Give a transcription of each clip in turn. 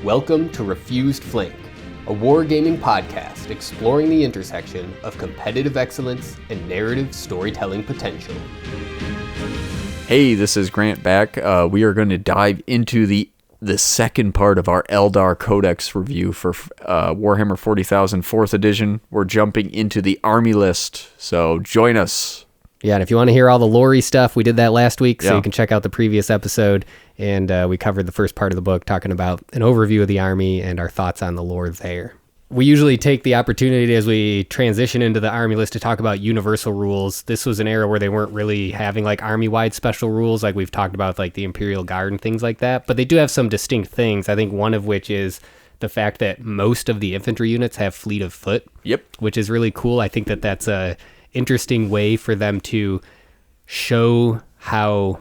Welcome to Refused Flank, a wargaming podcast exploring the intersection of competitive excellence and narrative storytelling potential. Hey, this is Grant back. We are going to dive into the second part of our Eldar Codex review for Warhammer 40,000 4th edition. We're jumping into the army list, so join us. Yeah, and if you want to hear all the lore stuff, we did that last week, so you can check out the previous episode. And we covered the first part of the book, talking about an overview of the army and our thoughts on the lore there. We usually take the opportunity as we transition into the army list to talk about universal rules. This was an era where they weren't really having like army-wide special rules like we've talked about, like the Imperial Guard and things like that. But they do have some distinct things, I think one of which is the fact that most of the infantry units have fleet of foot. Yep. Which is really cool. I think that that's a interesting way for them to show how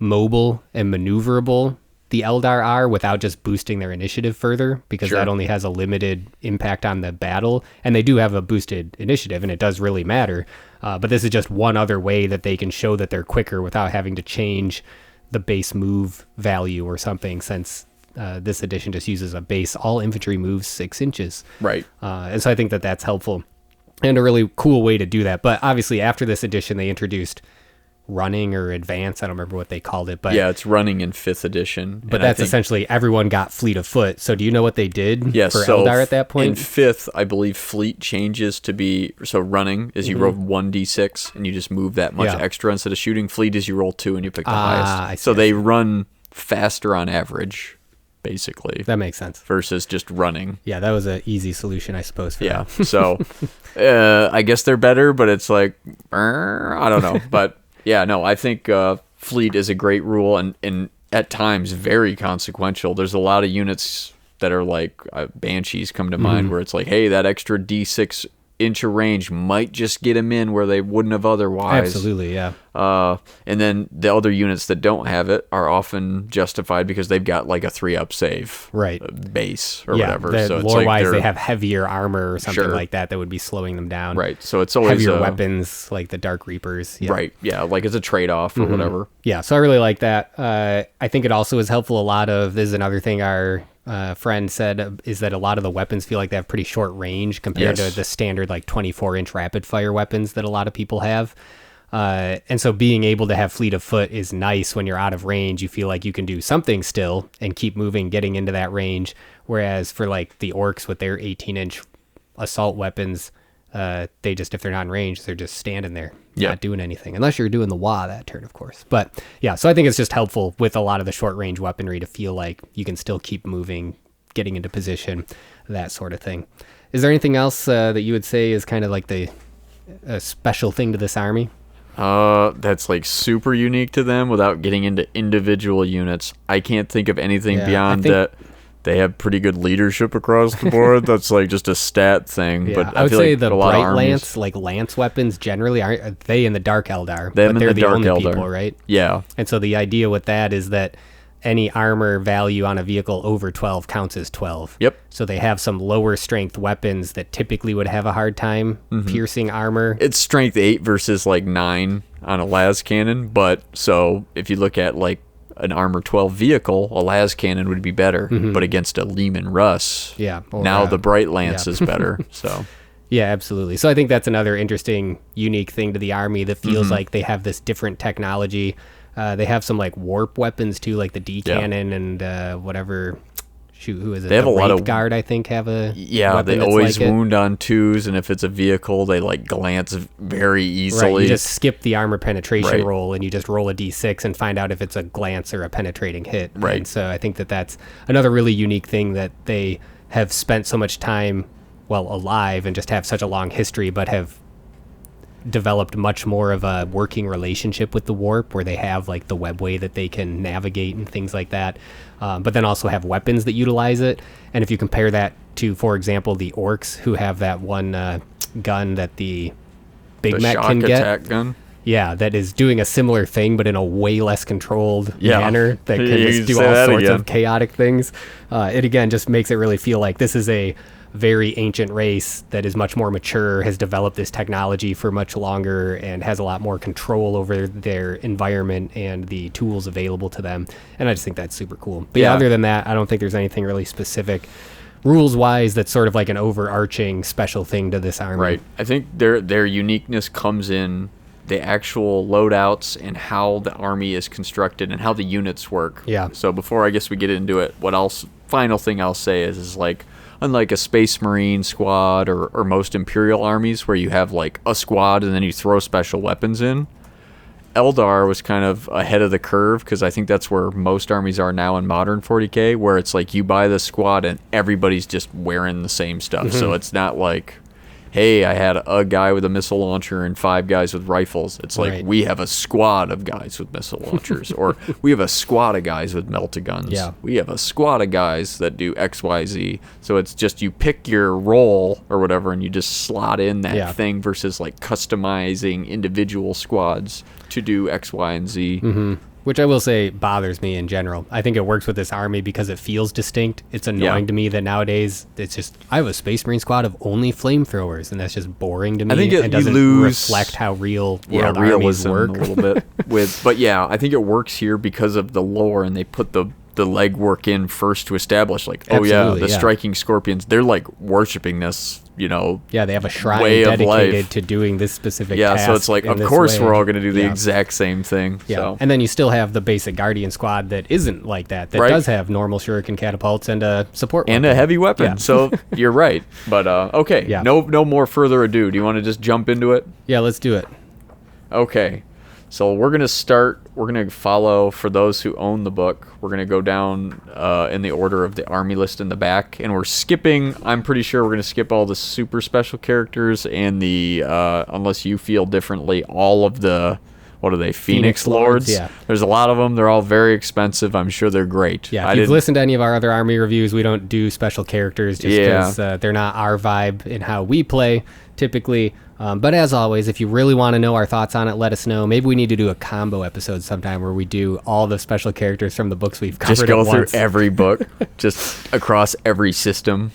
mobile and maneuverable the Eldar are without just boosting their initiative further, because that only has a limited impact on the battle. And they do have a boosted initiative, and it does really matter. But this is just one other way that they can show that they're quicker without having to change the base move value or something, since this edition just uses a base. All infantry moves 6 inches. Right. And so I think that that's helpful and a really cool way to do that. But obviously after this edition, they introduced running or advance. I don't remember what they called it, but yeah, it's running in 5th edition. But that's essentially everyone got fleet of foot. So do you know what they did for Eldar at that point? In 5th, I believe fleet changes to be, so running is you roll 1d6 and you just move that much extra instead of shooting. Fleet is you roll 2 and you pick the highest. So they run faster on average, basically. That makes sense. Versus just running. Yeah, that was an easy solution, I suppose, for that. So I guess they're better, but it's like, I don't know. But yeah, no, I think fleet is a great rule and at times very consequential. There's a lot of units that are like Banshees come to mind where it's like, hey, that extra D6 inch of range might just get them in where they wouldn't have otherwise. Absolutely, yeah. And then the other units that don't have it are often justified because they've got like a 3-up save base or whatever. So lore-wise, they have heavier armor or something like that would be slowing them down. Right, so it's always heavier weapons like the Dark Reapers. Yeah. Right, yeah, like it's a trade-off or whatever. Yeah, so I really like that. I think it also is helpful. This is another thing our friend said, is that a lot of the weapons feel like they have pretty short range compared to the standard like 24-inch rapid fire weapons that a lot of people have. And so being able to have fleet of foot is nice when you're out of range. You feel like you can do something still and keep moving, getting into that range. Whereas for like the orcs with their 18-inch assault weapons, they just, if they're not in range, they're just standing there, not doing anything, unless you're doing the wah that turn, of course. But yeah, so I think it's just helpful with a lot of the short range weaponry to feel like you can still keep moving, getting into position, that sort of thing. Is there anything else that you would say is kind of like the special thing to this army? That's like super unique to them without getting into individual units. I can't think of anything beyond that. They have pretty good leadership across the board. That's like just a stat thing. Yeah, but I would say like the Bright Lance, like lance weapons generally, are they in the Dark Eldar? But they're the only Eldar. people, right? Yeah. And so the idea with that is that any armor value on a vehicle over 12 counts as 12. Yep. So they have some lower strength weapons that typically would have a hard time piercing armor. It's strength 8 versus like 9 on a las cannon. But so if you look at like an armor 12 vehicle, a las cannon would be better. But against a Lehman Russ, now the Bright Lance is better. So yeah, absolutely. So I think that's another interesting, unique thing to the army that feels like they have this different technology. They have some like warp weapons too, like the D cannon and whatever. Shoot, who is it? They have a lot of guard, I think, have a they always like wound on 2s, and if it's a vehicle, they like glance very easily. Right, you just skip the armor penetration roll, and you just roll a D6 and find out if it's a glance or a penetrating hit. Right. And so I think that that's another really unique thing, that they have spent so much time, alive and just have such a long history, but have developed much more of a working relationship with the warp, where they have like the webway that they can navigate and things like that, but then also have weapons that utilize it. And if you compare that to, for example, the orcs, who have that one gun that the Big Mac can get, attack gun. Yeah, that is doing a similar thing, but in a way less controlled manner that can just do all sorts of chaotic things. It again just makes it really feel like this is a very ancient race that is much more mature, has developed this technology for much longer, and has a lot more control over their environment and the tools available to them. And I just think that's super cool. But yeah, other than that, I don't think there's anything really specific rules-wise that's sort of like an overarching special thing to this army. Right. I think their uniqueness comes in the actual loadouts and how the army is constructed and how the units work. Yeah. So before I guess we get into it, final thing I'll say is like, unlike a Space Marine squad or most Imperial armies where you have like a squad and then you throw special weapons in, Eldar was kind of ahead of the curve because I think that's where most armies are now in modern 40K, where it's like you buy the squad and everybody's just wearing the same stuff. Mm-hmm. So it's not like, hey, I had a guy with a missile launcher and 5 guys with rifles. It's like, we have a squad of guys with missile launchers. Or we have a squad of guys with melta-guns. Yeah. We have a squad of guys that do XYZ. So it's just you pick your role or whatever and you just slot in that thing versus like customizing individual squads to do X, Y, and Z. Mm-hmm. Which I will say bothers me in general. I think it works with this army because it feels distinct. It's annoying to me that nowadays it's just, I have a Space Marine squad of only flamethrowers, and that's just boring to me. I think it doesn't reflect how real world armies work. A little bit but yeah, I think it works here because of the lore, and they put the legwork in first to establish like, striking scorpions, they're like worshiping this, you know, they have a shrine dedicated to doing this specific task. So it's like, of course we're all going to do the exact same thing. So. And then you still have the basic Guardian squad that isn't like that does have normal shuriken catapults and a support and weapon. A heavy weapon. So you're right. But okay, no more further ado. Do you want to just jump into it? Yeah, let's do it. Okay. So we're going to follow, for those who own the book, we're going to go down in the order of the army list in the back, and we're skipping, I'm pretty sure we're going to skip all the super special characters and the, unless you feel differently, all of the, what are they, Phoenix Lords? Yeah. There's a lot of them. They're all very expensive. I'm sure they're great. Yeah, if you've listened to any of our other army reviews, we don't do special characters just because they're not our vibe in how we play, typically. But as always, if you really want to know our thoughts on it, let us know. Maybe we need to do a combo episode sometime where we do all the special characters from the books we've covered. Just go through every book, just across every system.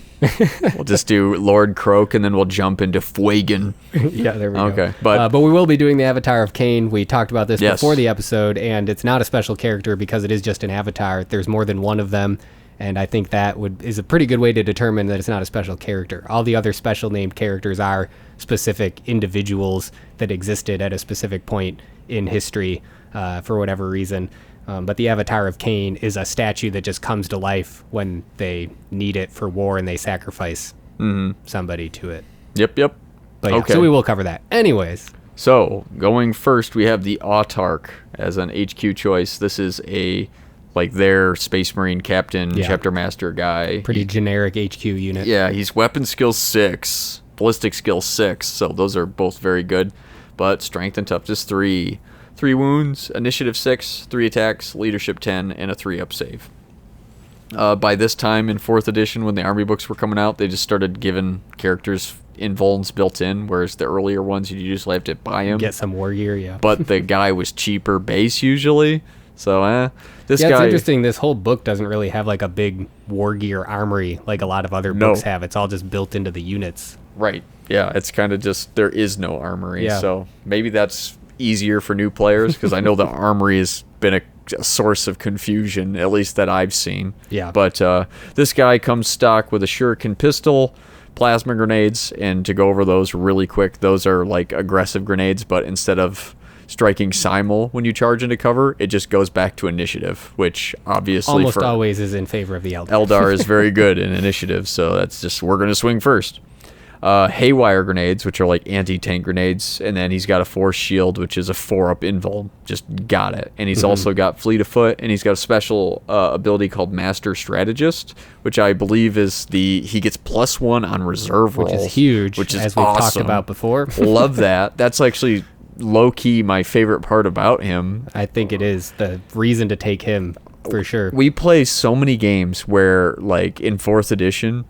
We'll just do Lord Croak, and then we'll jump into Fuegan. Yeah, there we go. Okay, but we will be doing the Avatar of Cain. We talked about this before the episode, and it's not a special character because it is just an avatar. There's more than one of them. And I think that is a pretty good way to determine that it's not a special character. All the other special named characters are specific individuals that existed at a specific point in history for whatever reason. But the Avatar of Cain is a statue that just comes to life when they need it for war and they sacrifice somebody to it. Yep. But so we will cover that. Anyways. So going first, we have the Autarch as an HQ choice. This is like their Space Marine captain, chapter master guy. Pretty generic HQ unit. Yeah, he's weapon skill 6, ballistic skill 6, so those are both very good. But strength and toughness 3. 3 wounds, initiative 6, 3 attacks, leadership 10, and a 3-up save. By this time in 4th edition, when the army books were coming out, they just started giving characters invulns built in, whereas the earlier ones, you usually have to buy them. Get some war gear, But the guy was cheaper base usually. So, this guy... It's interesting. This whole book doesn't really have like a big war gear armory like a lot of other books have. It's all just built into the units. Right. Yeah, it's kind of just, there is no armory. Yeah. So maybe that's easier for new players, because I know the armory has been a source of confusion, at least that I've seen. Yeah. But this guy comes stock with a shuriken pistol, plasma grenades, and to go over those really quick, those are like aggressive grenades, but instead of striking simul when you charge into cover, it just goes back to initiative, which obviously almost always is in favor of the Eldar. Eldar is very good in initiative, so that's just, we're going to swing first. Haywire grenades, which are like anti-tank grenades, and then he's got a force shield, which is a 4-up invul. Just got it. And he's also got fleet of foot, and he's got a special ability called Master Strategist, which I believe is he gets +1 on reserve rolls, which is huge, which is as we've talked about before. Love that. That's actually low-key my favorite part about him. I think it is the reason to take him for sure. We play so many games where, like in 4th edition,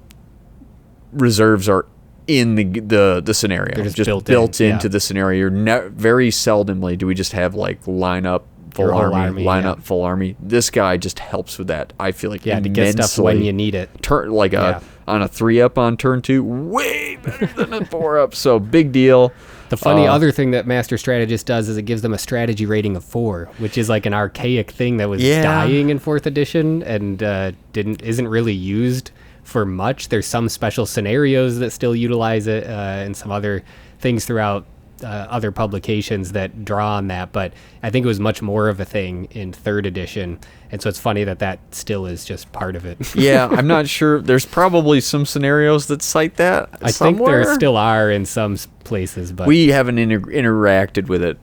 reserves are in the scenario. They're just built into the scenario. Very seldomly do we just have like lineup full whole army, line up full army. This guy just helps with that. I feel like to get stuff when you need it. On a 3-up on turn 2, way better than a 4-up. So big deal. The funny other thing that Master Strategist does is it gives them a strategy rating of 4, which is like an archaic thing that was dying in 4th edition and isn't really used for much. There's some special scenarios that still utilize it and some other things throughout other publications that draw on that, but I think it was much more of a thing in 3rd edition, and so it's funny that still is just part of it. Yeah, I'm not sure. There's probably some scenarios that cite that I think there still are in some places, but we haven't interacted with it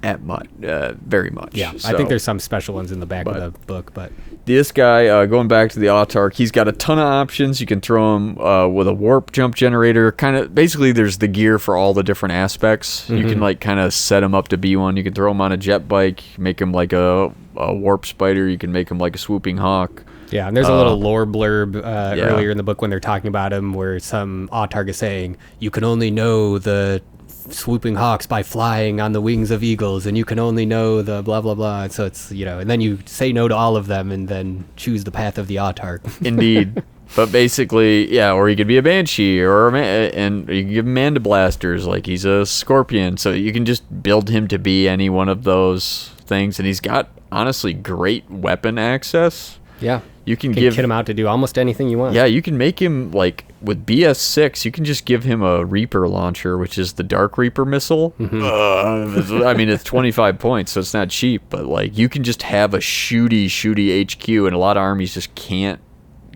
very much. Yeah, so. I think there's some special ones in the back of the book, but this guy, going back to the Autarch, he's got a ton of options. You can throw him with a warp jump generator. Kind of, basically, there's the gear for all the different aspects. You can like kind of set him up to be one. You can throw him on a jet bike, make him like a warp spider. You can make him like a swooping hawk. Yeah, and there's a little lore blurb earlier in the book when they're talking about him, where some Autarch is saying, you can only know the swooping hawks by flying on the wings of eagles, and you can only know the blah blah blah. And so it's, and then you say no to all of them and then choose the path of the Autarch. Indeed. But basically, or he could be a banshee, and you can give him manda blasters, like he's a scorpion. So you can just build him to be any one of those things, and he's got honestly great weapon access. Yeah. You can kit him out to do almost anything you want. Yeah, you can make him, like, with BS6, you can just give him a Reaper launcher, which is the Dark Reaper missile. I mean, it's 25 points, so it's not cheap, but, like, you can just have a shooty HQ, and a lot of armies just can't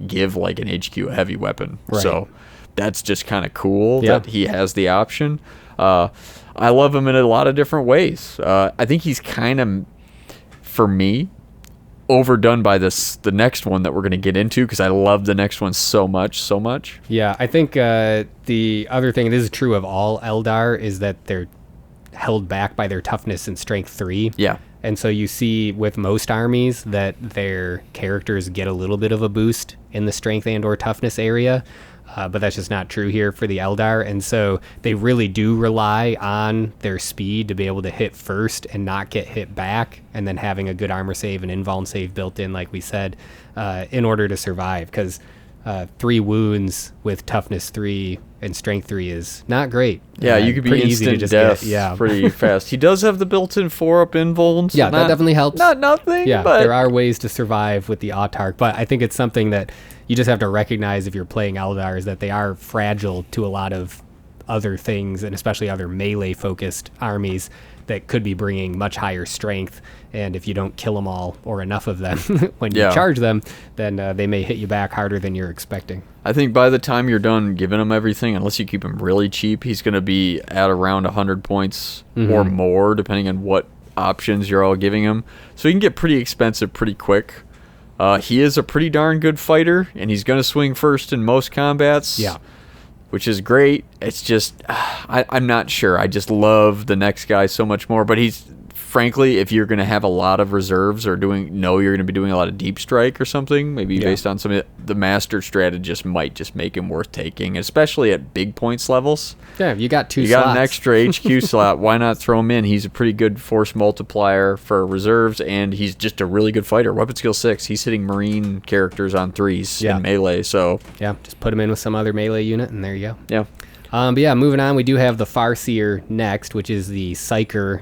give, like, an HQ a heavy weapon. Right. So that's just kind of cool that he has the option. I love him in a lot of different ways. I think he's kind of, for me, overdone by the next one that we're going to get into, because I love the next one so much. Yeah, I think the other thing, this is true of all Eldar, is that they're held back by their toughness and strength 3. Yeah. And so you see with most armies that their characters get a little bit of a boost in the strength and or toughness area. But that's just not true here for the Eldar. And so they really do rely on their speed to be able to hit first and not get hit back, and then having a good armor save and invuln save built in, like we said, in order to survive. Because 3 wounds with toughness 3 and strength 3 is not great. Yeah, you could be instant death pretty fast. He does have the built-in 4-up invulns. Yeah, that definitely helps. Not nothing, but there are ways to survive with the Autarch. But I think it's something that you just have to recognize if you're playing Eldar, is that they are fragile to a lot of other things, and especially other melee-focused armies that could be bringing much higher strength. And if you don't kill them all, or enough of them, when you charge them, then they may hit you back harder than you're expecting. I think by the time you're done giving him everything, unless you keep him really cheap, he's going to be at around 100 points or more, depending on what options you're all giving him. So he can get pretty expensive pretty quick. He is a pretty darn good fighter, and he's going to swing first in most combats. Yeah. Which is great. It's just, I'm not sure. I just love the next guy so much more. But he's, frankly, if you're going to have a lot of reserves, or you're going to be doing a lot of deep strike or something, maybe based on some of the Master Strategist might just make him worth taking, especially at big points levels. Yeah, you got 2 slots. You got an extra HQ slot. Why not throw him in? He's a pretty good force multiplier for reserves, and he's just a really good fighter. Weapon skill 6. He's hitting Marine characters on 3s in melee. So yeah, just put him in with some other melee unit, and there you go. Yeah. But yeah, moving on, we do have the Farseer next, which is the Psyker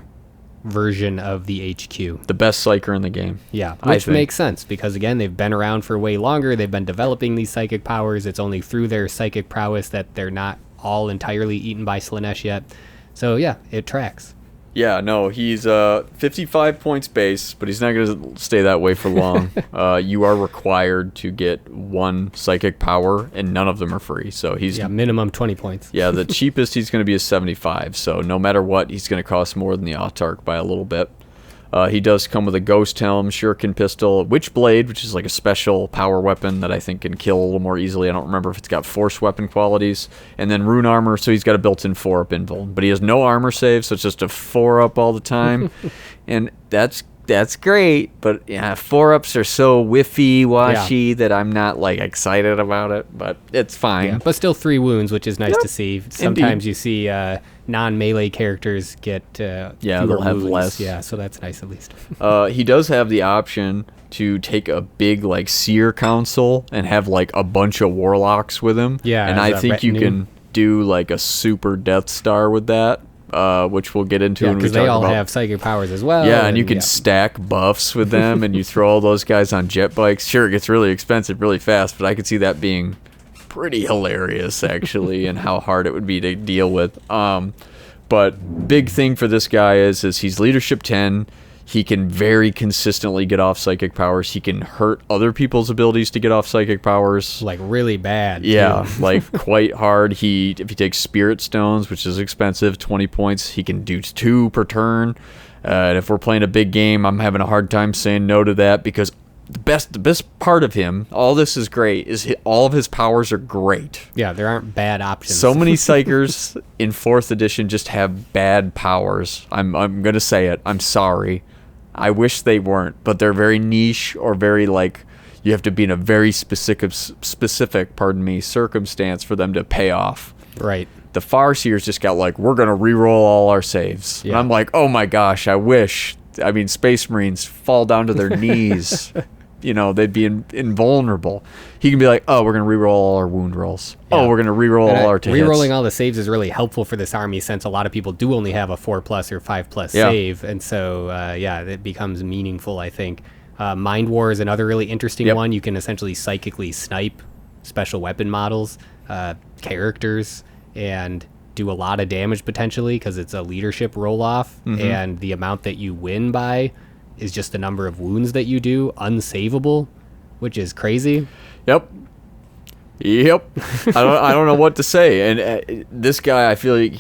version of the HQ. The best Psyker in the game. Yeah, which makes sense, because again, they've been around for way longer. They've been developing these psychic powers. It's only through their psychic prowess that they're not all entirely eaten by Slaanesh yet. So yeah, it tracks. Yeah, no, he's 55 points base, but he's not going to stay that way for long. You are required to get 1 psychic power, and none of them are free. So he's minimum 20 points. Yeah, the cheapest he's going to be is 75. So no matter what, he's going to cost more than the Autarch by a little bit. He does come with a Ghost Helm, Shuriken Pistol, Witchblade, which is like a special power weapon that I think can kill a little more easily. I don't remember if it's got force weapon qualities. And then Rune Armor, so he's got a built-in 4-up invuln. But he has no armor save, so it's just a 4-up all the time. And that's that's great, but yeah, 4-ups are so whiffy-washy that I'm not like excited about it, but it's fine. Yeah, but still 3 wounds, which is nice to see. Sometimes you see non-melee characters get they'll fewer have wounds. less. Yeah, so that's nice at least. He does have the option to take a big like seer council and have like a bunch of warlocks with him. Yeah, and I think you can do like a super Death Star with that. Which we'll get into when we talk about. Because they all have psychic powers as well. Yeah, and you can stack buffs with them, and you throw all those guys on jet bikes. Sure, it gets really expensive really fast, but I could see that being pretty hilarious, actually, and how hard it would be to deal with. But big thing for this guy is he's leadership 10. He can very consistently get off psychic powers. He can hurt other people's abilities to get off psychic powers. Like really bad. Yeah, like quite hard. If he takes spirit stones, which is expensive, 20 points, he can do 2 per turn. And if we're playing a big game, I'm having a hard time saying no to that because the best part of him, all this is great, is all of his powers are great. Yeah, there aren't bad options. So many Psychers in 4th edition just have bad powers. I'm going to say it. I'm sorry. I wish they weren't, but they're very niche or very like you have to be in a very specific circumstance for them to pay off. Right. The Farseers just got like, we're going to re-roll all our saves. Yeah. And I'm like, oh my gosh, I wish. I mean, Space Marines fall down to their knees. They'd be invulnerable. He can be like, oh, we're going to re-roll all our wound rolls. Yeah. Oh, we're going to re-roll all our hits. Re-rolling all the saves is really helpful for this army since a lot of people do only have a 4+ or 5+ save. And so, it becomes meaningful, I think. Mind War is another really interesting one. You can essentially psychically snipe special weapon models, characters, and do a lot of damage potentially because it's a leadership roll-off. And the amount that you win by is just the number of wounds that you do, unsavable, which is crazy. Yep. I don't know what to say. And this guy, I feel like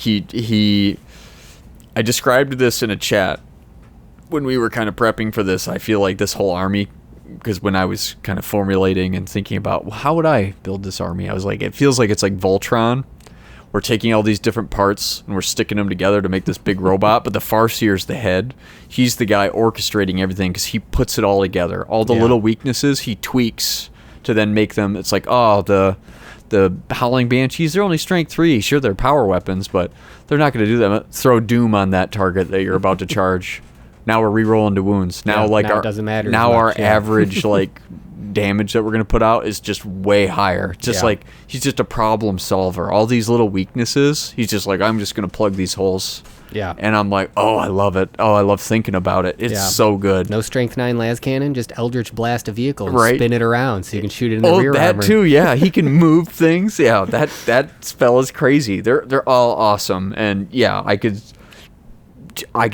I described this in a chat when we were kind of prepping for this. I feel like this whole army, because when I was kind of formulating and thinking about, well, how would I build this army? I was like, it feels like it's like Voltron. We're taking all these different parts and we're sticking them together to make this big robot, but the Farseer's the head. He's the guy orchestrating everything because he puts it all together. All the little weaknesses he tweaks to then make them. It's like, oh, the Howling Banshees, they're only strength 3. Sure, they're power weapons, but they're not going to do that. Throw Doom on that target that you're about to charge. Now we're re-rolling to wounds. Now, it doesn't matter. Now our average damage that we're going to put out is just way higher. Just like he's just a problem solver. All these little weaknesses, he's just like, I'm just going to plug these holes. Yeah. And I'm like, oh, I love it. Oh, I love thinking about it. It's so good. No strength 9 las cannon, just Eldritch blast a vehicle and spin it around so you can shoot it in the rear that armor. Too, yeah. He can move things. Yeah, that spell is crazy. They're all awesome. And yeah, I could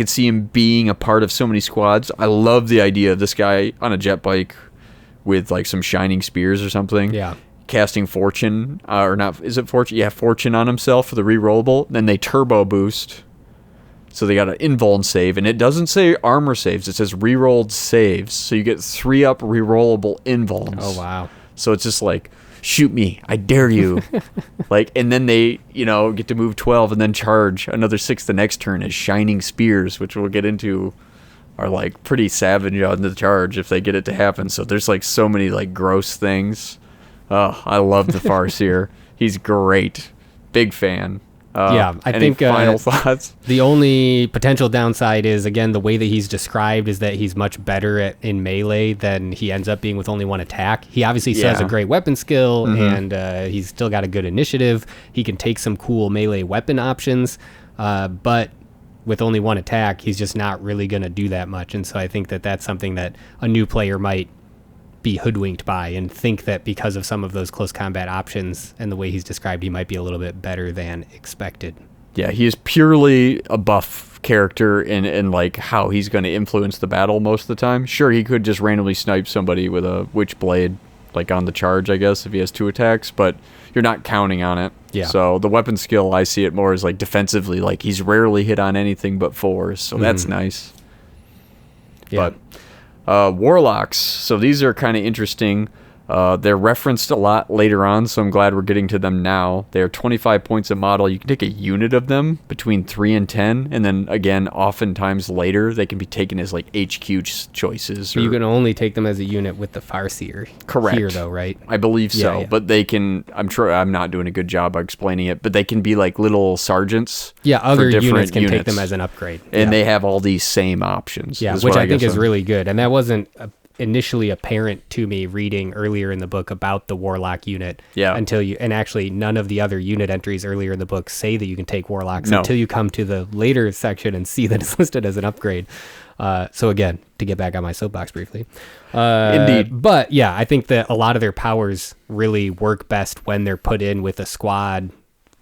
see him being a part of so many squads. I love the idea of this guy on a jet bike with like some shining spears or something. Yeah. Casting Fortune, or not, is it Fortune? Yeah, Fortune on himself for the rerollable. Then they turbo boost. So they got an invuln save, and it doesn't say armor saves. It says rerolled saves. So you get 3-up rerollable invulns. Oh, wow. So it's just like, shoot me, I dare you. And then they, get to move 12 and then charge another 6 the next turn as shining spears, which we'll get into are like pretty savage on the charge if they get it to happen. So there's like so many like gross things. Oh, I love the Farseer. He's great. Big fan. I think final thoughts. The only potential downside is, again, the way that he's described is that he's much better in melee than he ends up being with only 1 attack. He obviously still has a great weapon skill, and he's still got a good initiative. He can take some cool melee weapon options, but with only 1 attack, he's just not really going to do that much. And so I think that that's something that a new player might be hoodwinked by and think that because of some of those close combat options and the way he's described, he might be a little bit better than expected. Yeah, he is purely a buff character in like how he's going to influence the battle most of the time. Sure, he could just randomly snipe somebody with a Witchblade, like on the charge, I guess, if he has 2 attacks, but you're not counting on it. Yeah. So the weapon skill, I see it more as like defensively, like he's rarely hit on anything but 4s, so that's nice. Yeah. But Warlocks, so these are kind of interesting. They're referenced a lot later on, so I'm glad we're getting to them now. They're 25 points a model. You can take a unit of them between 3 and 10, and then again, oftentimes later, they can be taken as like HQ choices. You can only take them as a unit with the Farseer. Correct. Here, though, right? I believe so, Yeah. but they can. I'm sure I'm not doing a good job of explaining it, but they can be like little sergeants. Yeah, other for different units can take them as an upgrade, and they have all these same options. Yeah, which I think is really good, and that wasn't initially apparent to me reading earlier in the book about the Warlock unit. Yeah. And actually none of the other unit entries earlier in the book say that you can take Warlocks until you come to the later section and see that it's listed as an upgrade. So again, to get back on my soapbox briefly. Indeed. But yeah, I think that a lot of their powers really work best when they're put in with a squad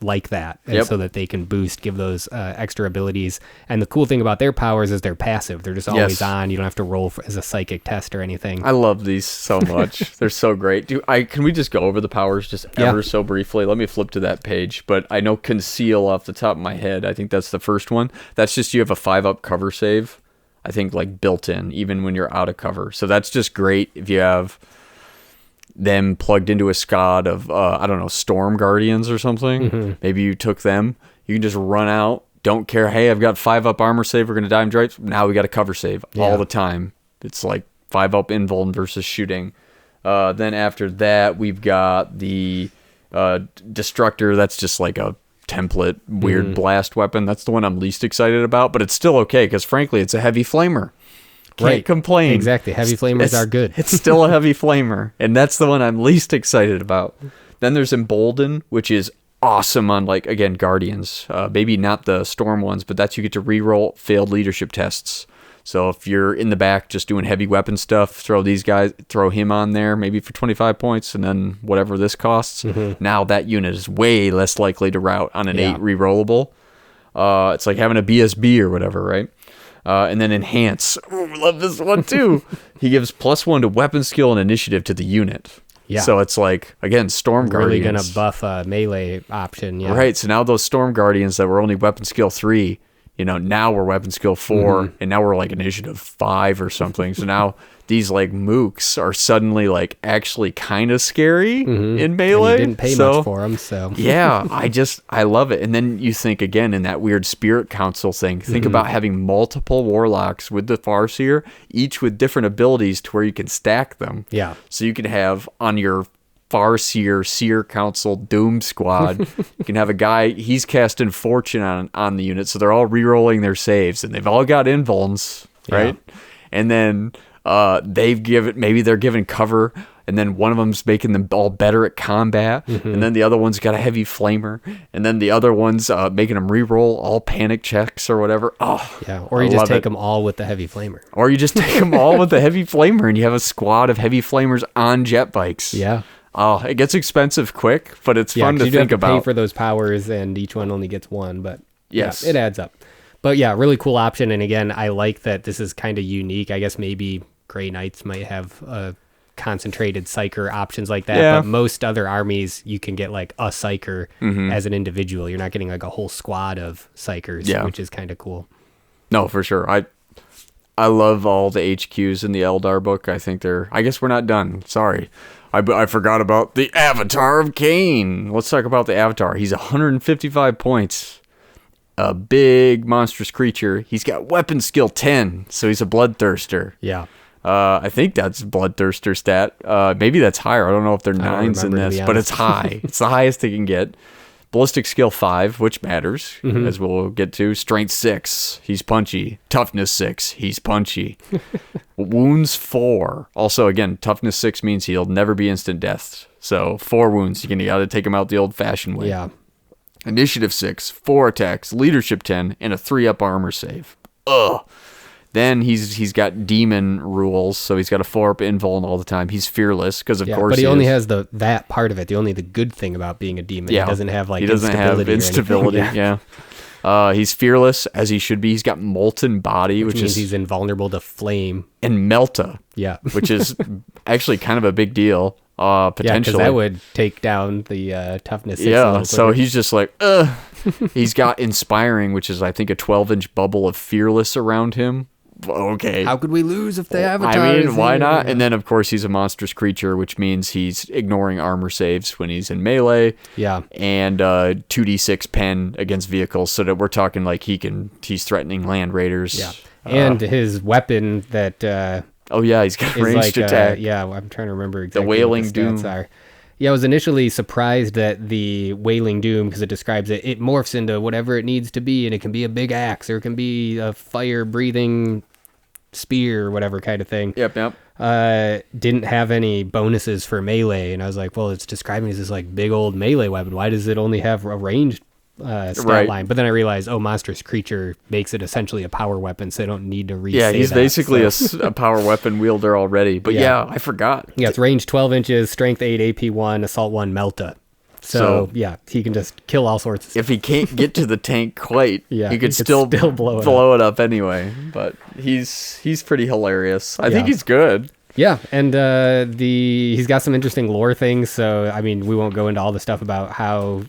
like that, and so that they can give those extra abilities. And the cool thing about their powers is they're passive. They're just always on. You don't have to roll as a psychic test or anything. I love these so much. They're so great. Can we just go over the powers just ever so briefly? Let me flip to that page. But I know Conceal off the top of my head. I think that's the first one. That's just you have a 5-up cover save. I think like built in, even when you're out of cover. So that's just great if you have them plugged into a squad of I don't know, Storm Guardians or something. Mm-hmm. Maybe you took them. You can just run out. Don't care. Hey, I've got 5-up armor save. We're gonna die in drapes. Now we got a cover save all the time. It's like 5-up invuln versus shooting. Then after that, we've got the Destructor. That's just like a template weird blast weapon. That's the one I'm least excited about, but it's still okay because frankly, it's a heavy flamer. Can't complain. Exactly. Heavy flamers are good. It's still a heavy flamer, and that's the one I'm least excited about. Then there's Embolden, which is awesome on, like, again, Guardians. Maybe not the Storm ones, but that's you get to reroll failed leadership tests. So if you're in the back just doing heavy weapon stuff, throw him on there, maybe for 25 points, and then whatever this costs. Mm-hmm. Now that unit is way less likely to rout on an 8 rerollable. It's like having a BSB or whatever, right? And then Enhance. Ooh, love this one too. He gives +1 to weapon skill and initiative to the unit. Yeah. So it's like, again, Storm Guardians. Really going to buff a melee option. Yeah. Right. So now those Storm Guardians that were only weapon skill 3, now we're weapon skill 4, and now we're like initiative 5 or something. So now these like mooks are suddenly like actually kind of scary in melee. And you didn't pay much for them, so. Yeah, I love it. And then you think again in that weird Spirit Council thing, think about having multiple Warlocks with the Farseer, each with different abilities to where you can stack them. Yeah. So you can have on your Farseer Seer Council Doom Squad, you can have a guy, he's casting Fortune on the unit, so they're all re-rolling their saves, and they've all got invulns, right? Yeah. And then maybe they're giving cover, and then one of them's making them all better at combat, and then the other one's got a heavy flamer, and then the other one's making them re-roll all panic checks or whatever. Oh, yeah. Or you just take them all with the heavy flamer. Or you just take them all with the heavy flamer, and you have a squad of heavy flamers on jet bikes. Yeah. Oh, it gets expensive quick, but it's fun to you think have to about. Pay for those powers, and each one only gets one, but yes, it adds up. But yeah, really cool option. And again, I like that this is kind of unique. I guess maybe Grey Knights might have concentrated psyker options like that, but most other armies you can get like a psyker as an individual. You're not getting like a whole squad of psychers, which is kind of cool. No, for sure. I love all the HQs in the Eldar book. I think I guess we're not done. Sorry. I forgot about the Avatar of Cain. Let's talk about the Avatar. He's 155 points. A big monstrous creature. He's got weapon skill 10, so he's a bloodthirster. Yeah. I think that's bloodthirster stat. Maybe that's higher. I don't know if they're 9s in this, but it's high. It's the highest they can get. Ballistic skill 5, which matters, as we'll get to. Strength 6, he's punchy. Toughness 6, he's punchy. Wounds 4. Also, again, toughness 6 means he'll never be instant death. So 4 wounds, you got to take him out the old-fashioned way. Yeah. Initiative 6, 4 attacks, leadership 10, and a 3-up armor save. Ugh. Then he's got demon rules, so he's got a 4-up invuln all the time. He's fearless because of course. But he only has that part of it. The good thing about being a demon. Yeah. He doesn't have like instability. Yeah. He's fearless as he should be. He's got molten body, which means is he's invulnerable to flame and melta. Yeah, which is actually kind of a big deal. Potentially, because that would take down the toughness. Yeah, so he's just like, He's got inspiring, which is I think a 12-inch bubble of fearless around him. okay. How could we lose if the Avatar? I mean, is why here? not? And then, of course, he's a monstrous creature, which means he's ignoring armor saves when he's in melee. Yeah. And 2d6 pen against vehicles, so that we're talking like he's threatening land raiders. Yeah. And his weapon that oh yeah, he's got is ranged like attack. Yeah, I'm trying to remember exactly The Wailing what the stats Doom. are. Yeah, I was initially surprised that the Wailing Doom, because it describes it, it morphs into whatever it needs to be, and it can be a big axe, or it can be a fire-breathing spear, or whatever kind of thing. Yep. Didn't have any bonuses for melee, and I was like, well, it's describing as this like big old melee weapon. Why does it only have a ranged stat line? But then I realized, monstrous creature makes it essentially a power weapon, so I don't need to read. Yeah, he's basically a power weapon wielder already. But yeah, I forgot. Yeah, it's range 12 inches, strength 8, AP 1, assault 1, melta. So yeah, he can just kill all sorts of stuff. If he can't get to the tank quite, he could still blow it up anyway. But he's pretty hilarious. I think he's good. Yeah, and he's got some interesting lore things. So I mean, we won't go into all the stuff about how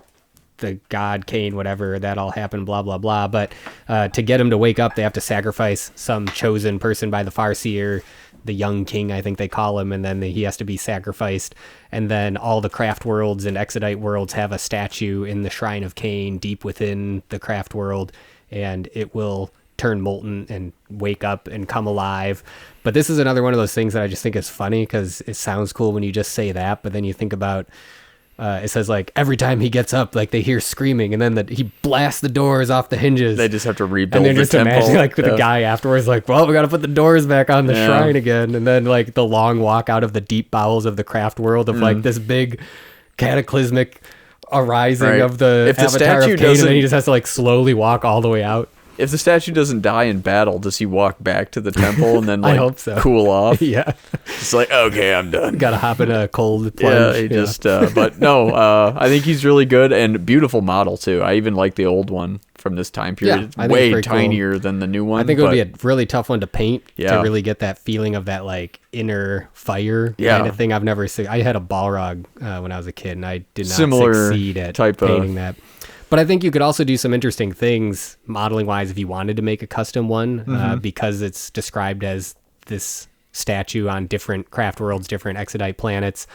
the god Cain, whatever, that all happened, blah blah blah. But to get him to wake up, they have to sacrifice some chosen person by the Farseer, the young king, I think they call him, and then he has to be sacrificed. And then all the craft worlds and Exodite worlds have a statue in the Shrine of Cain deep within the craft world, and it will turn molten and wake up and come alive. But this is another one of those things that I just think is funny because it sounds cool when you just say that, but then you think about it says like every time he gets up, like they hear screaming, and then he blasts the doors off the hinges. They just have to rebuild and then the just temple. imagine like the guy afterwards, like, well, we got to put the doors back on the shrine again, and then like the long walk out of the deep bowels of the craft world of like this big cataclysmic arising of the Avatar of Cain, and then he just has to like slowly walk all the way out. If the statue doesn't die in battle, does he walk back to the temple and then like I hope so. cool off? Yeah. It's like, okay, I'm done. Gotta hop in a cold plunge. Yeah, but no, I think he's really good and beautiful model too. I even like the old one from this time period. Yeah, it's way tinier than the new one. I think it would be a really tough one to paint to Yeah. really get that feeling of that like inner fire kind of thing. I've never seen. I had a Balrog when I was a kid, and I did not succeed at painting that. But I think you could also do some interesting things modeling wise if you wanted to make a custom one, because it's described as this statue on different craft worlds, different Exodite planets,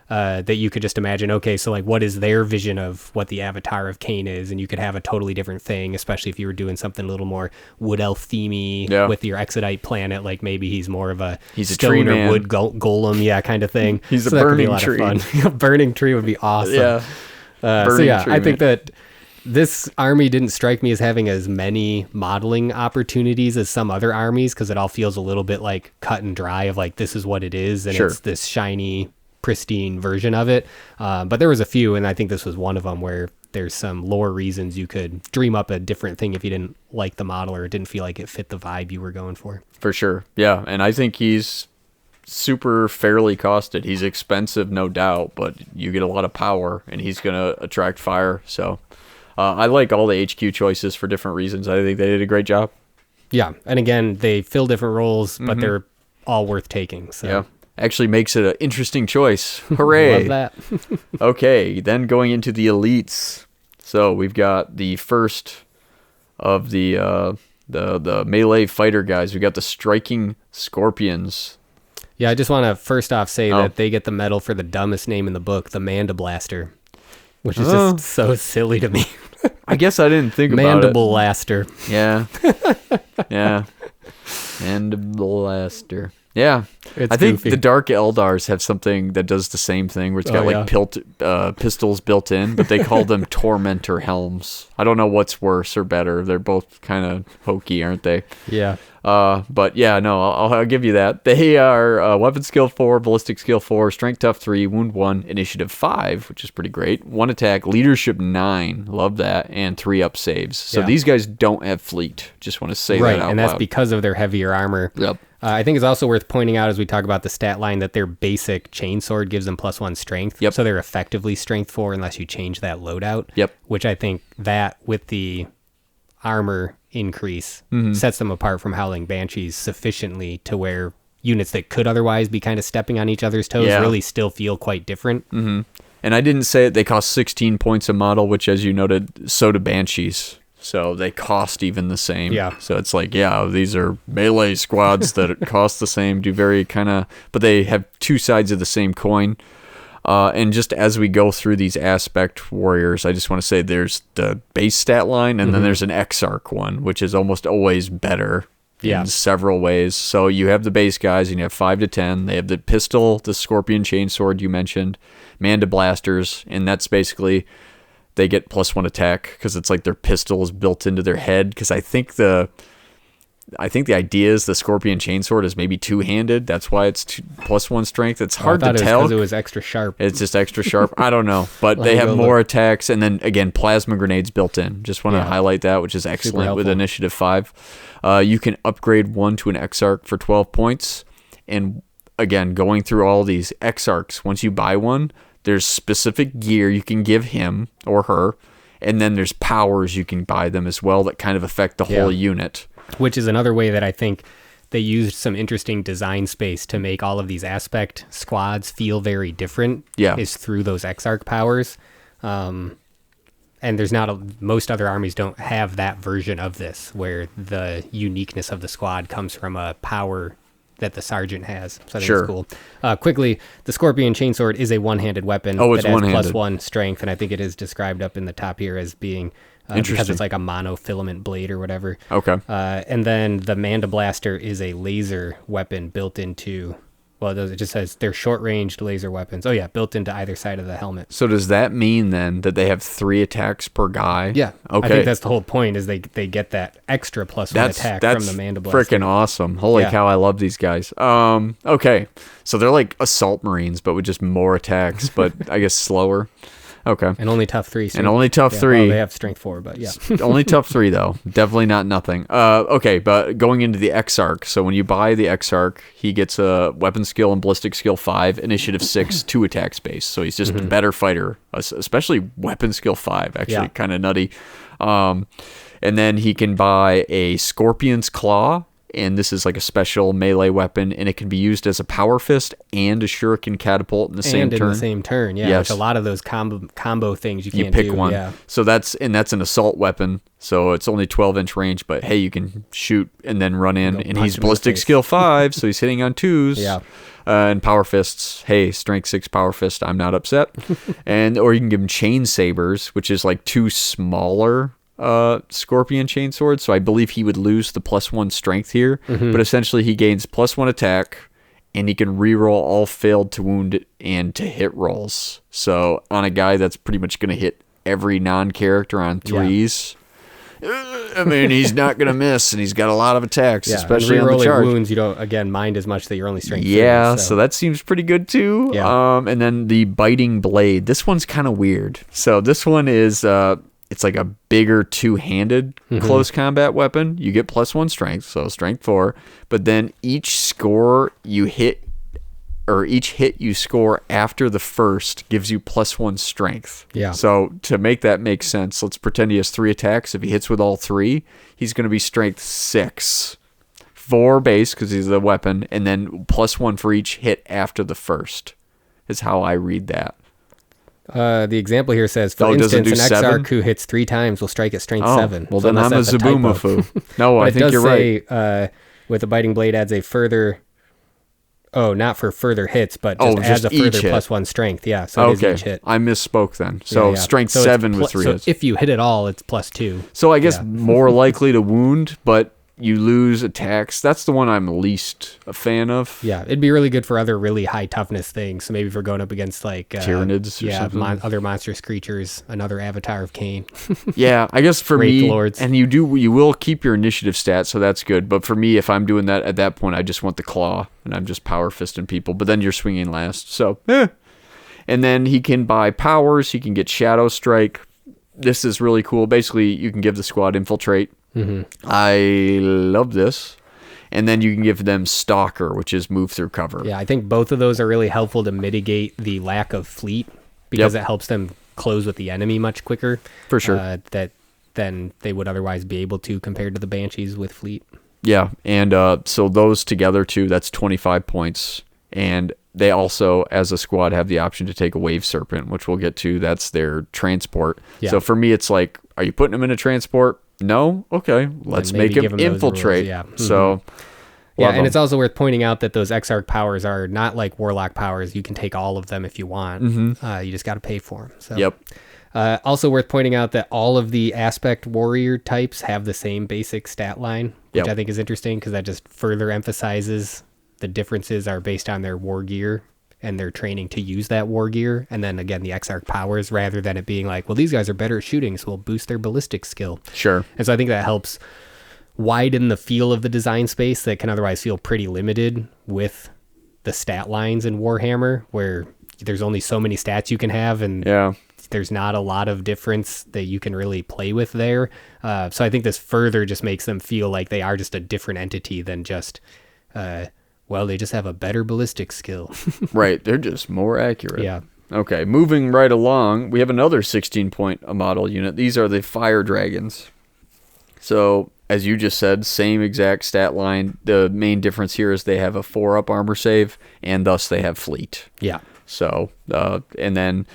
that you could just imagine, okay, so like what is their vision of what the Avatar of Cain is? And you could have a totally different thing, especially if you were doing something a little more wood elf themey with your Exodite planet. Like maybe he's more of a stone or wood golem, kind of thing. He's so a burning that could be a lot of fun. A burning tree would be awesome. Yeah. I think that this army didn't strike me as having as many modeling opportunities as some other armies, because it all feels a little bit like cut and dry of like, this is what it is, and it's this shiny, pristine version of it. But there was a few, and I think this was one of them, where there's some lore reasons you could dream up a different thing if you didn't like the model or it didn't feel like it fit the vibe you were going for. For sure. Yeah, and I think he's super fairly costed. He's expensive, no doubt, but you get a lot of power, and he's going to attract fire, so... I like all the HQ choices for different reasons. I think they did a great job. Yeah, and again, they fill different roles, but they're all worth taking. So. Yeah, actually makes it an interesting choice. Hooray! Love that. Okay, then going into the elites. So we've got the first of the melee fighter guys. We got the striking scorpions. Yeah, I just want to first off say that they get the medal for the dumbest name in the book, the Mandablaster, which is just so silly to me. I guess I didn't think about it. Mandible Laster. Yeah. Yeah. Mandible Laster. Yeah. It's I think goofy. the Dark Eldars have something that does the same thing, where it's got pistols built in, but they call them Tormentor helms. I don't know what's worse or better. They're both kind of hokey, aren't they? Yeah. But yeah, no, I'll give you that. They are weapon skill 4, ballistic skill 4, strength tough 3, wound 1, initiative 5, which is pretty great. 1 attack, leadership 9, love that, and 3 up saves. So these guys don't have fleet. Just want to say that out loud. And that's because of their heavier armor. Yep. I think it's also worth pointing out as we talk about the stat line that their basic chainsword gives them +1 strength. Yep. So they're effectively strength 4 unless you change that loadout. Yep. Which I think that with the armor increase sets them apart from Howling Banshees sufficiently to where units that could otherwise be kind of stepping on each other's toes really still feel quite different. And I didn't say it. They cost 16 points a model, which, as you noted, so do Banshees. so they cost even the same. Yeah. So it's like, yeah, these are melee squads that cost the same, do very kind of, but they have two sides of the same coin. And just as we go through these aspect warriors, I just want to say there's the base stat line, and then there's an Exarch one, which is almost always better in several ways. So you have the base guys, and you have 5 to 10. They have the pistol, the Scorpion Chainsword you mentioned, Manda Blasters, and that's basically they get +1 attack because it's like their pistol is built into their head. Because I think the idea is the Scorpion Chainsword is maybe two-handed. That's why it's +1 strength. It's hard to tell. Because it was extra sharp. It's just extra sharp. I don't know. But they have more attacks. And then, again, plasma grenades built in. Just want to highlight that, which is excellent with Initiative 5. You can upgrade one to an Exarch for 12 points. And, again, going through all these Exarchs, once you buy one, there's specific gear you can give him or her. And then there's powers you can buy them as well that kind of affect the whole unit. Which is another way that I think they used some interesting design space to make all of these aspect squads feel very different. Yeah. Is through those Exarch powers. And there's most other armies don't have that version of this, where the uniqueness of the squad comes from a power that the sergeant has. So I think it's cool. Quickly, the Scorpion Chainsword is a one-handed weapon. Oh, it's that has one-handed. +1 strength, and I think it is described up in the top here as being because it's like a monofilament blade or whatever. Okay. And then the Manda Blaster is a laser weapon built into, it just says they're short-ranged laser weapons. Oh yeah, built into either side of the helmet. So does that mean then that they have 3 attacks per guy? Yeah. Okay. I think that's the whole point, is they get that extra +1 attack from the Manda Blaster. That's freaking awesome. Holy cow, I love these guys. Okay. So they're like assault marines, but with just more attacks, but I guess slower. Okay. And only tough 3. And only tough 3. Well, they have strength 4, but yeah. Only tough 3, though. Definitely not nothing. Okay, but going into the Exarch. So when you buy the Exarch, he gets a weapon skill and ballistic skill 5, initiative 6, 2 attack space. So he's just a better fighter, especially weapon skill 5. Actually, kind of nutty. And then he can buy a Scorpion's Claw. And this is like a special melee weapon, and it can be used as a power fist and a shuriken catapult in the same turn. In the same turn, yeah. Yes. Which a lot of those combo things you can't pick do. one. Yeah. So that's an assault weapon. So it's only 12-inch range, but hey, you can shoot and then run in, and he's ballistic skill 5, so he's hitting on 2s. Yeah. And power fists, hey, strength 6 power fist, I'm not upset. Or you can give him chain sabers, which is like 2 smaller Scorpion Chainsword, so I believe he would lose the +1 strength here, but essentially he gains +1 attack, and he can reroll all failed to wound and to hit rolls. So on a guy that's pretty much going to hit every non-character on 3s, I mean, he's not going to miss, and he's got a lot of attacks, especially on the charge. Wounds, you don't, again, mind as much that you're only strength 3. So So that seems pretty good too. Yeah. And then the Biting Blade. This one's kind of weird. So this one is... it's like a bigger two-handed close combat weapon. You get +1 strength, so strength 4. But then each hit you score after the first gives you +1 strength. Yeah. So to make that make sense, let's pretend he has 3 attacks. If he hits with all 3, he's going to be strength 6. 4 base because he's a weapon, and then +1 for each hit after the first is how I read that. The example here says, for instance, an Exarch who hits 3 times will strike at strength 7. Well, then I'm a Zaboomafoo. No, I think you're right. With the Biting Blade adds a further... Oh, not for further hits, but just adds a further +1 strength. Yeah, so it is each hit. I misspoke then. So strength 7 with 3 hits. So if you hit it all, it's +2. So I guess more likely to wound, but you lose attacks. That's the one I'm least a fan of. Yeah, it'd be really good for other really high toughness things. So maybe if we're going up against like Tyranids or something. Other monstrous creatures, another Avatar of Cain. Yeah, I guess for Wraith me, Lords. and you will keep your initiative stats, so that's good. But for me, if I'm doing that at that point, I just want the claw, and I'm just power fisting people. But then you're swinging last, so And then he can buy powers. He can get Shadow Strike. This is really cool. Basically, you can give the squad Infiltrate. I love this. And then you can give them Stalker, which is move through cover. Yeah, I think both of those are really helpful to mitigate the lack of fleet, because it helps them close with the enemy much quicker. For sure. Than they would otherwise be able to compared to the Banshees with fleet. Yeah, and so those together too, that's 25 points. And they also, as a squad, have the option to take a Wave Serpent, which we'll get to. That's their transport. Yeah. So for me, it's like, are you putting them in a transport? No? Okay. Let's make give him 'em those infiltrate. rules, yeah. So, Yeah, love and 'em. it's also worth pointing out that those Exarch powers are not like Warlock powers. You can take all of them if you want. You just got to pay for them. So. Yep. Also worth pointing out that all of the aspect warrior types have the same basic stat line, which I think is interesting because that just further emphasizes the differences are based on their war gear and their training to use that war gear. And then again, the Exarch powers, rather than it being like, well, these guys are better at shooting, so we'll boost their ballistic skill. Sure. And so I think that helps widen the feel of the design space that can otherwise feel pretty limited with the stat lines in Warhammer, where there's only so many stats you can have, and there's not a lot of difference that you can really play with there. So I think this further just makes them feel like they are just a different entity than just, well, they just have a better ballistic skill. Right. They're just more accurate. Yeah. Okay. Moving right along, we have another 16-point model unit. These are the Fire Dragons. So, as you just said, same exact stat line. The main difference here is they have a 4-up armor save, and thus they have fleet. Yeah. So, and then,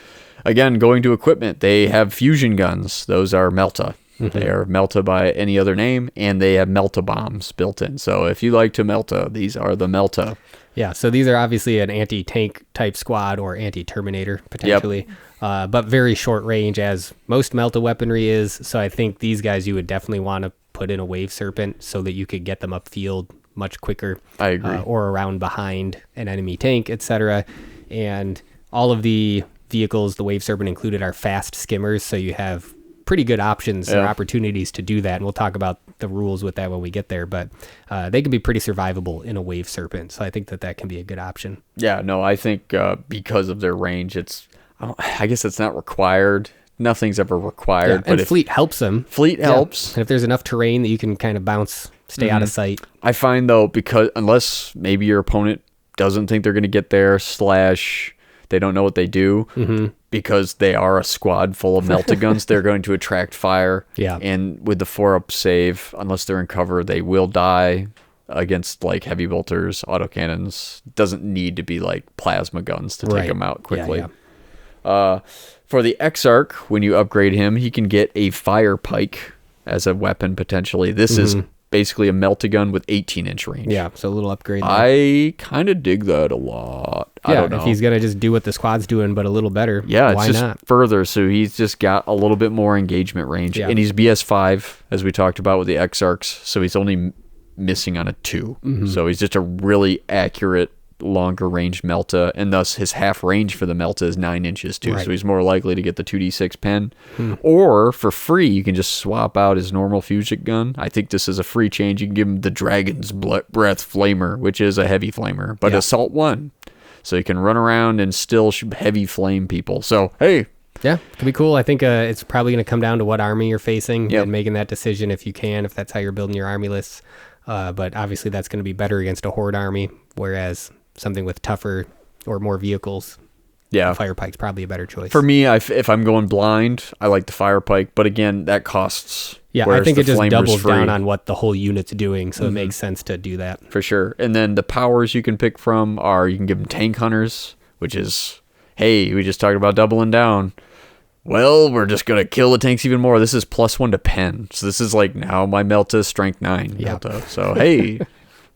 again, going to equipment, they have fusion guns. Those are Melta. They are Melta by any other name, and they have Melta bombs built in. So if you like to Melta, these are the Melta. Yeah, so these are obviously an anti-tank type squad or anti-terminator, potentially, but very short range, as most Melta weaponry is. So I think these guys you would definitely want to put in a Wave Serpent so that you could get them upfield much quicker. I agree. Or around behind an enemy tank, etc. And all of the vehicles, the Wave Serpent included, are fast skimmers, so you have pretty good options or opportunities to do that, and we'll talk about the rules with that when we get there, but they can be pretty survivable in a Wave Serpent, so I think that can be a good option. Yeah, no, I think because of their range, I guess it's not required. Nothing's ever required. But fleet helps them. Fleet helps. And if there's enough terrain that you can kind of bounce, stay out of sight. I find, though, because unless maybe your opponent doesn't think they're going to get there, / they don't know what they do, because they are a squad full of Melta guns, they're going to attract fire. Yeah. And with the 4-up save, unless they're in cover, they will die against like heavy bolters, autocannons. Doesn't need to be like plasma guns to take them out quickly. For the Exarch, when you upgrade him, he can get a fire pike as a weapon potentially. This is basically a Melta gun with 18-inch range. Yeah, so a little upgrade there. I kind of dig that a lot. I don't know. If he's going to just do what the squad's doing, but a little better, it's why just not? further. So he's just got a little bit more engagement range. Yeah. And he's BS5, as we talked about with the Exarchs. So he's only missing on a 2. So he's just a really accurate, longer range Melta. And thus his half range for the Melta is 9 inches too. Right. So he's more likely to get the 2d6 pen. Or for free, you can just swap out his normal fusion gun. I think this is a free change. You can give him the Dragon's Breath Flamer, which is a heavy flamer, but Assault 1. So you can run around and still heavy flame people. So, hey. Yeah, could be cool. I think it's probably going to come down to what army you're facing and making that decision if you can, if that's how you're building your army lists. But obviously that's going to be better against a horde army, whereas something with tougher or more vehicles, fire pike's probably a better choice. For me, if I'm going blind, I like the fire pike. But again, that costs. Yeah, I think it just doubles down on what the whole unit's doing, so it makes sense to do that. For sure. And then the powers you can pick from are, you can give them tank hunters, which is, hey, we just talked about doubling down. Well, we're just going to kill the tanks even more. This is +1 to pen. So this is like now my Melta is strength 9 Melta. So, hey,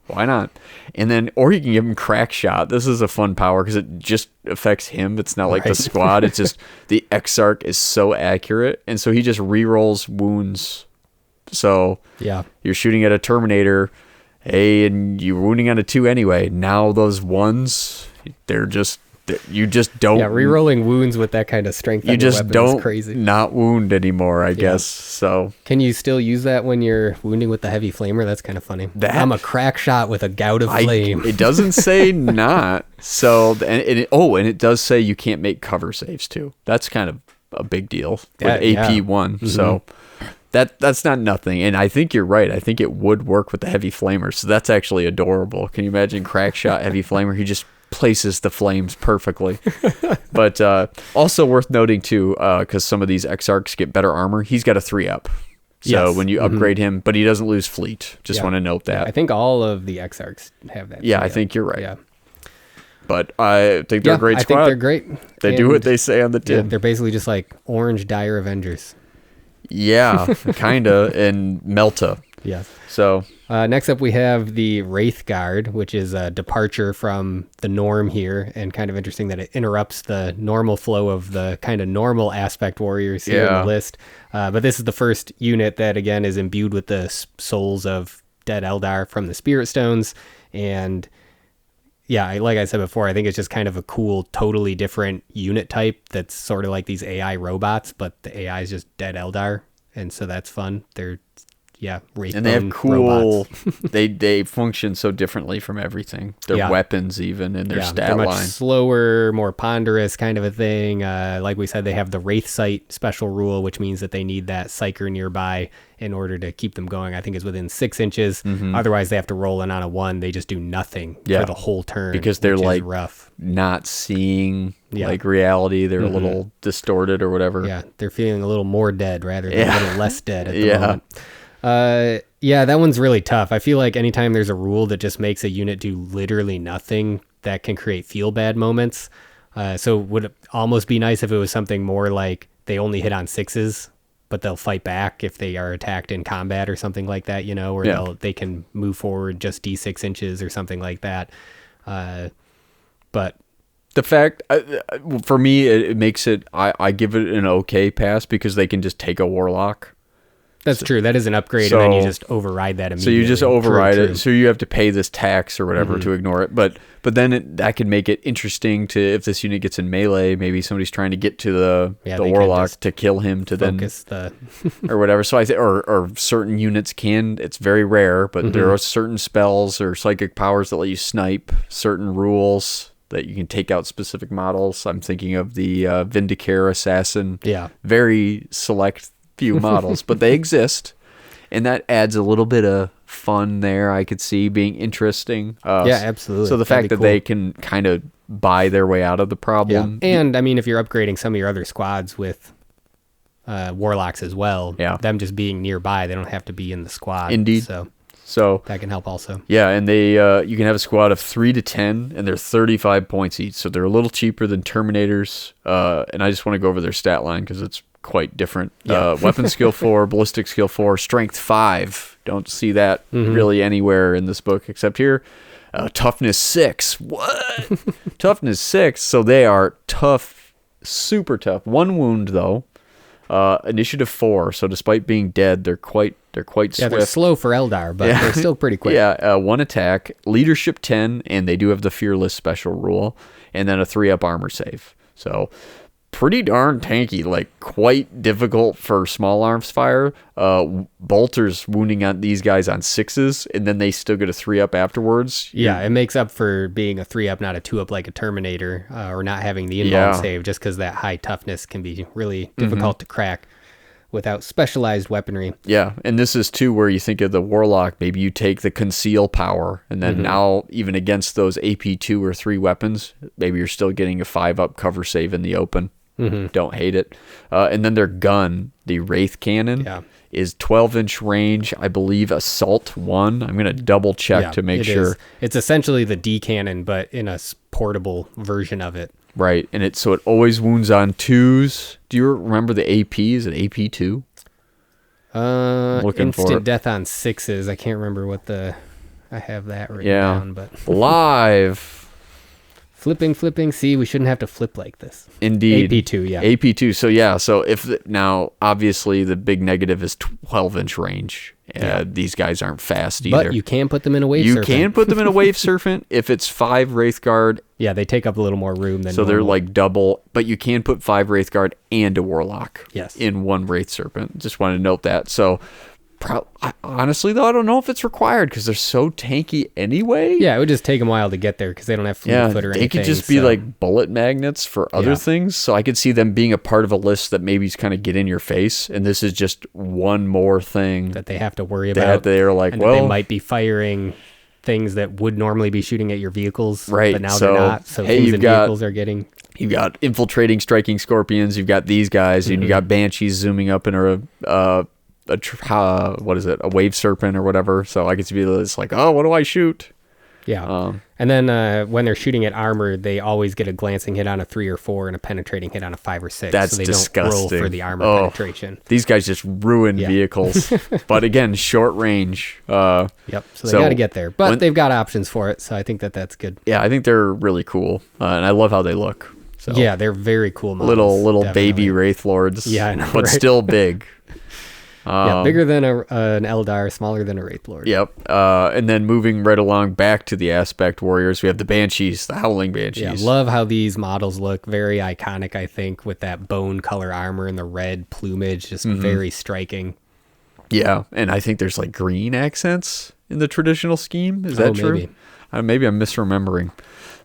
why not? And then, or you can give him crack shot. This is a fun power because it just affects him. It's not like the squad. It's just the Exarch is so accurate. And so he just rerolls wounds. So you're shooting at a Terminator, hey, and you're wounding on a 2 anyway. Now those 1s, you just don't. Yeah, rerolling wounds with that kind of strength. You just don't is crazy. Not wound anymore, I guess. So can you still use that when you're wounding with the heavy flamer? That's kind of funny. I'm a crack shot with a gout of flame. It doesn't say not. So and it does say you can't make cover saves too. That's kind of a big deal with AP1. So. That's not nothing, and I think you're right. I think it would work with the heavy flamer, so that's actually adorable. Can you imagine crack shot heavy flamer? He just places the flames perfectly. But also worth noting too, because some of these Exarchs get better armor. He's got a 3-up, so when you upgrade him, but he doesn't lose fleet. Just want to note that. I think all of the Exarchs have that. Yeah, I think you're right. Yeah. But I think they're a great squad. I think they're great. They do what they say on the tin. Yeah, they're basically just like orange dire Avengers. Yeah, kinda, and Melta. Yes. So next up, we have the Wraith Guard, which is a departure from the norm here, and kind of interesting that it interrupts the normal flow of the kind of normal aspect warriors here in the list. But this is the first unit that, again, is imbued with the souls of dead Eldar from the Spirit Stones. And yeah, like I said before, I think it's just kind of a cool, totally different unit type that's sort of like these AI robots, but the AI is just dead Eldar. And so that's fun. They're Wraith and they have cool robots. they function so differently from everything, their weapons even, and their stat they're much line slower, more ponderous kind of a thing. Like we said, they have the Wraith Sight special rule, which means that they need that psyker nearby in order to keep them going. I think it's within 6 inches. Otherwise they have to roll in on a 1. They just do nothing for the whole turn, because they're like rough, not seeing like reality. They're a little distorted or whatever. They're feeling a little more dead rather than a little less dead at the moment. That one's really tough. I feel like anytime there's a rule that just makes a unit do literally nothing, that can create feel bad moments. So would it almost be nice if it was something more like they only hit on 6s, but they'll fight back if they are attacked in combat or something like that, or they can move forward just D6 inches or something like that. But the fact, for me, it makes it, I give it an okay pass because they can just take a warlock. That's true. That is an upgrade, and then you just override that immediately. So you just override it. So you have to pay this tax or whatever to ignore it. But then that can make it interesting to, if this unit gets in melee, maybe somebody's trying to get to the warlock to kill him to focus then or whatever. So or certain units can. It's very rare, but there are certain spells or psychic powers that let you snipe certain rules that you can take out specific models. I'm thinking of the Vindicare Assassin. Yeah, very select few models, but they exist, and that adds a little bit of fun there. I could see being interesting. Absolutely. So the fact that they can kind of buy their way out of the problem. And I mean, if you're upgrading some of your other squads with warlocks as well, them just being nearby, they don't have to be in the squad. Indeed. So that can help also. Yeah, and they you can have a squad of 3 to 10, and they're 35 points each, so they're a little cheaper than Terminators. And I just want to go over their stat line because it's quite different. Weapon skill 4, ballistic skill 4, strength 5. Don't see that really anywhere in this book except here. Toughness 6. What? Toughness 6. So they are tough, super tough. 1 wound though. Initiative 4. So despite being dead, they're quite swift. Yeah, they're slow for Eldar, but they're still pretty quick. 1 attack, leadership 10, and they do have the fearless special rule, and then a 3-up armor save. So pretty darn tanky, like quite difficult for small arms fire. Bolters wounding on these guys on 6s, and then they still get a 3-up afterwards. Yeah, it makes up for being a 3-up, not a 2-up like a Terminator, or not having the involved save, just because that high toughness can be really difficult to crack without specialized weaponry. Yeah, and this is too where you think of the warlock, maybe you take the conceal power, and then now even against those AP 2 or 3 weapons, maybe you're still getting a 5-up cover save in the open. Don't hate it. And then their gun, the Wraith Cannon, is 12-inch range, I believe, assault 1. I'm going to double check to make sure. It's essentially the D cannon, but in a portable version of it. Right, and so it always wounds on 2s. Do you remember the AP? Is it AP 2? Instant death on 6s. I can't remember what I have that written down, but live. Flipping. See, we shouldn't have to flip like this. Indeed. AP2, AP2. So if now obviously the big negative is 12-inch range. These guys aren't fast either. But you can put them in a wave serpent. You can put them in a wave serpent if it's 5 Wraithguard. Yeah, they take up a little more room than so normal. They're like double, but you can put 5 Wraithguard and a Warlock in one Wraith Serpent. Just want to note that. So honestly, though, I don't know if it's required because they're so tanky anyway. Yeah, it would just take them a while to get there because they don't have foot or anything. They could just be like bullet magnets for other things. So I could see them being a part of a list that maybe kind of get in your face. And this is just one more thing that they have to worry about. They're like, and they might be firing things that would normally be shooting at your vehicles. Right. But now they're not. So things in vehicles are getting... You've got infiltrating, striking scorpions. You've got these guys. And you got banshees zooming up in a wave serpent or whatever. So I could see it's like, oh, what do I shoot? Yeah. And then when they're shooting at armor, they always get a glancing hit on a 3 or 4 and a penetrating hit on a 5 or 6. That's so they disgusting. don't roll for the armor penetration. These guys just ruin vehicles. But again, short range. Yep. So they got to get there. But they've got options for it. So I think that's good. Yeah, I think they're really cool. And I love how they look. So yeah, they're very cool models. Little baby Wraith Lords. Yeah, I know, but right? still big. Yeah, bigger than an Eldar, smaller than a Wraith Lord. Yep. And then moving right along back to the Aspect Warriors, we have the Banshees, the Howling Banshees. Yeah, love how these models look. Very iconic, I think, with that bone color armor and the red plumage. Just very striking. Yeah. And I think there's like green accents in the traditional scheme. Is that true? Maybe. Maybe I'm misremembering.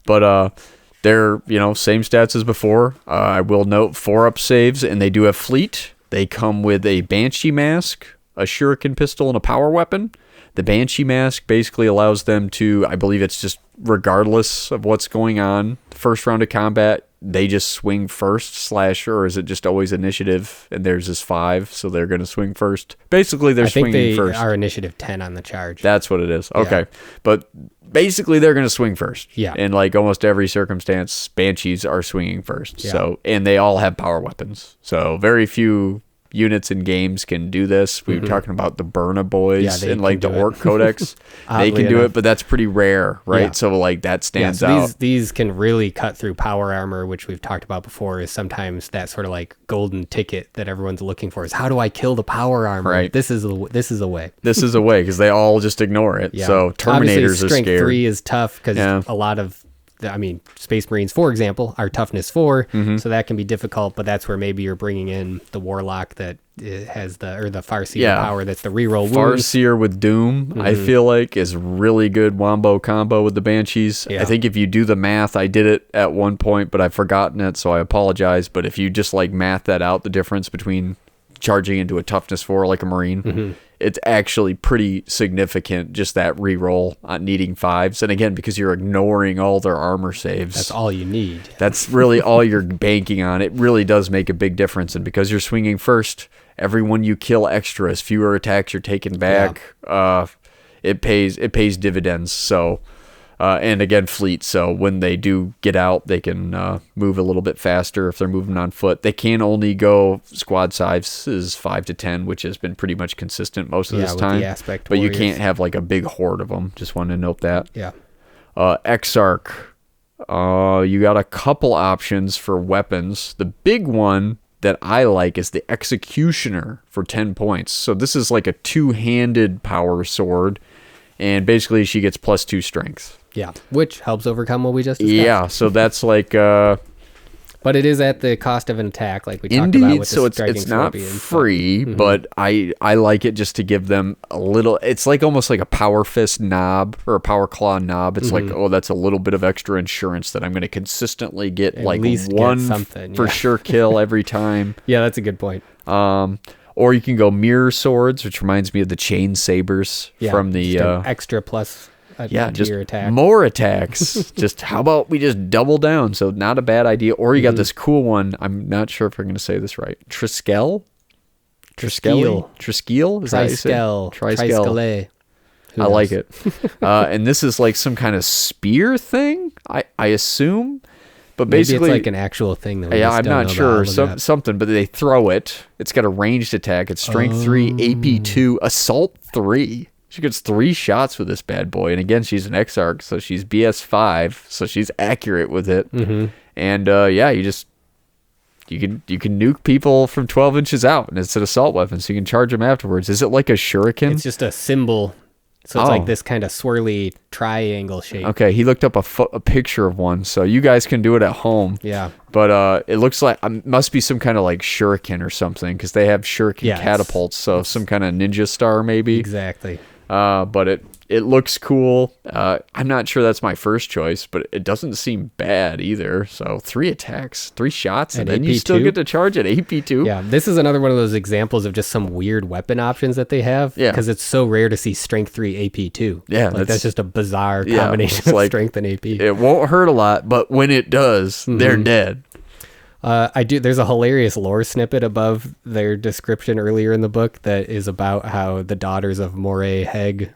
But they're, same stats as before. I will note 4-up saves, and they do have fleet. They come with a Banshee mask, a Shuriken pistol, and a power weapon. The Banshee mask basically allows them to, I believe it's just regardless of what's going on, the first round of combat, they just swing first, or is it just always initiative, and theirs is 5, so they're going to swing first? Basically, they're swinging first. I think they are initiative 10 on the charge. That's what it is. Okay. Yeah. But basically, they're going to swing first. Yeah. In like almost every circumstance, Banshees are swinging first. Yeah. So, and they all have power weapons. So very few units in games can do this. We were talking about the Burna boys and like the Orc Codex. They can do it, but that's pretty rare, right? Yeah. So like that stands out. These can really cut through power armor, which we've talked about before, is sometimes that sort of like golden ticket that everyone's looking for is how do I kill the power armor? Right. This is a way. This is a way because they all just ignore it. Yeah. So Terminators obviously, are strength scared. 3 is tough because a lot of Space Marines, for example, are toughness 4, so that can be difficult, but that's where maybe you're bringing in the Warlock that has the Farseer power that's the reroll wounds. Farseer with Doom, I feel like, is really good wombo combo with the Banshees. Yeah. I think if you do the math, I did it at one point, but I've forgotten it, so I apologize, but if you just like math that out, the difference between charging into a toughness 4 like a Marine, it's actually pretty significant, just that reroll on needing 5s. And again, because you're ignoring all their armor saves. That's all you need. That's really all you're banking on. It really does make a big difference. And because you're swinging first, everyone you kill extras, fewer attacks you're taking back. Yeah. It pays dividends. So, and again, fleet. So when they do get out, they can move a little bit faster if they're moving on foot. They can only go squad sizes 5 to 10, which has been pretty much consistent most of this time. The Aspect but Warriors. You can't have like a big horde of them. Just wanted to note that. Yeah. Exarch. You got a couple options for weapons. The big one that I like is the Executioner for 10 points. So this is like a 2-handed power sword, and basically she gets +2 strength. Yeah, which helps overcome what we just discussed. Yeah, so that's like... but it is at the cost of an attack, like we talked about with the Striking it's not Scorpion, free, but I like it just to give them a little... It's like almost like a Power Fist knob or a Power Claw knob. It's like, that's a little bit of extra insurance that I'm going to consistently get at like least one something, for sure kill every time. Yeah, that's a good point. Or you can go Mirror Swords, which reminds me of the Chain Sabers from the... extra plus... just attack. More attacks. Just how about we just double down? So not a bad idea. Or you got this cool one. I'm not sure if I'm going to say this right. Triskel? Triskel? Is that how you say it? Triskel. I like it. And this is like some kind of spear thing, I assume. But basically, maybe it's like an actual thing. That I'm not sure. Something, but they throw it. It's got a ranged attack. It's strength 3, AP 2, assault 3. She gets 3 shots with this bad boy. And again, she's an Exarch, so she's BS 5, so she's accurate with it. And you can nuke people from 12 inches out, and it's an assault weapon, so you can charge them afterwards. Is it like a shuriken? It's just a symbol. So it's like this kind of swirly triangle shape. Okay, he looked up a picture of one, so you guys can do it at home. Yeah. But it looks like must be some kind of like shuriken or something, because they have shuriken catapults, so some kind of ninja star maybe. Exactly. But it looks cool. I'm not sure that's my first choice, but it doesn't seem bad either. So 3 attacks, 3 shots, and then you still get to charge at AP2. Yeah, this is another one of those examples of just some weird weapon options that they have. Yeah, because it's so rare to see strength 3 AP2. Yeah, that's just a bizarre combination of strength and AP. It won't hurt a lot, but when it does, they're dead. I do. There's a hilarious lore snippet above their description earlier in the book that is about how the daughters of Moray Heg,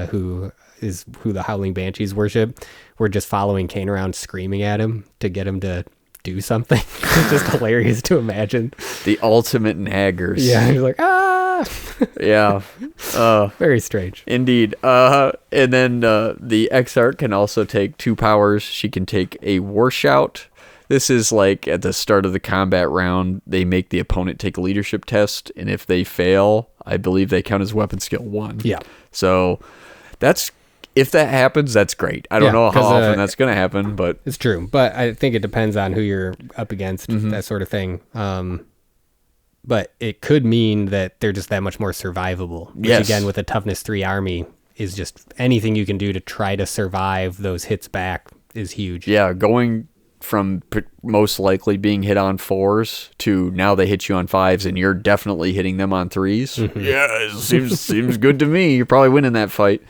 who the Howling Banshees worship, were just following Kane around screaming at him to get him to do something. It's just hilarious to imagine. The ultimate naggers. Yeah, he's like, ah! Yeah. Very strange. Indeed. And then the Exarch can also take 2 powers. She can take a War Shout. This is like at the start of the combat round, they make the opponent take a leadership test, and if they fail, I believe they count as weapon skill 1. Yeah. So if that happens, that's great. I don't know how often that's going to happen, but it's true. But I think it depends on who you're up against, that sort of thing. But it could mean that they're just that much more survivable. Which again, with a toughness 3 army, is just anything you can do to try to survive those hits back is huge. Yeah, going from most likely being hit on 4s to now they hit you on 5s and you're definitely hitting them on 3s. Yeah, it seems good to me. You're probably winning that fight.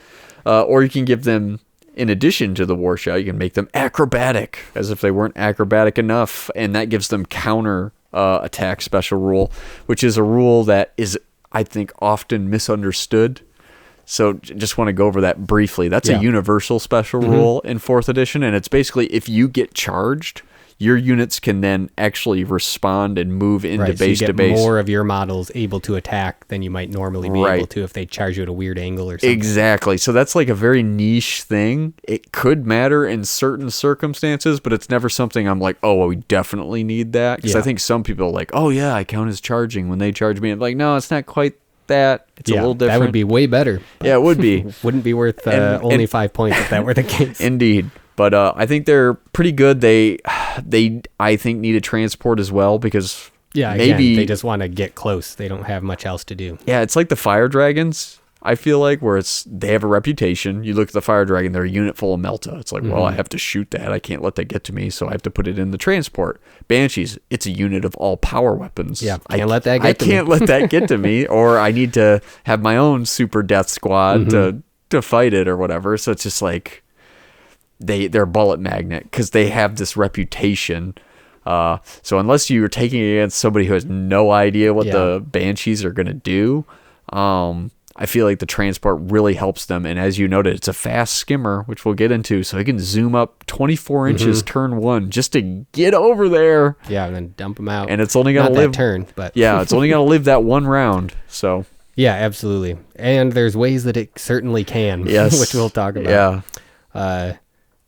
Or you can give them, in addition to the War Shout, you can make them acrobatic, as if they weren't acrobatic enough, and that gives them counter attack special rule, which is a rule that is, I think, often misunderstood. So just want to go over that briefly. That's a universal special rule in 4th edition, and it's basically if you get charged, your units can then actually respond and move into base so you to get base. More of your models able to attack than you might normally be able to if they charge you at a weird angle or something. Exactly. So that's like a very niche thing. It could matter in certain circumstances, but it's never something I'm like, oh, well, we definitely need that. Because I think some people are like, oh, yeah, I count as charging when they charge me. I'm like, no, it's not quite that. It's a little different. That would be way better. Yeah, it would be. Wouldn't be worth only 5 points if that were the case. Indeed. But I think they're pretty good. They I think need a transport as well because maybe they just want to get close. They don't have much else to do. Yeah, it's like the fire dragons. I feel like where they have a reputation. You look at the fire dragon, they're a unit full of Melta. It's like, well, I have to shoot that. I can't let that get to me, so I have to put it in the transport. Banshees, it's a unit of all power weapons. Yeah, I can't let that get to me, or I need to have my own super death squad to fight it or whatever. So it's just like they're a bullet magnet because they have this reputation. So unless you're taking it against somebody who has no idea what the Banshees are going to do, I feel like the transport really helps them. And as you noted, it's a fast skimmer, which we'll get into. So it can zoom up 24 inches turn 1 just to get over there. Yeah, and then dump them out. And it's only going to live that turn, but yeah, it's only going to live that 1 round. So yeah, absolutely. And there's ways that it certainly can, which we'll talk about.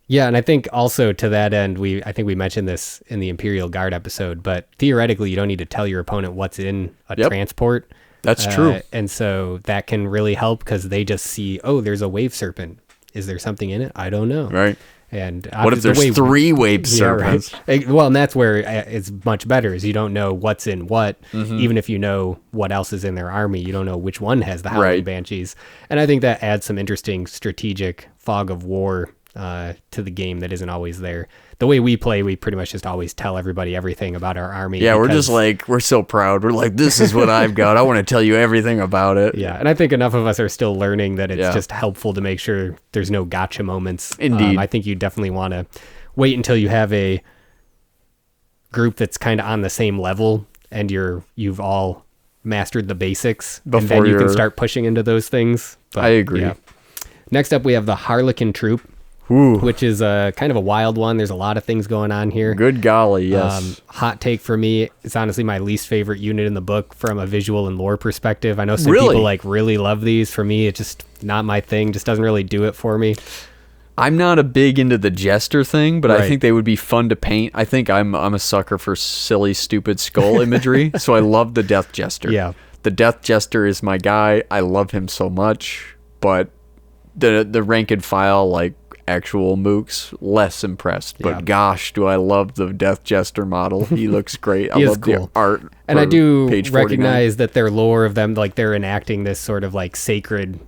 Yeah, and I think also to that end, I think we mentioned this in the Imperial Guard episode, but theoretically, you don't need to tell your opponent what's in a transport. That's true. And so that can really help because they just see, oh, there's a wave serpent. Is there something in it? I don't know. Right. And what if there's 3 wave serpents? Right. Well, and that's where it's much better is you don't know what's in what. Even if you know what else is in their army, you don't know which one has the Howling Banshees. And I think that adds some interesting strategic fog of war to the game that isn't always there. The way we play, we pretty much just always tell everybody everything about our army. Yeah, we're just like, we're so proud. We're like, this is what I've got. I want to tell you everything about it. Yeah, and I think enough of us are still learning that it's just helpful to make sure there's no gotcha moments. Indeed. I think you definitely want to wait until you have a group that's kind of on the same level and you've all mastered the basics. Before and then you can start pushing into those things. But, I agree. Yeah. Next up, we have the Harlequin Troop. Ooh. Which is kind of a wild one. There's a lot of things going on here. Good golly, yes. Hot take for me, it's honestly my least favorite unit in the book from a visual and lore perspective. I know some people really love these. For me, it's just not my thing. Just doesn't really do it for me. I'm not a big into the jester thing, but I think they would be fun to paint. I think I'm a sucker for silly, stupid skull imagery, so I love the Death Jester. Yeah. The Death Jester is my guy. I love him so much, but the rank and file, like, actual mooks, less impressed, but gosh, do I love the Death Jester model. He looks great. I love the art. And I do recognize that their lore of them, like they're enacting this sort of like sacred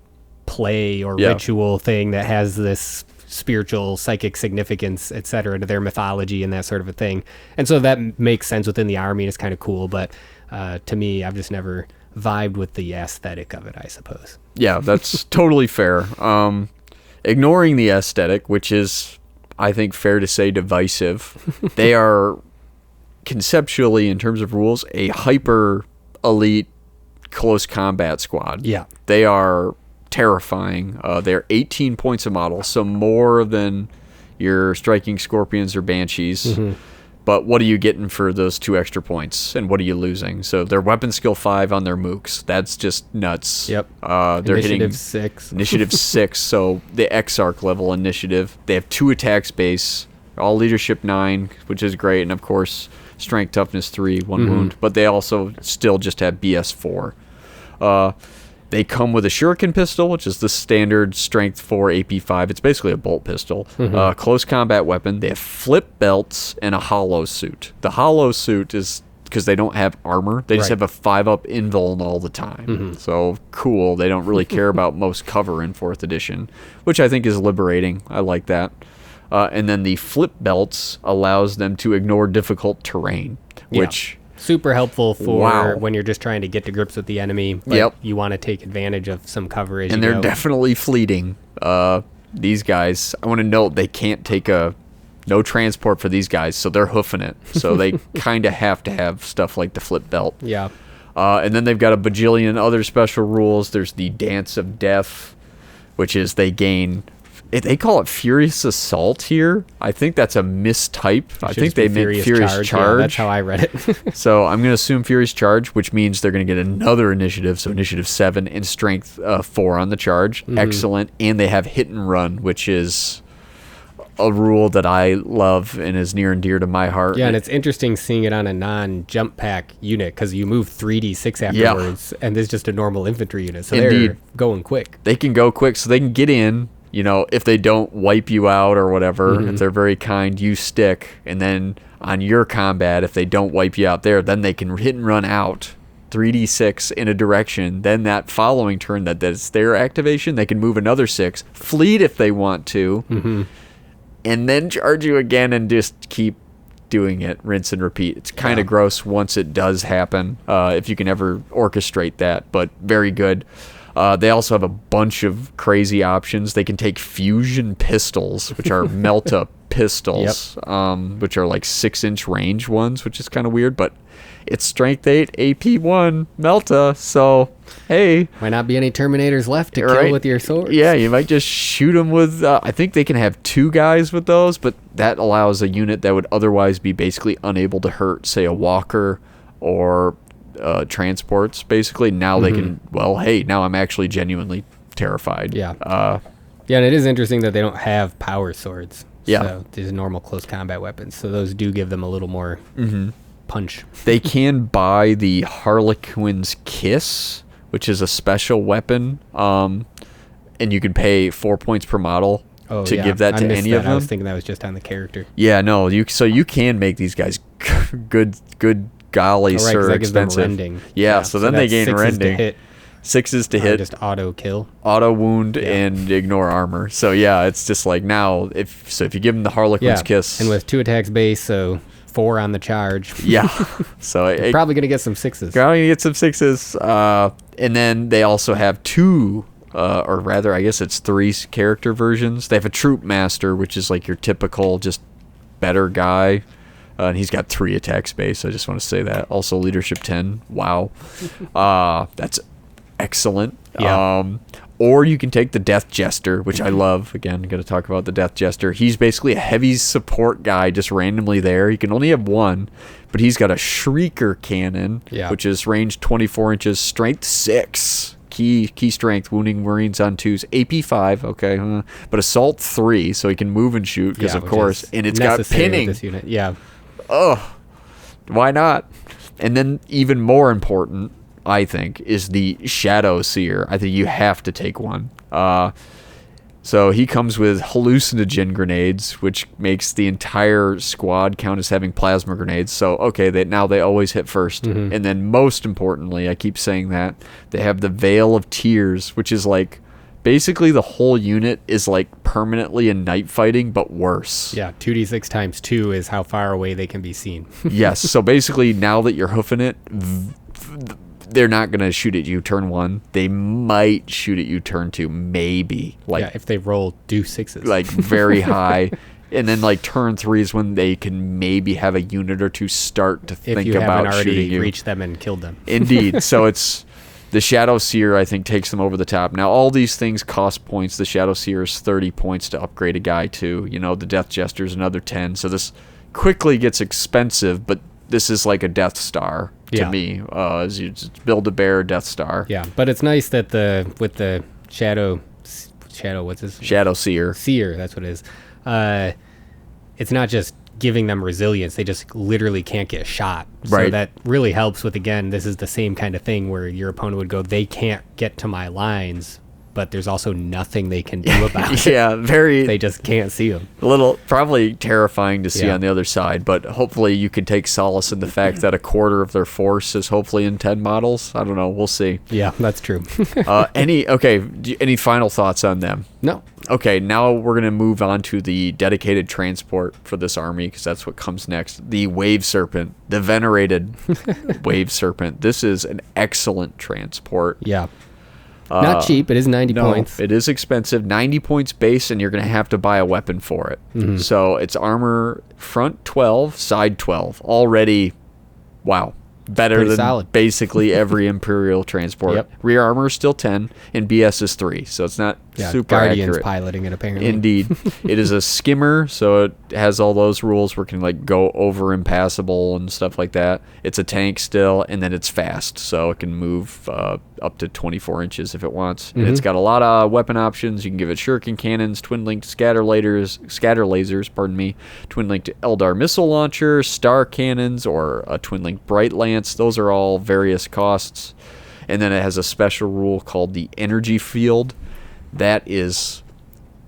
play or ritual thing that has this spiritual, psychic significance, etc., to their mythology and that sort of a thing. And so that makes sense within the army and it's kind of cool, but to me, I've just never vibed with the aesthetic of it, I suppose. Yeah, that's totally fair. Ignoring the aesthetic, which is, I think, fair to say divisive, they are conceptually, in terms of rules, a hyper elite close combat squad. Yeah. They are terrifying. They're 18 points a model, so more than your striking scorpions or banshees. Mm-hmm. But what are you getting for those 2 extra points, and what are you losing? So they're weapon skill 5 on their mooks. That's just nuts. Yep. They're Initiative 6. Initiative 6, so the Exarch level initiative. They have 2 attacks base, all leadership 9, which is great, and of course strength toughness 3, 1 wound. But they also still just have BS 4. They come with a shuriken pistol, which is the standard strength 4 AP 5. It's basically a bolt pistol. Close combat weapon. They have flip belts and a hollow suit. The hollow suit is because they don't have armor. They just have a 5-up invuln all the time. So cool. They don't really care about most cover in 4th edition, which I think is liberating. I like that. And then the flip belts allows them to ignore difficult terrain, which... super helpful for when you're just trying to get to grips with the enemy, but you want to take advantage of some cover as and you they're go. Definitely fleeting. These guys, I want to note, they can't take no transport for these guys, so they're hoofing it. So they kind of have to have stuff like the flip belt. Yeah. And then they've got a bajillion other special rules. There's the Dance of Death, which is they gain... They call it Furious Assault here. I think that's a mistype. I think they meant Furious Charge. Yeah, that's how I read it. So I'm going to assume Furious Charge, which means they're going to get another initiative. So initiative 7 and strength 4 on the charge. Excellent. And they have Hit and Run, which is a rule that I love and is near and dear to my heart. Yeah, and it's interesting seeing it on a non-jump pack unit because you move 3d6 afterwards, and this is just a normal infantry unit. So they're going quick. They can go quick, so they can get in. You know, if they don't wipe you out or whatever, if they're very kind, you stick. And then on your combat, if they don't wipe you out there, then they can hit and run out 3d6 in a direction. Then that following turn, that's their activation, they can move another 6, fleet if they want to, and then charge you again and just keep doing it, rinse and repeat. It's kind of gross once it does happen, if you can ever orchestrate that, but very good. They also have a bunch of crazy options. They can take fusion pistols, which are Melta pistols, which are like 6-inch range ones, which is kind of weird, but it's strength 8, AP 1, Melta, so hey. Might not be any Terminators left to kill with your sword. Yeah, you might just shoot them with, I think they can have 2 guys with those, but that allows a unit that would otherwise be basically unable to hurt, say, a walker or... transports basically. Now they can, now I'm actually genuinely terrified. And it is interesting that they don't have power swords. So these are normal close combat weapons, so those do give them a little more punch. They can buy the Harlequin's Kiss, which is a special weapon, and you can pay 4 points per model to give that to any of them. I was thinking that was just on the character. So you can make these guys good golly, sir, expensive. So then they gain rending. 6s to hit. Just auto kill. Auto wound and ignore armor. So it's just like now, if you give them the Harlequin's Kiss. And with 2 attacks base, so 4 on the charge. So you're probably going to get some 6s. Probably going to get some 6s. And then they also have 2, or rather, I guess it's 3 character versions. They have a Troop Master, which is like your typical, just better guy. And he's got 3 attack space. I just want to say that. Also, leadership 10. Wow. That's excellent. Or you can take the Death Jester, which I love. Again, I'm going to talk about the Death Jester. He's basically a heavy support guy just randomly there. He can only have 1, but he's got a Shrieker Cannon, which is range 24 inches, strength 6. Key strength, wounding Marines on 2s, AP 5, but assault 3, so he can move and shoot, because of course, and it's got pinning. This unit. Why not? And then even more important, I think, is the Shadow Seer. I think you have to take one. So he comes with hallucinogen grenades, which makes the entire squad count as having plasma grenades. So, now they always hit first. And then most importantly, I keep saying that, they have the Veil of Tears, which is like, basically the whole unit is like permanently in night fighting, but worse. 2d6 times 2 is how far away they can be seen. Yes, so basically now that you're hoofing it, they're not going to shoot at you turn 1. They might shoot at you turn 2, maybe. If they roll do 6s. Like very high. And then like turn 3 is when they can maybe have a unit or two start to think if you about haven't shooting already you. reached them and killed them. Indeed. So it's the Shadow Seer, I think, takes them over the top. Now, all these things cost points. The Shadow Seer is 30 points to upgrade a guy to. You know, the Death Jester is another 10. So this quickly gets expensive, but this is like a Death Star to me. As you just build a bear Death Star. Yeah, but it's nice that with the Shadow, what's this? Shadow Seer. Seer, that's what it is. It's not just giving them resilience, they just literally can't get shot. So Right. that really helps with, again, this is the same kind of thing where your opponent would go, they can't get to my lines, but there's also nothing they can do about it. Yeah, very. They just can't see them. A little, probably terrifying to see Yeah. on the other side, but hopefully you can take solace in the fact that a quarter of their force is hopefully in 10 models. I don't know. We'll see. Yeah, that's true. Any final thoughts on them? No. Okay, now we're going to move on to the dedicated transport for this army, because that's what comes next. The Wave Serpent, the venerated Wave Serpent. This is an excellent transport. Yeah. Not cheap. It is 90 points. It is expensive. 90 points base, and you're going to have to buy a weapon for it. Mm-hmm. So it's armor front 12, side 12. Already, wow. Better Pretty than solid. basically every Imperial transport. Yep. Rear armor is still 10, and BS is 3. So it's not super Guardian's accurate. piloting it, apparently. Indeed. It is a skimmer, so it has all those rules where it can like go over impassable and stuff like that. It's a tank still, and then it's fast, so it can move up to 24 inches if it wants. And it's got a lot of weapon options. You can give it shuriken cannons, twin-linked scatter lasers, twin-linked Eldar missile launcher, star cannons, or a twin-linked bright lance. Those are all various costs. And then it has a special rule called the energy field. That is,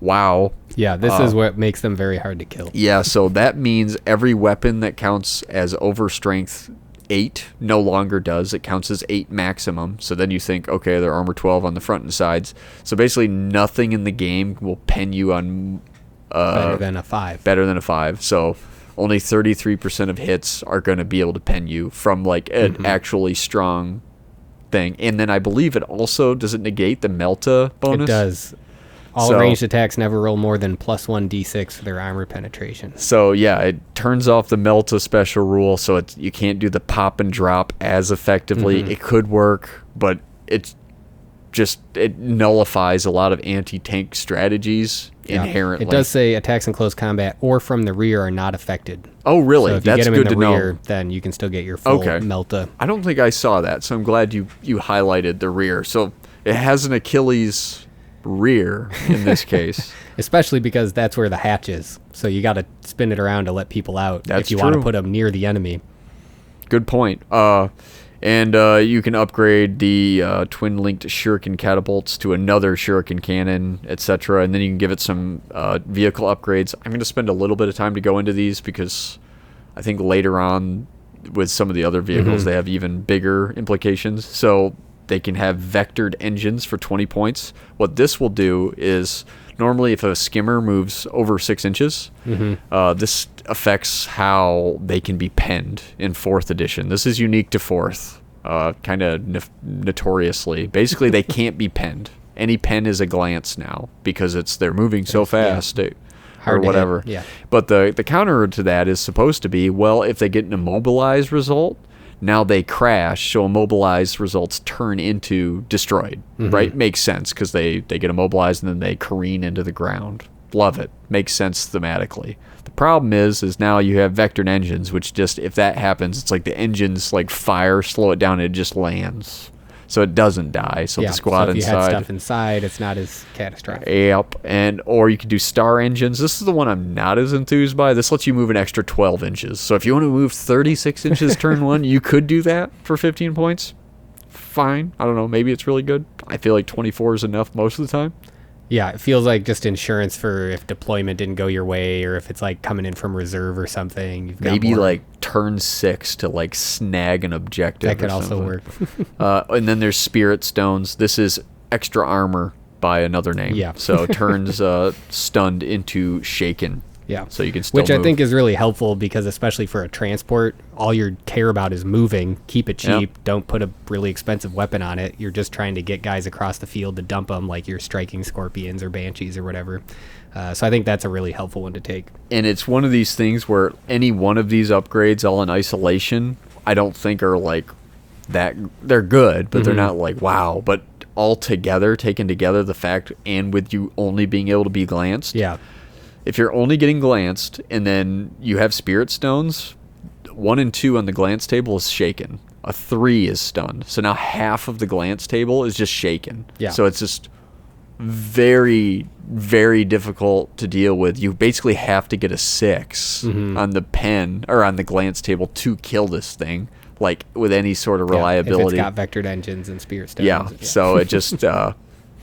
wow. Yeah, this is what makes them very hard to kill. Yeah, so that means every weapon that counts as over strength 8 no longer does. It counts as 8 maximum. So then you think, okay, they're armor 12 on the front and sides. So basically nothing in the game will pen you on Better than a 5. better than a 5. So only 33% of hits are going to be able to pen you from like an actually strong thing. And then I believe it also, does it negate the Melta bonus? It does. All ranged attacks never roll more than +1 d6 for their armor penetration. So yeah, it turns off the Melta special rule, so you can't do the pop and drop as effectively. It could work, but it nullifies a lot of anti-tank strategies inherently. It does say attacks in close combat or from the rear are not affected. Oh, really? So if That's you get them good in the to rear, know. then you can still get your full Okay. Melta. I don't think I saw that, so I'm glad you highlighted the rear. So it has an Achilles rear in this case. Especially because that's where the hatch is. So you got to spin it around to let people out That's if you want to true. put them near the enemy. Good point. And you can upgrade the twin-linked shuriken catapults to another shuriken cannon, etc. And then you can give it some vehicle upgrades. I'm going to spend a little bit of time to go into these because I think later on with some of the other vehicles, they have even bigger implications. So they can have vectored engines for 20 points. What this will do is normally if a skimmer moves over 6 inches, this affects how they can be penned in 4th edition. This is unique to 4th, kind of notoriously. Basically, they can't be penned. Any pen is a glance now because they're moving so fast or Hard to whatever. hit, yeah. But the counter to that is supposed to be, well, if they get an immobilized result, now they crash, so immobilized results turn into destroyed, right? Makes sense because they get immobilized and then they careen into the ground. Love it. Makes sense thematically. The problem is now you have vectored engines, which just, if that happens, it's like the engines like fire, slow it down, and it just lands. So it doesn't die. So the squad so if you inside. had stuff inside, it's not as catastrophic. Yep, or you could do star engines. This is the one I'm not as enthused by. This lets you move an extra 12 inches. So if you want to move 36 inches turn 1, you could do that for 15 points. Fine. I don't know. Maybe it's really good. I feel like 24 is enough most of the time. Yeah, it feels like just insurance for if deployment didn't go your way or if it's like coming in from reserve or something. You've got Maybe more. like turn 6 to like snag an objective. That could or also something. work. And then there's spirit stones. This is extra armor by another name. Yeah. So turns stunned into shaken. Yeah. So you can still Which move. I think is really helpful because especially for a transport, all you care about is moving. Keep it cheap. Yep. Don't put a really expensive weapon on it. You're just trying to get guys across the field to dump them like you're striking scorpions or banshees or whatever. So I think that's a really helpful one to take. And it's one of these things where any one of these upgrades all in isolation, I don't think are like that. They're good, but they're not like wow. But all together, taken together, the fact and with you only being able to be glanced. Yeah. If you're only getting glanced and then you have spirit stones, 1 and 2 on the glance table is shaken. A 3 is stunned. So now half of the glance table is just shaken. Yeah. So it's just very, very difficult to deal with. You basically have to get a 6 on the pen or on the glance table to kill this thing, like with any sort of reliability. If it's got vectored engines and spirit stones. Yeah. So it just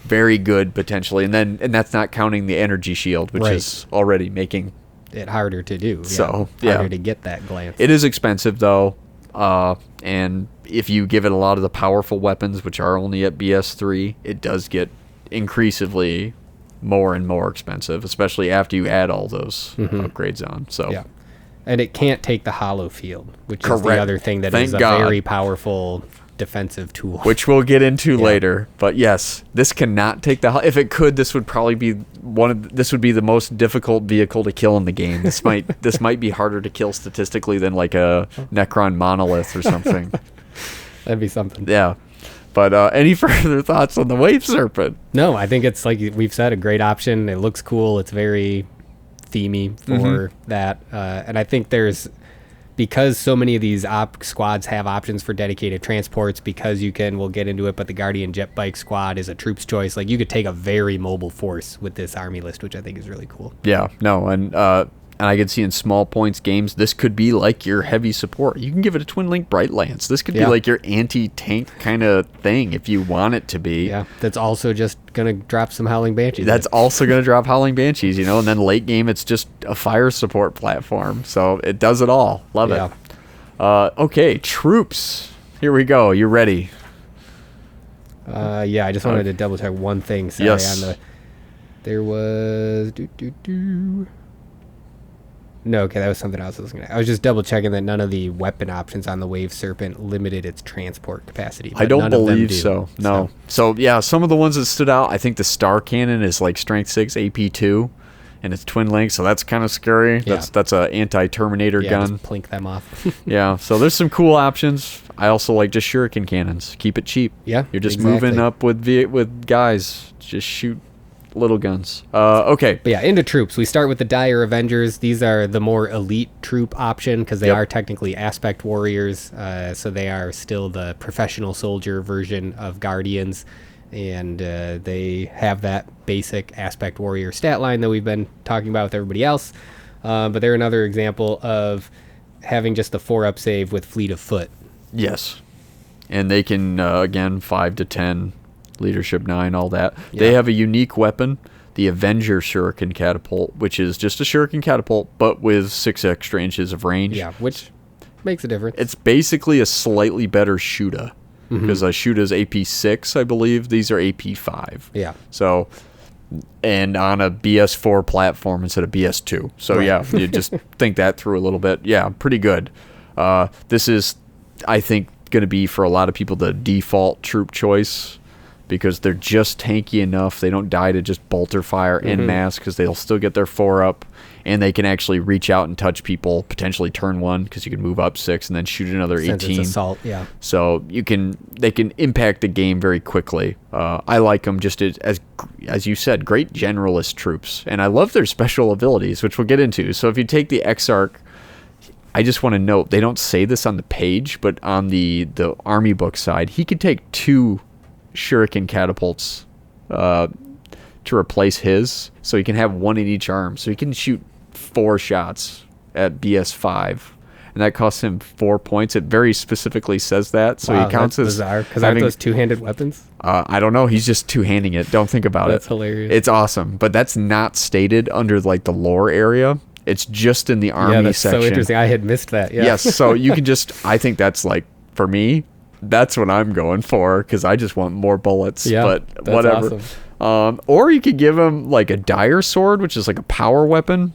very good potentially, and that's not counting the energy shield, which is already making it harder to do. So harder to get that glance. It is expensive though, and if you give it a lot of the powerful weapons, which are only at BS3, it does get increasingly more and more expensive, especially after you add all those upgrades on. So yeah, and it can't take the hollow field, which is Correct. the other thing that Thank is a God. very powerful defensive tool. which we'll get into later. But yes, this cannot take the. If it could, this would probably be this would be the most difficult vehicle to kill in the game. This might be harder to kill statistically than like a Necron monolith or something. That'd be something. Yeah. But any further thoughts on the Wave Serpent? No, I think it's like we've said, a great option. It looks cool. It's very themey for that, and I think because so many of these squads have options for dedicated transports, because we'll get into it, but the Guardian Jet Bike squad is a troops choice. Like, you could take a very mobile force with this army list, which I think is really cool. Yeah, no, and I can see in small points games, this could be like your heavy support. You can give it a Twin Link Bright Lance. This could be like your anti-tank kind of thing if you want it to be. Yeah, that's also just going to drop some Howling Banshees. That's also going to drop Howling Banshees, and then late game, it's just a fire support platform. So it does it all. Love it. Okay, troops. Here we go. You ready? Yeah, I just wanted to double check one thing. Sorry, yes. There was... No, okay, that was something else I was just double checking that none of the weapon options on the Wave Serpent limited its transport capacity. I don't believe so. No. So yeah, some of the ones that stood out, I think the Star Cannon is like Strength 6 AP2, and it's Twin Link, so that's kind of scary. Yeah. That's a anti-Terminator gun. Just plink them off. Yeah, so there's some cool options. I also like just shuriken cannons. Keep it cheap. Yeah, you're just moving up with guys. Just shoot little guns. Okay. But yeah, into troops. We start with the Dire Avengers. These are the more elite troop option because they are technically aspect warriors. So they are still the professional soldier version of Guardians. And they have that basic aspect warrior stat line that we've been talking about with everybody else. But they're another example of having just the 4-up save with Fleet of Foot. Yes. And they can, again, 5 to 10. Leadership 9, all that. Yeah. They have a unique weapon, the Avenger Shuriken Catapult, which is just a Shuriken Catapult, but with 6 extra inches of range. Yeah, which makes a difference. It's basically a slightly better Shuda, because Shuda's AP6, I believe. These are AP5. Yeah. So, and on a BS4 platform instead of BS2. So, yeah, you just think that through a little bit. Yeah, pretty good. This is, I think, going to be, for a lot of people, the default troop choice, because they're just tanky enough. They don't die to just bolter fire en masse because they'll still get their 4-up, and they can actually reach out and touch people, potentially turn 1 because you can move up 6 and then shoot another 18. It's assault, yeah. So they can impact the game very quickly. I like them just as you said, great generalist troops, and I love their special abilities, which we'll get into. So if you take the Exarch, I just want to note, they don't say this on the page, but on the army book side, he could take 2 shuriken catapults to replace his, so he can have 1 in each arm, so he can shoot 4 shots at BS5, and that costs him 4 points. It very specifically says that, so he counts as bizarre, because aren't those two-handed weapons? I don't know, he's just two-handing it. Don't think about That's hilarious. It's awesome, but that's not stated under like the lore area. It's just in the army section. So interesting. I had missed that. Yeah. Yes, so you can just, I think that's like, for me, that's what I'm going for, because I just want more bullets. Yeah, but that's whatever. Awesome. Or you could give him like a dire sword, which is like a power weapon.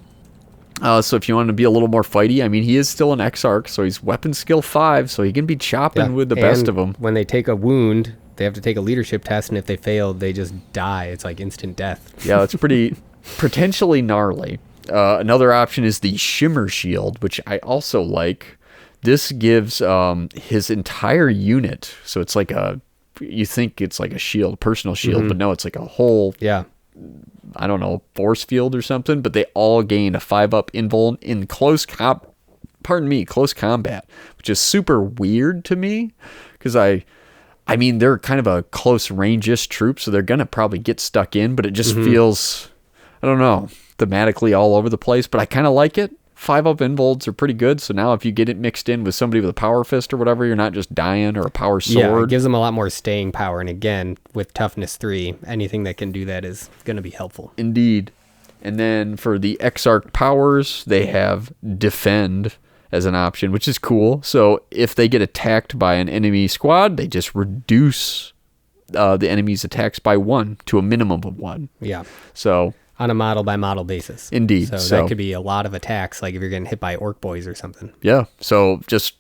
So if you want to be a little more fighty, I mean, he is still an Exarch, so he's weapon skill 5, so he can be chopping with the best of them. When they take a wound, they have to take a leadership test, and if they fail, they just die. It's like instant death. Yeah, that's pretty potentially gnarly. Another option is the Shimmer Shield, which I also like. This gives his entire unit, so it's like you think it's like a shield, personal shield, but no, it's like a whole... Yeah. I don't know, force field or something, but they all gain a 5-up invuln in close combat, which is super weird to me, because I mean, they're kind of a close range-ish troop, so they're going to probably get stuck in, but it just feels, I don't know, thematically all over the place, but I kind of like it. 5-up invulns are pretty good, so now if you get it mixed in with somebody with a power fist or whatever, you're not just dying, or a power sword. Yeah, it gives them a lot more staying power, and again, with toughness 3, anything that can do that is going to be helpful. Indeed. And then for the Exarch powers, they have Defend as an option, which is cool. So if they get attacked by an enemy squad, they just reduce the enemy's attacks by 1 to a minimum of 1. Yeah. So... on a model-by-model basis. Indeed. So that could be a lot of attacks, like if you're getting hit by orc boys or something. Yeah. So just,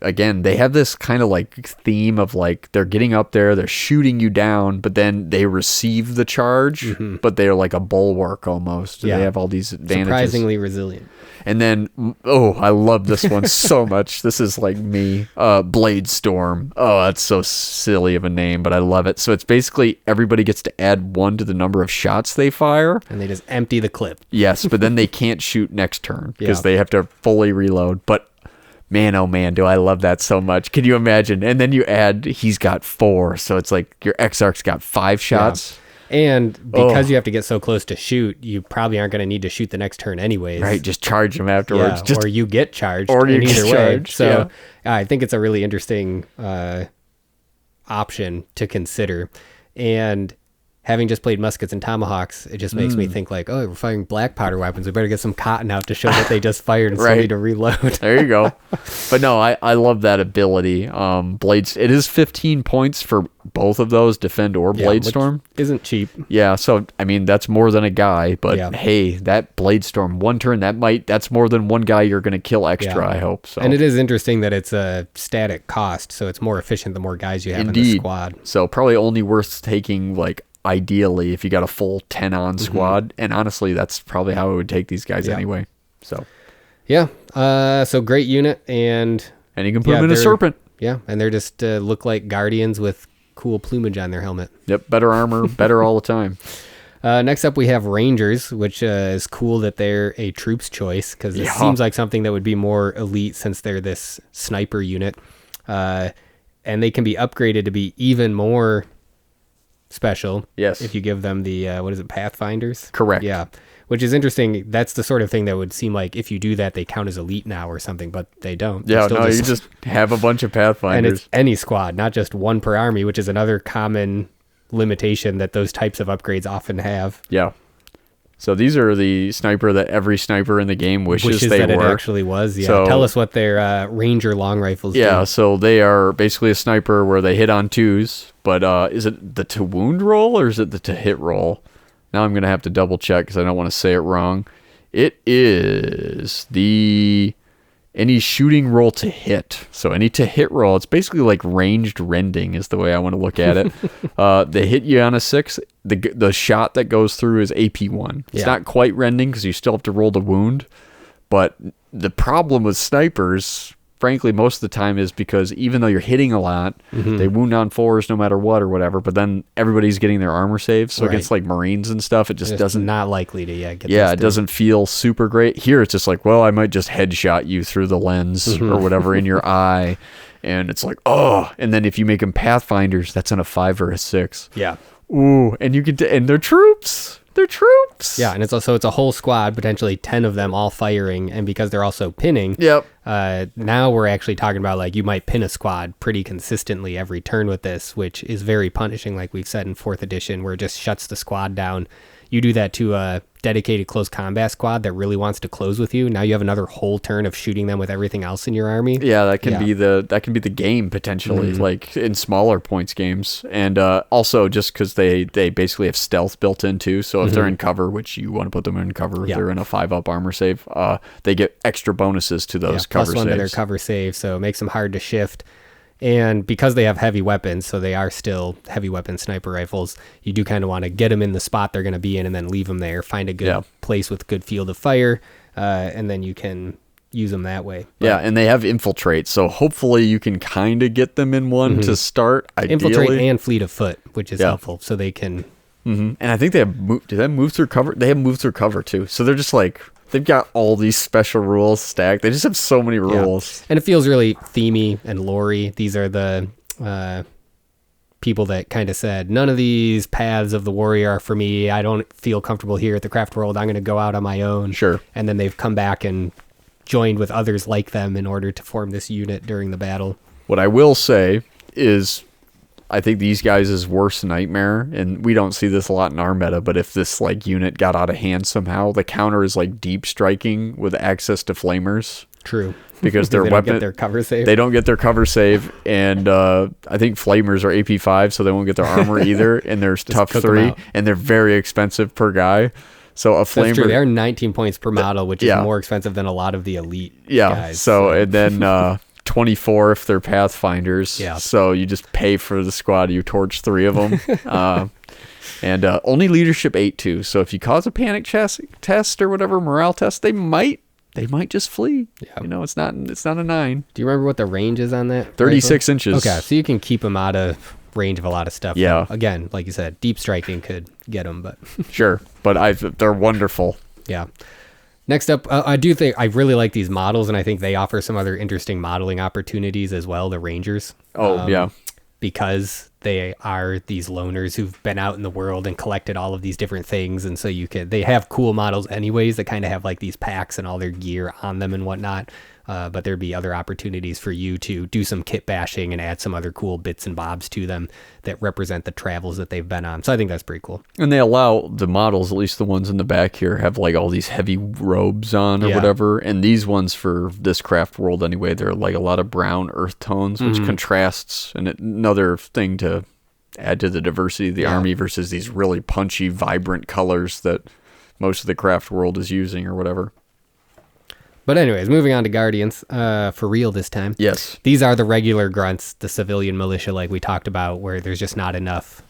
again, they have this kind of like theme of like they're getting up there, they're shooting you down, but then they receive the charge, but they're like a bulwark almost. Yeah. They have all these advantages. Surprisingly resilient. And then, I love this one so much. This is like me. Blade Storm. Oh, that's so silly of a name, but I love it. So it's basically everybody gets to add 1 to the number of shots they fire. And they just empty the clip. Yes, but then they can't shoot next turn because they have to fully reload. But man, oh man, do I love that so much. Can you imagine? And then you add, he's got 4. So it's like your Exarch's got 5 shots. Yeah. And because you have to get so close to shoot, you probably aren't going to need to shoot the next turn anyways. Right, just charge them afterwards. Yeah, or you get charged or in either way. Charged, so I think it's a really interesting option to consider. And having just played muskets and tomahawks, it just makes me think like, oh, we're firing black powder weapons. We better get some cotton out to show that they just fired and still need to reload. There you go. But no, I love that ability. Blades, it is 15 points for both of those, Defend or Blade Storm. Isn't cheap. Yeah, so I mean that's more than a guy, but hey, that Blade Storm 1 turn, that's more than one guy you're going to kill extra, I hope. So. And it is interesting that it's a static cost, so it's more efficient the more guys you have in the squad. So probably only worth taking like ideally if you got a full 10 on squad, and honestly that's probably how it would take these guys anyway. So so great unit, and you can put them in a serpent. And they're just look like guardians with cool plumage on their helmet. Yep, better armor, better all the time. Next up we have Rangers, which is cool that they're a troops choice, because it seems like something that would be more elite since they're this sniper unit, and they can be upgraded to be even more special. Yes. If you give them the Pathfinders? Correct. Yeah. Which is interesting. That's the sort of thing that would seem like if you do that, they count as elite now or something, but they don't. Yeah, no, you just have a bunch of Pathfinders. And it's any squad, not just 1 per army, which is another common limitation that those types of upgrades often have. Yeah. So these are the sniper that every sniper in the game wishes they that were. It actually was. Yeah. So, tell us what their Ranger long rifles do. Yeah, so they are basically a sniper where they hit on 2s, but is it the to wound roll or is it the to hit roll? Now I'm going to have to double check because I don't want to say it wrong. It is any shooting roll to hit. So any to hit roll, it's basically like ranged rending is the way I want to look at it. They hit you on a 6. The shot that goes through is AP1. It's not quite rending because you still have to roll the wound. But the problem with snipers, frankly, most of the time is because even though you're hitting a lot, they wound on 4s no matter what or whatever, but then everybody's getting their armor saves. So against like Marines and stuff, it just doesn't... not likely to get it doesn't feel super great. Here, it's just like, well, I might just headshot you through the lens or whatever in your eye. And it's like, oh. And then if you make them Pathfinders, that's on a 5 or a 6. Yeah. Ooh, and they're troops. They're troops. Yeah, and it's a whole squad, potentially 10 of them all firing, and because they're also pinning, now we're actually talking about like you might pin a squad pretty consistently every turn with this, which is very punishing, like we've said in 4th edition, where it just shuts the squad down. you do that to a dedicated close combat squad that really wants to close with you. Now you have another whole turn of shooting them with everything else in your army. Yeah, that can be the game potentially, like in smaller points games, and also just because they basically have stealth built in too. So if they're in cover, which you want to put them in cover, if they're in a 5-up armor save, they get extra bonuses to those cover plus 1 saves. to their cover save, so it makes them hard to shift. And because they have heavy weapons, so they are still heavy weapon sniper rifles, you do kind of want to get them in the spot they're going to be in and then leave them there, find a good place with good field of fire, and then you can use them that way. But and they have infiltrate, so hopefully you can kind of get them in one to start, ideally. Infiltrate and fleet of foot, which is helpful, so they can... And I think they have do they move through cover? They have move through cover too, so they're just like... They've got all these special rules stacked. They just have so many rules. And it feels really themey and lore-y. These are the people that kind of said, none of these paths of the warrior are for me. I don't feel comfortable here at the craft world. I'm going to go out on my own. Sure. And then they've come back and joined with others like them in order to form this unit during the battle. What I will say is... I think these guys' worst nightmare, and we don't see this a lot in our meta, but if this like unit got out of hand somehow, the counter is like deep striking with access to flamers. True. Because their they weapon, don't get their cover save. They don't get their cover save, and I think flamers are AP5, so they won't get their armor either, and they're tough 3, and they're very expensive per guy. So a flamer... That's true. They are 19 points per model, which is more expensive than a lot of the elite guys. So and then... 24 if they're Pathfinders. Yeah. So you just pay for the squad. You torch 3 of them. And only leadership 8 too. So if you cause a panic test or whatever, morale test, they might just flee. Yeah. You know, it's not a 9. Do you remember what the range is on that? 36 rifle? inches. Okay, so you can keep them out of range of a lot of stuff. Yeah. Again, like you said, deep striking could get them, but... Sure. But they're wonderful. Yeah. Next up, I do think I really like these models, and I think they offer some other interesting modeling opportunities as well, the Rangers. Because they are these loners who've been out in the world and collected all of these different things, and so they have cool models anyways that kind of have like these packs and all their gear on them and whatnot. But there'd be other opportunities for you to do some kit bashing and add some other cool bits and bobs to them that represent the travels that they've been on. So I think that's pretty cool. And they allow the models, at least the ones in the back here, have like all these heavy robes on or whatever. And these ones for this craft world anyway, they're like a lot of brown earth tones, which contrasts, and another thing to add to the diversity of the army versus these really punchy, vibrant colors that most of the craft world is using or whatever. But anyways, moving on to Guardians, for real this time. Yes. These are the regular grunts, the civilian militia like we talked about, where there's just not enough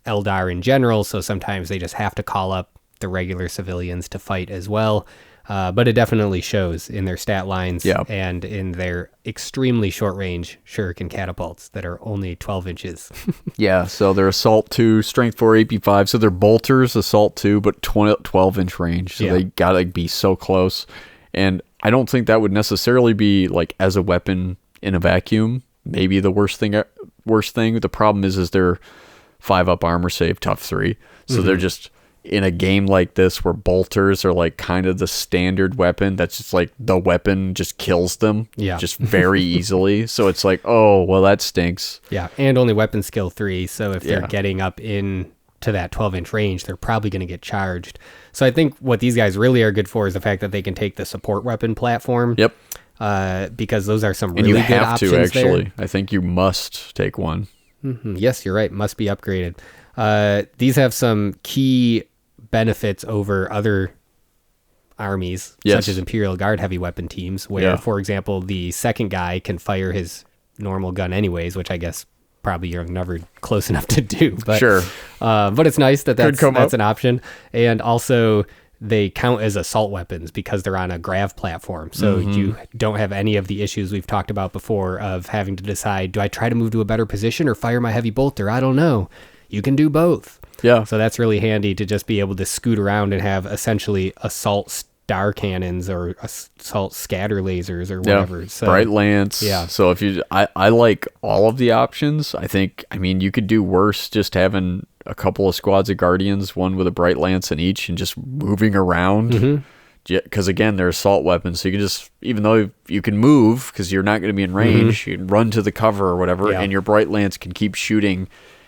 Eldar in general, so sometimes they just have to call up the regular civilians to fight as well. But it definitely shows in their stat lines and in their extremely short-range shuriken catapults that are only 12 inches. Yeah, so they're Assault 2, Strength 4, AP5, so they're bolters, Assault 2, but 12-inch range, so they gotta be so close. And I don't think that would necessarily be like as a weapon in a vacuum. Maybe the worst thing. The problem is they're 5-up armor save, tough 3. So they're just in a game like this where bolters are like kind of the standard weapon. That's just like the weapon just kills them, just very easily. So it's like, oh well, that stinks. Yeah, and only weapon skill 3. So if they're getting up in to that 12-inch range, they're probably going to get charged. So I think what these guys really are good for is the fact that they can take the support weapon platform. Yep. Because those are some really good options there. And you have to, actually. I think you must take one. Yes, you're right. Must be upgraded. These have some key benefits over other armies, such as Imperial Guard heavy weapon teams, where, for example, the second guy can fire his normal gun anyways, which I guess probably you're never close enough to do. But, sure. But it's nice that that's an option. And also they count as assault weapons because they're on a grav platform. So you don't have any of the issues we've talked about before of having to decide, do I try to move to a better position or fire my heavy bolter? I don't know. You can do both. Yeah. So that's really handy to just be able to scoot around and have essentially assault star cannons or assault scatter lasers or whatever. So, bright lance. Yeah. So if I like all of the options. I mean, you could do worse just having a couple of squads of Guardians, one with a bright lance in each, and just moving around. Because again, they're assault weapons, so you can just, even though you can move because you're not going to be in range, you can run to the cover or whatever, and your bright lance can keep shooting.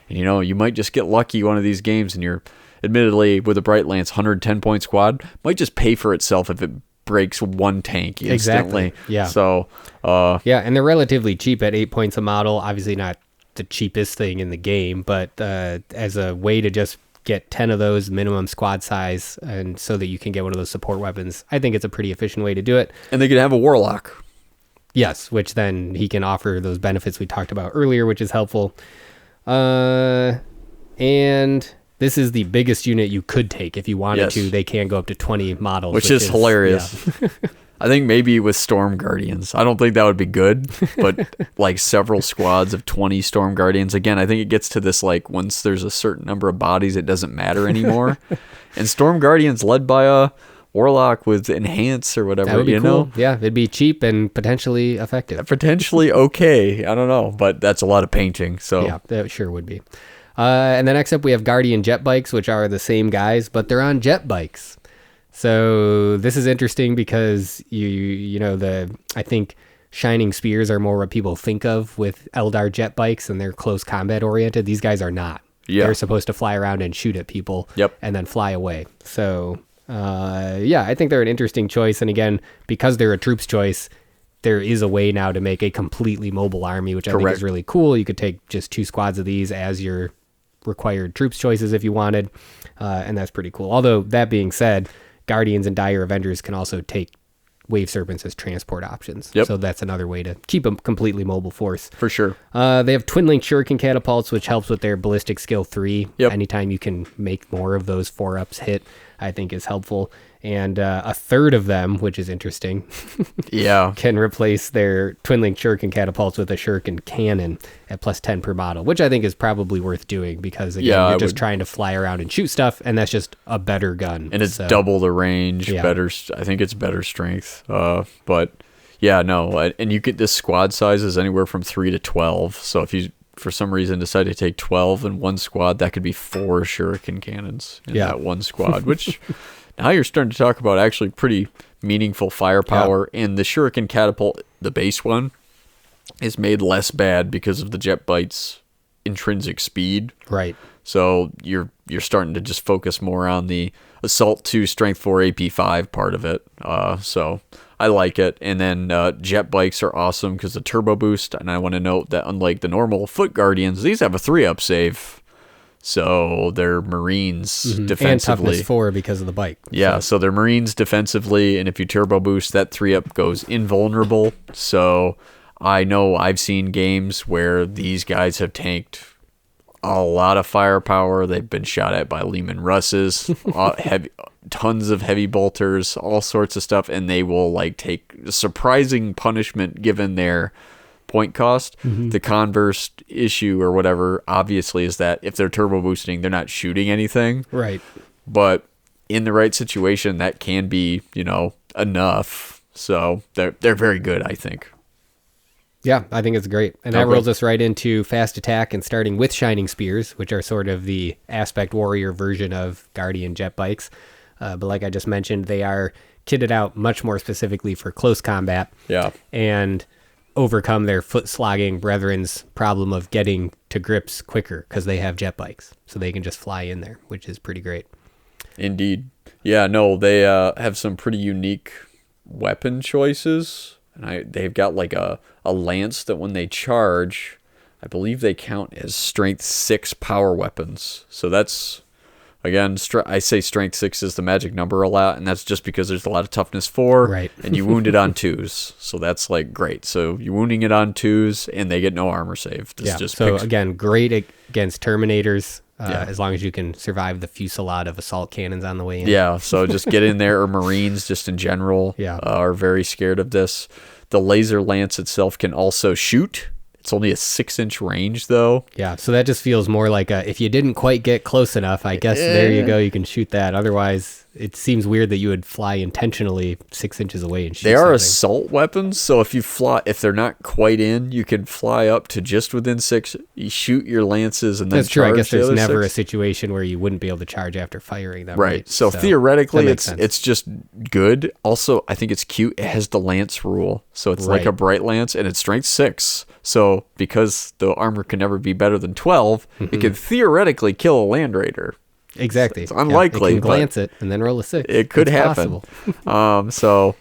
And you might just get lucky one of these games, and admittedly, with a Bright Lance 110-point squad, might just pay for itself if it breaks one tank instantly. Exactly. Yeah. So, and they're relatively cheap at 8 points a model. Obviously not the cheapest thing in the game, but as a way to just get 10 of those minimum squad size, and so that you can get one of those support weapons, I think it's a pretty efficient way to do it. And they can have a Warlock. Yes, which then he can offer those benefits we talked about earlier, which is helpful. And this is the biggest unit you could take if you wanted to. They can go up to 20 models. Which is hilarious. Yeah. I think maybe with Storm Guardians. I don't think that would be good, but like several squads of 20 Storm Guardians. Again, I think it gets to this, like, once there's a certain number of bodies, it doesn't matter anymore. And Storm Guardians led by a Warlock with Enhance or whatever, that would be cool. know? Yeah, it'd be cheap and potentially effective. Potentially okay. I don't know, but that's a lot of painting. So yeah, that sure would be. And then next up, we have Guardian jet bikes, which are the same guys, but they're on jet bikes. So this is interesting because I think Shining Spears are more what people think of with Eldar jet bikes, and they're close combat oriented. These guys are not. Yeah. They're supposed to fly around and shoot at people and then fly away. So I think they're an interesting choice. And again, because they're a troops choice, there is a way now to make a completely mobile army, which I think is really cool. You could take just 2 squads of these as your required troops choices if you wanted. And that's pretty cool. Although that being said, Guardians and Dire Avengers can also take Wave Serpents as transport options. So that's another way to keep a completely mobile force. For sure. They have Twin Link Shuriken catapults, which helps with their ballistic skill 3. Anytime you can make more of those 4-ups hit, I think is helpful. And a third of them, which is interesting, can replace their Twin Link Shuriken catapults with a Shuriken cannon at plus 10 per model, which I think is probably worth doing because, again, you're just trying to fly around and shoot stuff, and that's just a better gun. And it's double the range, better. I think it's better strength. But, and you get this squad sizes anywhere from 3 to 12. So if you, for some reason, decide to take 12 in one squad, that could be 4 Shuriken cannons in that one squad, which... Now you're starting to talk about actually pretty meaningful firepower, and the Shuriken catapult, the base one, is made less bad because of the jet bite's intrinsic speed. Right. So you're starting to just focus more on the Assault 2, Strength 4, AP5 part of it. So I like it. And then jet bikes are awesome because the turbo boost, and I want to note that unlike the normal Foot Guardians, these have a 3-up save. So they're Marines defensively. And toughness 4 because of the bike. Yeah, so they're Marines defensively, and if you turbo boost, that 3-up goes invulnerable. So I know I've seen games where these guys have tanked a lot of firepower. They've been shot at by Lehman Russes, tons of heavy bolters, all sorts of stuff, and they will take surprising punishment given their point cost. The converse issue or whatever obviously is that if they're turbo boosting, they're not shooting anything, right? But in the right situation, that can be enough. So they're very good, I think. Yeah, I think it's great. And that rolls us right into fast attack and starting with Shining Spears, which are sort of the aspect warrior version of Guardian jet bikes. But like I just mentioned, they are kitted out much more specifically for close combat. And overcome their foot slogging brethren's problem of getting to grips quicker because they have jet bikes, so they can just fly in there, which is pretty great. Indeed. Yeah, no, they have some pretty unique weapon choices, and they've got a lance that when they charge, I believe they count as strength 6 power weapons. So that's, again, I say strength 6 is the magic number a lot, and that's just because there's a lot of toughness 4, and you wound it on 2s. So that's great. So you're wounding it on 2s, and they get no armor save. Again, great against Terminators, as long as you can survive the fusillade of assault cannons on the way in. Yeah, so just get in there, or Marines just in general are very scared of this. The laser lance itself can also shoot. It's only a 6-inch range, though. Yeah, so that just feels more like if you didn't quite get close enough, I guess there you go, you can shoot that. Otherwise, it seems weird that you would fly intentionally 6 inches away and shoot They are something. assault weapons, so if they're not quite in, you can fly up to just within 6. You shoot your lances and then That's true. I guess there's never 6. A situation where you wouldn't be able to charge after firing them. Right. So theoretically, it's just good. Also, I think it's cute. It has the lance rule. So it's like a bright lance, and it's strength 6. So because the armor can never be better than 12, it can theoretically kill a Land Raider. Exactly. It's unlikely. It can glance it and then roll a 6. It could happen. So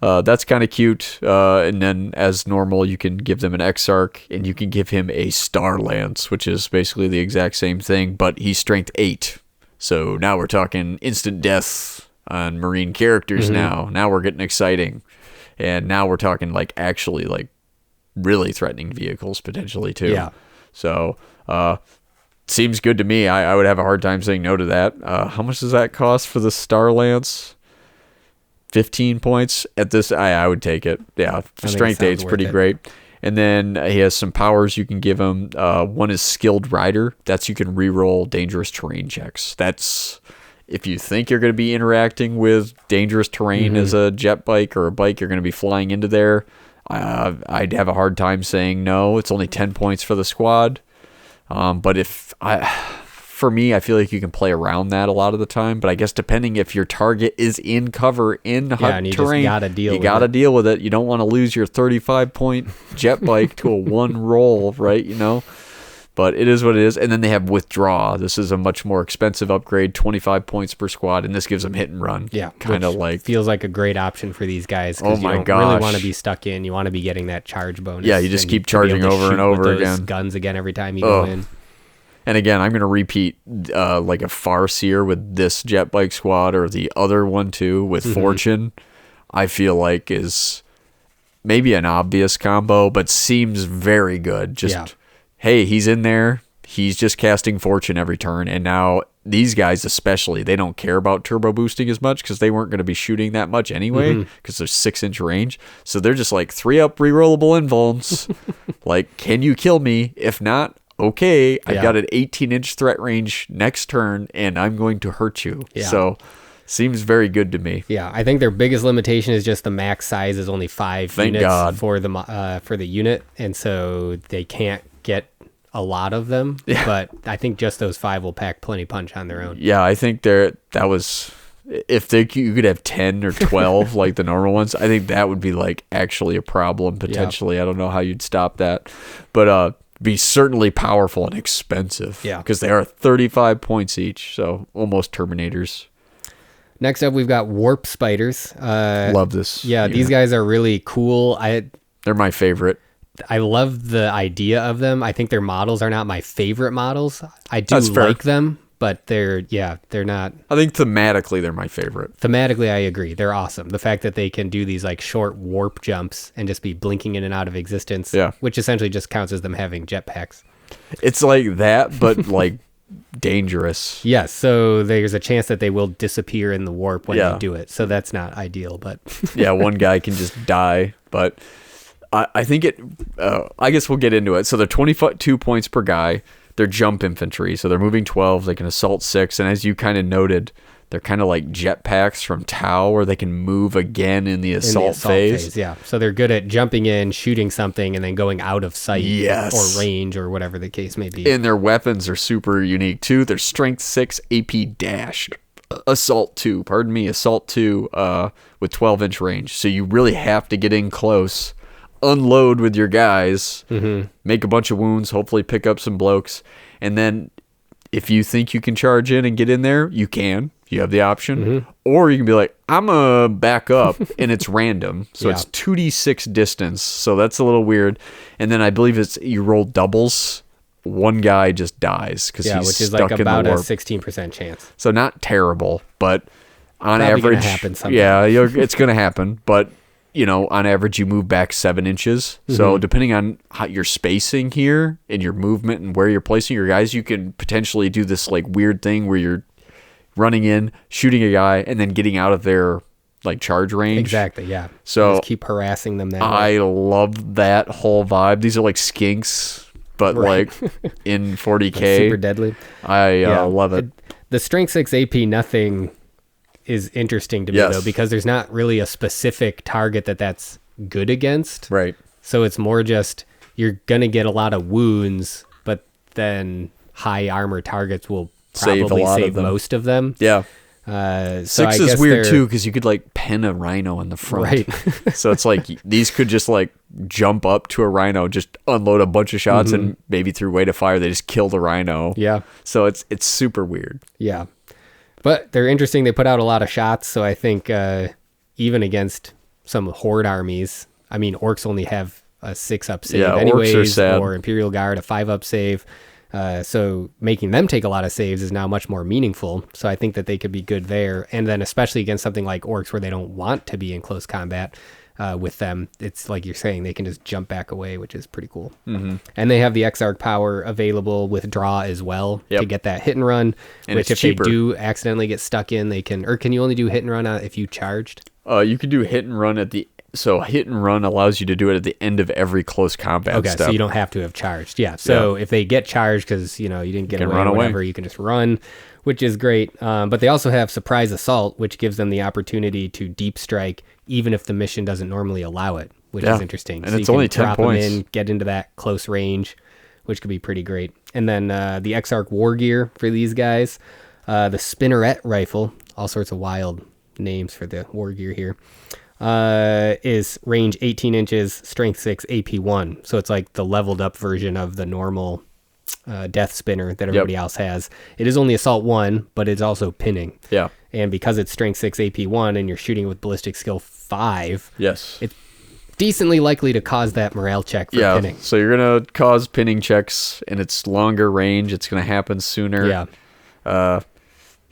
that's kind of cute. And then as normal, you can give them an Exarch, and you can give him a Star Lance, which is basically the exact same thing, but he's strength 8. So now we're talking instant death on Marine characters now. Now we're getting exciting. And now we're talking like actually like really threatening vehicles potentially too. Yeah. So seems good to me. I would have a hard time saying no to that. How much does that cost for the Star Lance? 15 points at this. I would take it. Yeah, strength 8 is pretty great. And then he has some powers you can give him. One is Skilled Rider. That's you can reroll dangerous terrain checks. That's if you think you're going to be interacting with dangerous terrain as a jet bike or a bike you're going to be flying into there. I'd have a hard time saying no. It's only 10 points for the squad. But for me, I feel like you can play around that a lot of the time. But I guess depending if your target is in cover in hot terrain, you gotta deal with it. You don't want to lose your 35-point jet bike to a 1 roll, right? You know. But it is what it is. And then they have Withdraw. This is a much more expensive upgrade, 25 points per squad, and this gives them hit and run. Yeah, kind of like feels like a great option for these guys. Oh my you don't really want to be stuck in. You want to be getting that charge bonus. Yeah, you just keep charging over and over again. Guns again every time you go in. And again, I'm going to repeat like a Farseer with this jet bike squad or the other one too with Fortune. I feel like is maybe an obvious combo, but seems very good. Just hey, he's in there. He's just casting Fortune every turn. And now these guys especially, they don't care about turbo boosting as much because they weren't going to be shooting that much anyway because there's 6-inch range. So they're just like 3-up rerollable invulns. Like, can you kill me? If not, okay, I've got an 18-inch threat range next turn, and I'm going to hurt you. Yeah. So seems very good to me. Yeah, I think their biggest limitation is just the max size is only 5 units for the unit, and so they can't get a lot of them. Yeah. But I think just those 5 will pack plenty punch on their own. Yeah, I think that was if you could have 10 or 12 like the normal ones. I think that would be like actually a problem potentially. I don't know how you'd stop that, but be certainly powerful and expensive. Yeah, because they are 35 points each, so almost Terminators. Next up, we've got Warp Spiders. Love this. Yeah, these guys are really cool. They're my favorite. I love the idea of them. I think their models are not my favorite models. I do like them, but they're not. I think thematically they're my favorite. Thematically, I agree. They're awesome. The fact that they can do these like short warp jumps and just be blinking in and out of existence, which essentially just counts as them having jetpacks. It's like that, but like dangerous. Yes, so there's a chance that they will disappear in the warp when they do it. So that's not ideal, but yeah, one guy can just die, but I think I guess we'll get into it. So they're 22 points per guy. They're jump infantry, so they're moving 12. They can assault 6, and as you kind of noted, they're kind of like jetpacks from Tau, where they can move again in the assault phase. Yeah, so they're good at jumping in, shooting something, and then going out of sight or range or whatever the case may be. And their weapons are super unique too. They're strength 6, AP dash, assault 2. Assault 2 with 12-inch range. So you really have to get in close, unload with your guys, make a bunch of wounds, hopefully pick up some blokes, and then if you think you can charge in and get in there, you can. You have the option. Or you can be like, I'm going to back up, and it's random. So it's 2d6 distance, so that's a little weird. And then I believe you roll doubles. One guy just dies because he's which is stuck like in the warp. about a 16% chance. So not terrible, but on Probably average, gonna happen sometime. It's going to happen, but on average, you move back 7 inches. So depending on how your spacing here and your movement and where you're placing your guys, you can potentially do this like weird thing where you're running in, shooting a guy, and then getting out of their like charge range. Exactly, yeah. So just keep harassing them that way. I love that whole vibe. These are like skinks, but like in 40K. Like super deadly. I love it. The strength 6 AP nothing is interesting to me though, because there's not really a specific target that's good against. Right. So it's more just you're gonna get a lot of wounds, but then high armor targets will probably save most of them. Yeah. So 6 I is guess weird they're- too because you could like pin a rhino in the front. Right. So it's like these could just like jump up to a rhino, just unload a bunch of shots, and maybe through weight of fire they just kill the rhino. Yeah. So it's super weird. Yeah. But they're interesting. They put out a lot of shots, so I think even against some horde armies, I mean, orcs only have a 6-up save anyways, orcs are sad. or Imperial Guard a 5-up save. So making them take a lot of saves is now much more meaningful. So I think that they could be good there. And then especially against something like orcs where they don't want to be in close combat with them, it's like you're saying, they can just jump back away, which is pretty cool. Mm-hmm. And they have the Exarch power available with draw as well to get that hit and run, and which if cheaper. they do accidentally get stuck in, they can, or can you only do hit and run if you charged? You can do hit and run so hit and run allows you to do it at the end of every close combat Okay, step. so you don't have to have charged. Yeah, so if they get charged because, you didn't get away or whatever, you can just run, which is great. But they also have surprise assault, which gives them the opportunity to deep strike even if the mission doesn't normally allow it, which is interesting. And so it's you only can 10 drop points. them in, get into that close range, which could be pretty great. And then the Exarch war gear for these guys, the Spinneret rifle, all sorts of wild names for the war gear here. Is range 18 inches, strength 6, AP 1. So it's like the leveled up version of the normal death spinner that everybody else has. It is only assault 1, but it's also pinning. Yeah. And because it's strength 6, AP 1, and you're shooting with ballistic skill 5, Yes. it's decently likely to cause that morale check for pinning. So you're going to cause pinning checks, and it's longer range. It's going to happen sooner. Yeah.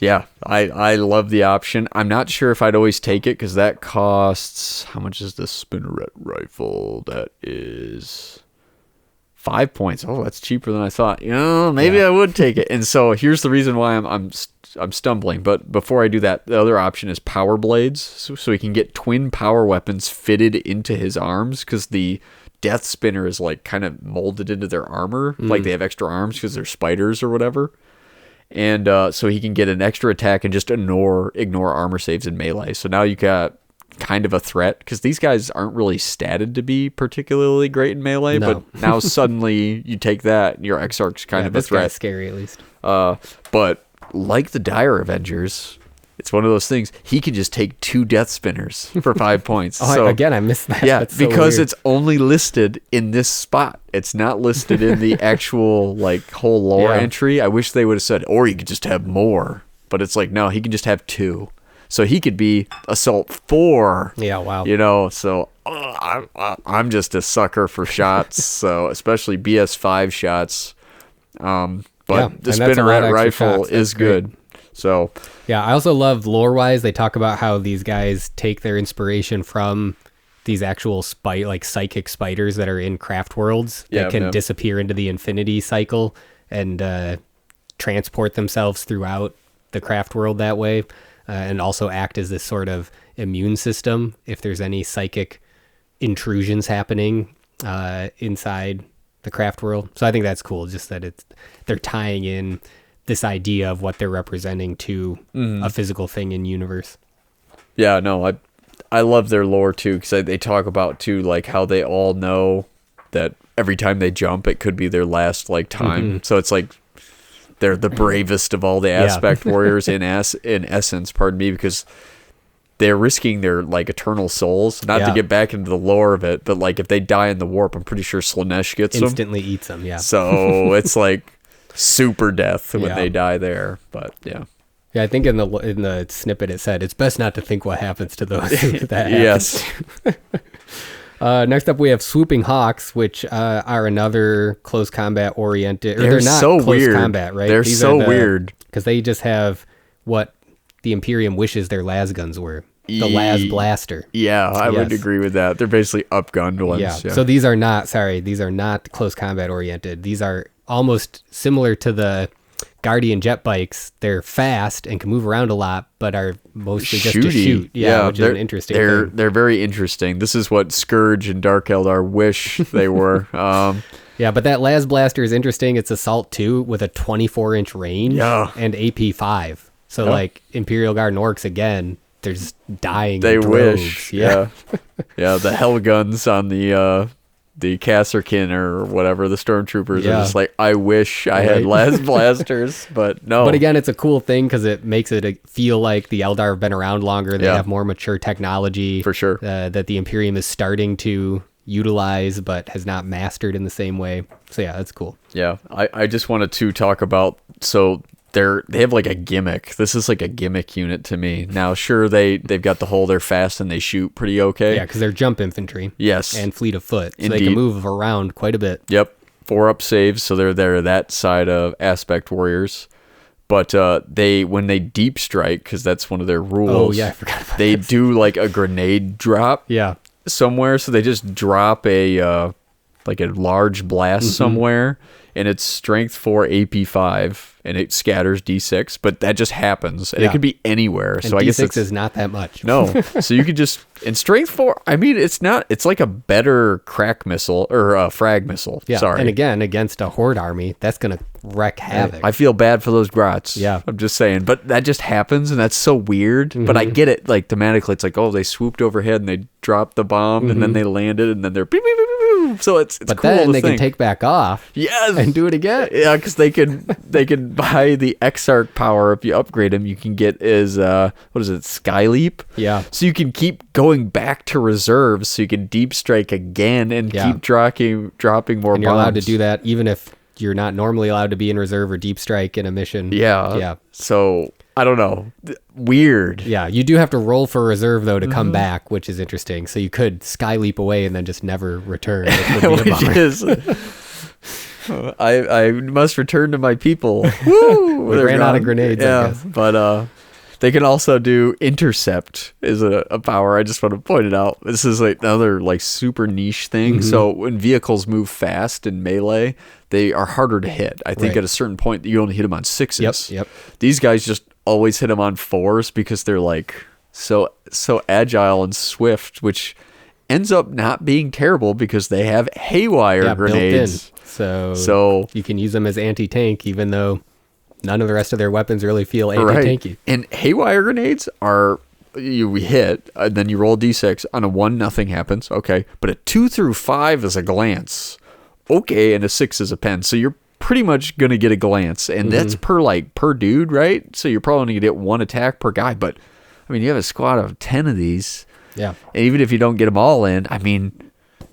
Yeah, I love the option. I'm not sure if I'd always take it because that costs... How much is the Spinneret rifle? That is 5 points. Oh, that's cheaper than I thought. Maybe I would take it. And so here's the reason why I'm stumbling. But before I do that, the other option is power blades. So he can get twin power weapons fitted into his arms because the death spinner is like kind of molded into their armor. Like they have extra arms because they're spiders or whatever. And so he can get an extra attack and just ignore armor saves in melee. So now you got kind of a threat because these guys aren't really statted to be particularly great in melee. No. But now suddenly you take that, and your Exarch's kind of a this threat. guy's scary at least. But like the Dire Avengers, it's one of those things. He can just take 2 death spinners for 5 points. I missed that. Yeah, That's so because weird. it's only listed in this spot. It's not listed in the actual whole lore entry. I wish they would have said, or you could just have more. But it's like, no, he can just have 2. So he could be Assault 4. Yeah, wow. So I'm just a sucker for shots. So especially BS5 shots. But the Spinneret rifle is good. So yeah, I also love lore-wise. They talk about how these guys take their inspiration from these actual psychic spiders that are in craft worlds that can disappear into the infinity cycle and transport themselves throughout the craft world that way, and also act as this sort of immune system if there's any psychic intrusions happening inside the craft world. So I think that's cool, just that they're tying in this idea of what they're representing to a physical thing in universe. Yeah, no, I love their lore too, because they talk about too, how they all know that every time they jump, it could be their last time. Mm-hmm. So it's like they're the bravest of all the aspect warriors in essence, pardon me, because they're risking their eternal souls, not to get back into the lore of it, but if they die in the warp, I'm pretty sure Slaanesh gets instantly eats them. Yeah. So it's super death when they die there, but yeah. Yeah, I think in the snippet it said it's best not to think what happens to those that happens. Yes. Next up we have Swooping Hawks, which are another close combat oriented. They're not so close weird. combat, right? They're so weird because they just have what the Imperium wishes their las guns were. The las blaster. Yeah, I would agree with that. They're basically upgunned ones. Yeah. So these are not close combat oriented. These are almost similar to the Guardian jet bikes. They're fast and can move around a lot, but are mostly just to shoot. Yeah, which is an interesting thing. They're very interesting. This is what Scourge and Dark Eldar wish they were. Yeah, but that las blaster is interesting. It's Assault 2 with a 24-inch range and AP 5. So Imperial Guard and Orcs again, they're just dying. They in droves. wish. Yeah. Yeah, the hell guns on the Kasserkin or whatever, the stormtroopers are Yeah. just like, I wish I had Right. las blasters, but no. But again, it's a cool thing because it makes it feel like the Eldar have been around longer. They Yeah. have more mature technology. For sure. That the Imperium is starting to utilize, but has not mastered in the same way. So yeah, that's cool. Yeah, I just wanted to talk about, so they have like a gimmick. This is like a gimmick unit to me. Now, sure, they've got the whole, they're fast and they shoot pretty okay. Yeah, because they're jump infantry. Yes. And fleet of foot. So they Indeed. can move around quite a bit. Yep. 4-up saves, so they're that side of aspect warriors. But when they deep strike, because that's one of their rules. Oh, yeah, I forgot about They this. do like a grenade drop Yeah. somewhere, so they just drop a like a large blast somewhere, and it's strength 4 AP5, and it scatters D6, but that just happens, and it Yeah. could be anywhere. And So I guess D6 it's is not that much. no. So you could just, in strength 4, I mean, it's like a better crack missile or frag missile. Yeah. Sorry. And again, against a horde army, that's going to wreak havoc. I feel bad for those grots. Yeah. I'm just saying. But that just happens, and that's so weird. But I get it. Like, thematically, it's like, oh, they swooped overhead, and they dropped the bomb, and then they landed, and then they're beep, beep, beep, beep, beep. So it's but cool then to they can think. take back off Yes! and do it again. Yeah, because they can buy the Exarch power. If you upgrade them, you can get is what is it, Skyleap? Yeah. So you can keep going back to reserves, so you can deep strike again and Yeah. keep dropping more And you're bombs. allowed to do that even if you're not normally allowed to be in reserve or deep strike in a mission. Yeah. Yeah. So I don't know. Weird. Yeah. You do have to roll for reserve, though, to Mm-hmm. come back, which is interesting. So you could sky leap away and then just never return. Which would be a Which bummer. is, I must return to my people. Woo! We They're ran out of gone. grenades, I Yeah, guess. but they can also do intercept is a power. I just want to point it out. This is like another like super niche thing. Mm-hmm. So when vehicles move fast in melee, they are harder to hit. I think Right. at a certain point you only hit them on 6s. Yep. These guys just always hit them on 4s because they're like so agile and swift, which ends up not being terrible because they have haywire Yeah, grenades. built in. So So you can use them as anti-tank, even though none of the rest of their weapons really feel anti-tanky. And haywire grenades are you hit, and then you roll d6. On a 1, nothing happens. Okay. But a 2 through 5 is a glance. Okay, and a 6 is a pen. So you're pretty much gonna get a glance. And that's per dude, right? So you're probably gonna get 1 attack per guy. But I mean, you have a squad of 10 of these. Yeah. And even if you don't get them all in, I mean,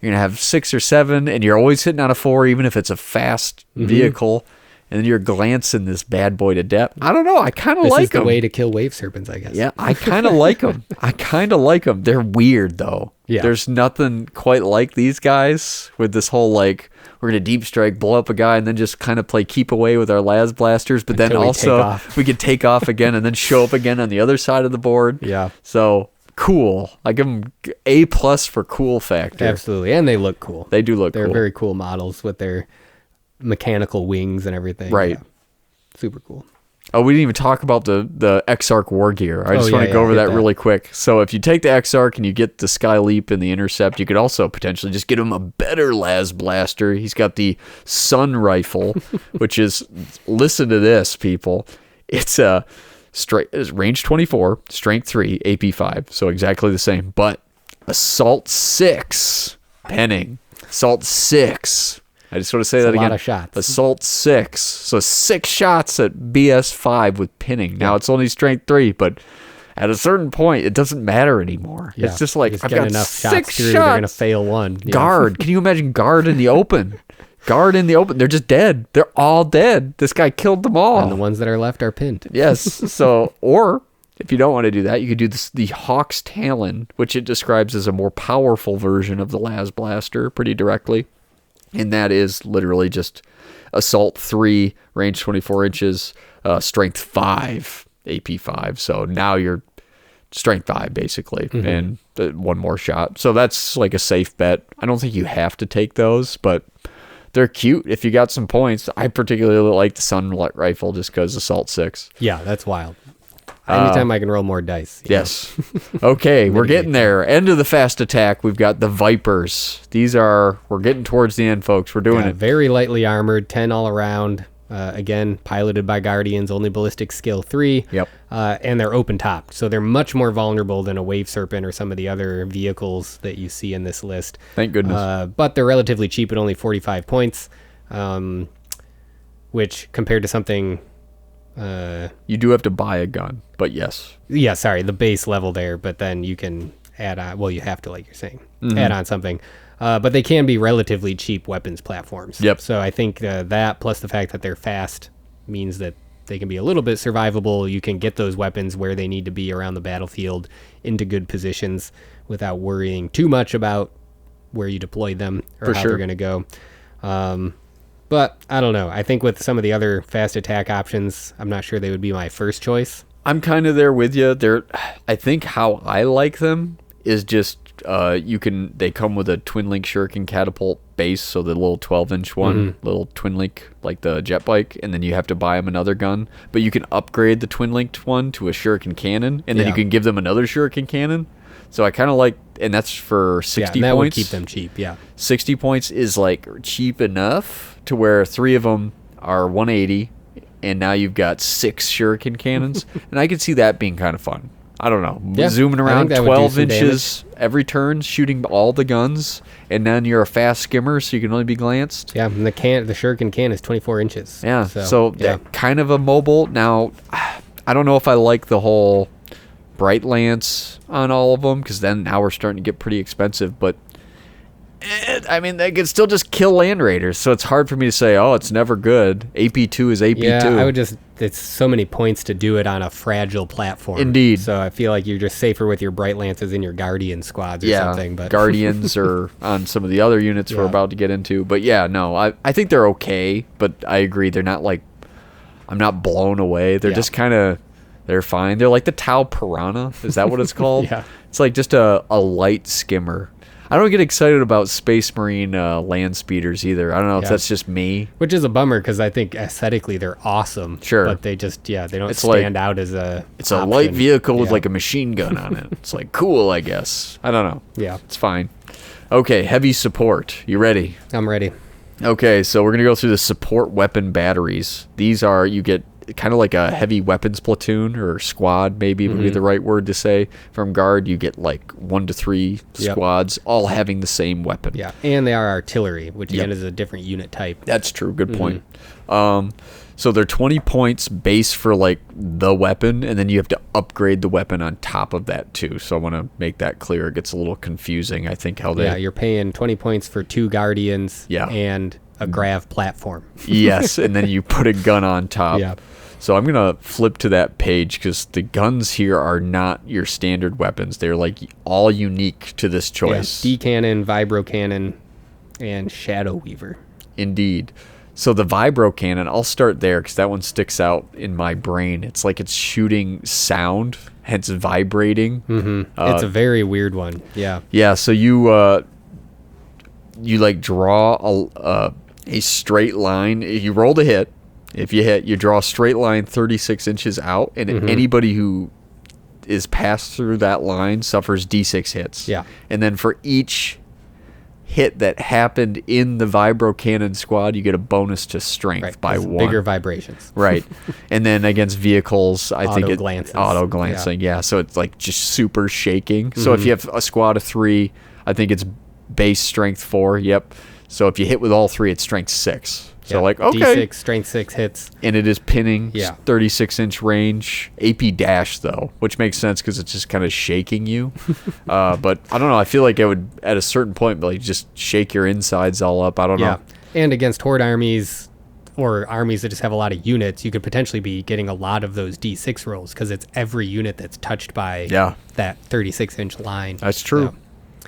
you're gonna have 6 or 7, and you're always hitting on a 4, even if it's a fast vehicle. And then you're glancing this bad boy to death. I don't know. I kind of This like is the them. way to kill wave serpents, I guess. Yeah, I kind of like them. I kind of like them. They're weird though. Yeah. There's nothing quite like these guys with this whole like we're gonna deep strike, blow up a guy, and then just kind of play keep away with our las blasters. But then Until we also take off. we could take off again and then show up again on the other side of the board. Yeah. So cool. I give them A+ for cool factor. Absolutely. And they look cool. They do look They're cool. very cool models with their mechanical wings and everything. Right. Yeah. Super cool. Oh, we didn't even talk about the Exarch war gear. I just yeah, want to go yeah, over hit that that. really quick. So if you take the Exarch and you get the Sky Leap and the Intercept, you could also potentially just get him a better las blaster. He's got the Sun Rifle, which is, listen to this, people. It's a it's range 24, strength 3, AP 5. So exactly the same, but assault 6, penning. Assault 6. I just want to say that a again. lot of shots. Assault 6. So 6 shots at BS 5 with pinning. Now it's only strength 3, but at a certain point, it doesn't matter anymore. Yeah. It's just like, You I've get got enough 6 shots through, they're going to shots. fail one. Yeah. Guard. Can you imagine guard in the open? Guard in the open. They're just dead. They're all dead. This guy killed them all. And the ones that are left are pinned. Yes. So, or if you don't want to do that, you could do this, the Hawk's Talon, which it describes as a more powerful version of the Las Blaster pretty directly. And that is literally just assault 3, range 24 inches, strength 5, AP 5. So now you're strength 5 basically, and one more shot. So that's like a safe bet. I don't think you have to take those, but they're cute if you got some points. I particularly like the Sun Rifle just because assault 6. Yeah, that's wild. Anytime I can roll more dice. you Yes. Okay, we're getting there. End of the fast attack. We've got the Vipers. We're getting towards the end, folks. We're know. doing Yeah, it. very lightly armored, 10 all around. Again, piloted by Guardians, only ballistic skill 3. Yep. And they're open topped, so they're much more vulnerable than a Wave Serpent or some of the other vehicles that you see in this list. Thank goodness. But they're relatively cheap at only 45 points, which compared to something... you do have to buy a gun, but yes. Yeah, sorry, the base level there, but then you can add on... Well, you have to, like you're saying, add on something. But they can be relatively cheap weapons platforms. Yep. So I think that plus the fact that they're fast means that they can be a little bit survivable. You can get those weapons where they need to be around the battlefield into good positions without worrying too much about where you deploy them or how they're going to go. But I don't know. I think with some of the other fast attack options, I'm not sure they would be my first choice. I'm kind of there with you. I think how I like them is just they come with a twin link shuriken catapult base, so the little 12-inch one, little twin link like the jet bike, and then you have to buy them another gun. But you can upgrade the twin linked one to a shuriken cannon, and then you can give them another shuriken cannon. So I kind of like, and that's for 60 that points. Would keep them cheap. Yeah, 60 points is like cheap enough to where 3 of them are 180, and now you've got 6 shuriken cannons, and I could see that being kind of fun. I don't know. Zooming around 12 inches every turn, shooting all the guns, and then you're a fast skimmer, so you can only be glanced. Yeah, and the shuriken can is 24 inches. Yeah, so that kind of a mobile. Now, I don't know if I like the whole bright lance on all of them, because then now we're starting to get pretty expensive, but I mean, they can still just kill land raiders, so it's hard for me to say, oh, it's never good. AP2 is AP2. Yeah, it's so many points to do it on a fragile platform. Indeed. So I feel like you're just safer with your Bright Lances in your Guardian squads or something. But Guardians are on some of the other units we're about to get into. But yeah, no, I think they're okay, but I agree, they're not like, I'm not blown away. They're just kind of, they're fine. They're like the Tau Piranha. Is that what it's called? Yeah. It's like just a light skimmer. I don't get excited about Space Marine land speeders either. I don't know if that's just me. Which is a bummer, because I think aesthetically they're awesome. Sure. But they just, they don't stand out as a It's option. A light vehicle with like a machine gun on it. It's like cool, I guess. I don't know. Yeah. It's fine. Okay, heavy support. You ready? I'm ready. Okay, so we're going to go through the support weapon batteries. These are, you get kind of like a heavy weapons platoon or squad, maybe would be the right word to say. From Guard, you get like 1 to 3 squads, all having the same weapon. Yeah, and they are artillery, which again is a different unit type. That's true. Good point. So they're 20 points base for like the weapon, and then you have to upgrade the weapon on top of that too. So I want to make that clear. It gets a little confusing, I think, how they... Yeah, you're paying 20 points for 2 Guardians and a Grav platform. Yes, and then you put a gun on top. Yeah. So I'm going to flip to that page, because the guns here are not your standard weapons. They're like all unique to this choice. Yeah, D-Cannon, Vibro Cannon, and Shadow Weaver. Indeed. So the Vibro Cannon, I'll start there because that one sticks out in my brain. It's like it's shooting sound, hence vibrating. It's a very weird one. Yeah. Yeah, so you like draw a straight line. You roll the hit. If you hit, you draw a straight line 36 inches out, and anybody who is passed through that line suffers D6 hits. Yeah. And then for each hit that happened in the Vibro Cannon squad, you get a bonus to strength by 1. Bigger vibrations. Right. And then against vehicles, I think it's auto glancing. Yeah. So it's like just super shaking. So if you have a squad of 3, I think it's base strength 4. Yep. So if you hit with all 3, it's strength 6. So like, okay. D6, strength 6 hits. And it is pinning, 36-inch range. AP dash, though, which makes sense because it's just kind of shaking you. But I don't know. I feel like it would, at a certain point, like just shake your insides all up. I don't know. And against horde armies or armies that just have a lot of units, you could potentially be getting a lot of those D6 rolls, because it's every unit that's touched by that 36-inch line. That's true.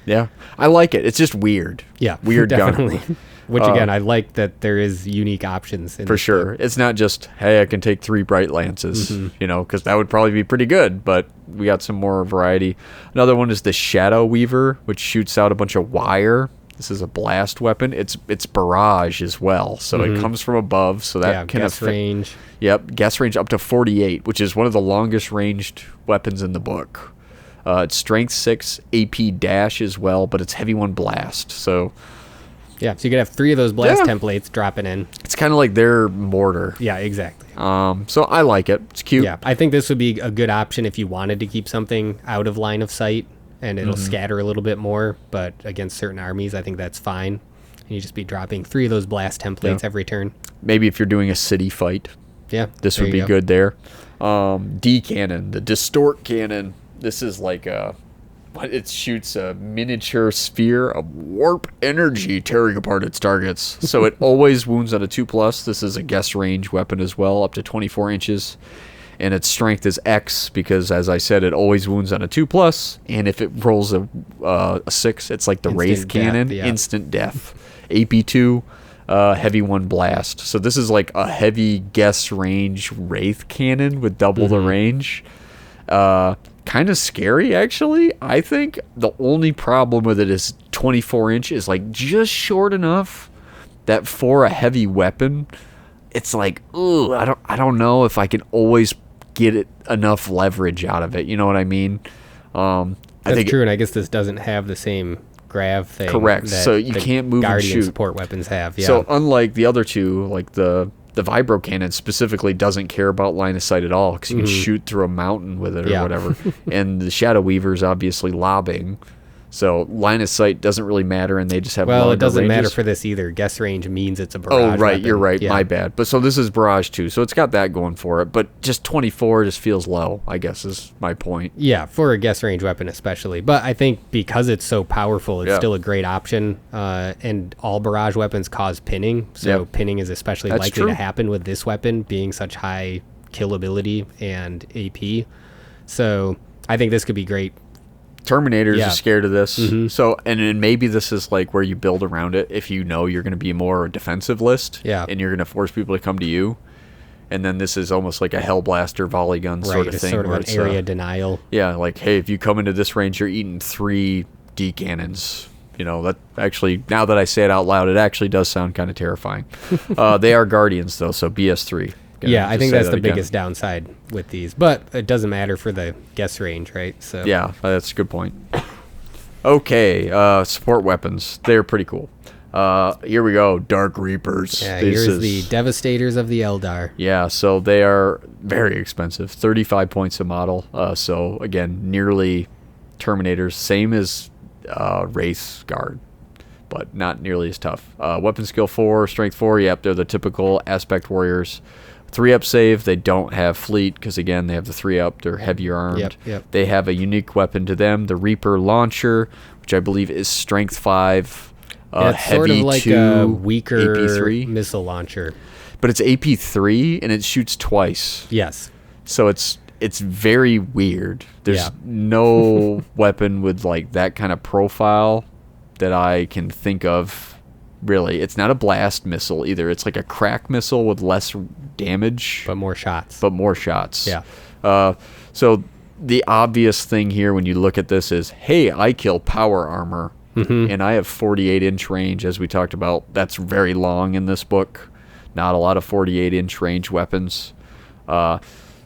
Yeah. I like it. It's just weird. Yeah. Weird definitely. gun. Which, again, I like that there is unique options. For sure. It's not just, hey, I can take 3 Bright Lances, because that would probably be pretty good, but we got some more variety. Another one is the Shadow Weaver, which shoots out a bunch of wire. This is a blast weapon. It's barrage as well, so it comes from above, so that can guess range. Yep, guess range up to 48, which is one of the longest ranged weapons in the book. It's strength 6, AP dash as well, but it's heavy 1 blast, so... Yeah, so you could have 3 of those blast templates dropping in. It's kind of like their mortar. Yeah, exactly. So I like it. It's cute. Yeah, I think this would be a good option if you wanted to keep something out of line of sight and it'll scatter a little bit more, but against certain armies, I think that's fine. And you just be dropping 3 of those blast templates every turn. Maybe if you're doing a city fight. Yeah. This would be good there. D cannon, the distort cannon. This is like it shoots a miniature sphere of warp energy tearing apart its targets. So it always wounds on a 2+. This is a guess range weapon as well, up to 24 inches. And its strength is X because, as I said, it always wounds on a 2+. And if it rolls a 6, it's like the Wraith Cannon, instant death. AP2, heavy 1 blast. So this is like a heavy guess range Wraith Cannon with double the range. Kind of scary, actually. I think the only problem with it is 24-inch is like just short enough that for a heavy weapon, it's like, ooh, I don't know if I can always get it enough leverage out of it. You know what I mean? That's true, and I guess this doesn't have the same grav thing. Correct. So you can't move and shoot. Support weapons have. Yeah. So unlike the other two, like the vibro cannon specifically doesn't care about line of sight at all because you can shoot through a mountain with it or whatever. And the Shadow Weaver's obviously lobbing, so line of sight doesn't really matter, and they just have it doesn't matter for this either. Guess range means it's a barrage. Oh, right, weapon. You're right. Yeah. My bad. But so this is barrage too, so it's got that going for it. But just 24 just feels low, I guess, is my point. Yeah, for a guess range weapon especially. But I think because it's so powerful, it's still a great option. And all barrage weapons cause pinning, so pinning is especially likely to happen with this weapon being such high killability and AP. So I think this could be great. Terminators are scared of this. So, and then maybe this is like where you build around it if you know you're going to be more a defensive list and you're going to force people to come to you. And then this is almost like a Hellblaster volley gun sort of thing. Sort of an area denial. Yeah, like, hey, if you come into this range, you're eating 3 D cannons. You know, that actually, now that I say it out loud, it actually does sound kind of terrifying. They are Guardians, though, so BS3. Yeah, I think that's the biggest downside with these. But it doesn't matter for the guess range, right? So yeah, that's a good point. Okay, support weapons. They're pretty cool. Here we go, Dark Reapers. Yeah, here's the Devastators of the Eldar. Yeah, so they are very expensive. 35 points a model. So, again, nearly Terminators. Same as Wraith Guard, but not nearly as tough. Weapon skill 4, strength 4. Yep, they're the typical aspect warriors. 3-up save. They don't have fleet because, again, they have the 3-up. They're heavier armed. Yep. They have a unique weapon to them, the Reaper Launcher, which I believe is strength 5. It's heavy sort of like 2, a weaker AP3 missile launcher. But it's AP3 and it shoots twice. Yes. So it's very weird. There's no weapon with like that kind of profile that I can think of. Really, it's not a blast missile either. It's like a crack missile with less damage, but more shots. Yeah. So the obvious thing here when you look at this is, hey, I kill power armor, and I have 48-inch range, as we talked about. That's very long in this book. Not a lot of 48-inch range weapons.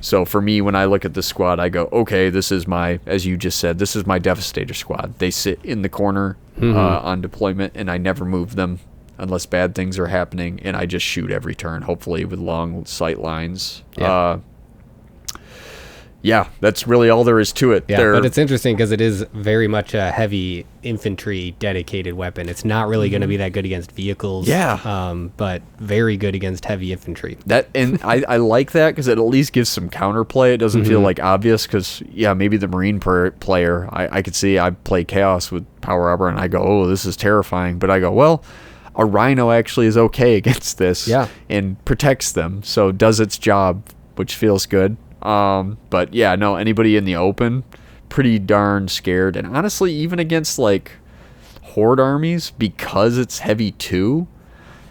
So for me, when I look at this squad, I go, okay, this is my, as you just said, this is my Devastator squad. They sit in the corner on deployment, and I never move them unless bad things are happening, and I just shoot every turn, hopefully with long sight lines. Yeah, that's really all there is to it. Yeah, but it's interesting because it is very much a heavy infantry dedicated weapon. It's not really going to be that good against vehicles. But very good against heavy infantry. I like that because it at least gives some counterplay. It doesn't feel like obvious because, maybe the Marine player, I could see I play Chaos with Power Armor and I go, oh, this is terrifying. But I go, well, a Rhino actually is okay against this and protects them. So does its job, which feels good. But yeah, no, anybody in the open, pretty darn scared. And honestly, even against like horde armies, because it's heavy too,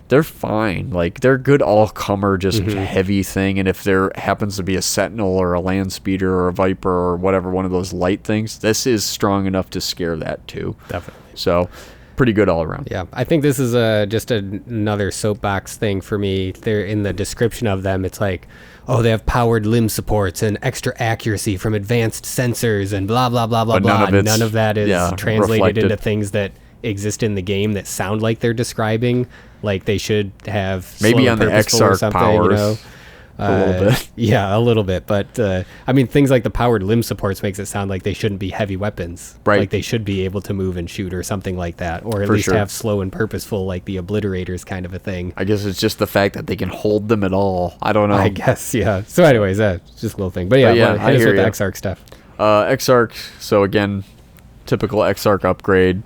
they're fine. Like they're good all-comer, just heavy thing. And if there happens to be a Sentinel or a Land Speeder or a Viper or whatever, one of those light things, this is strong enough to scare that too. Definitely. So pretty good all around. Yeah, I think this is just another soapbox thing for me. They're in the description of them. It's like, oh, they have powered limb supports and extra accuracy from advanced sensors and blah, blah, blah, blah, blah. None of that is translated into things that exist in the game that sound like they're describing like they should have maybe slow on the and purposeful or Exarch something, powers. you know? A little bit. Yeah, a little bit. But, I mean, things like the powered limb supports makes it sound like they shouldn't be heavy weapons. Right. Like they should be able to move and shoot or something like that. Or at For least sure. have slow and purposeful, like the Obliterators kind of a thing. I guess it's just the fact that they can hold them at all. I don't know. I guess, yeah. So anyways, just a little thing. But yeah, yeah, hit I us hear with the ya. Exarch stuff. Exarch, so again, typical Exarch upgrade.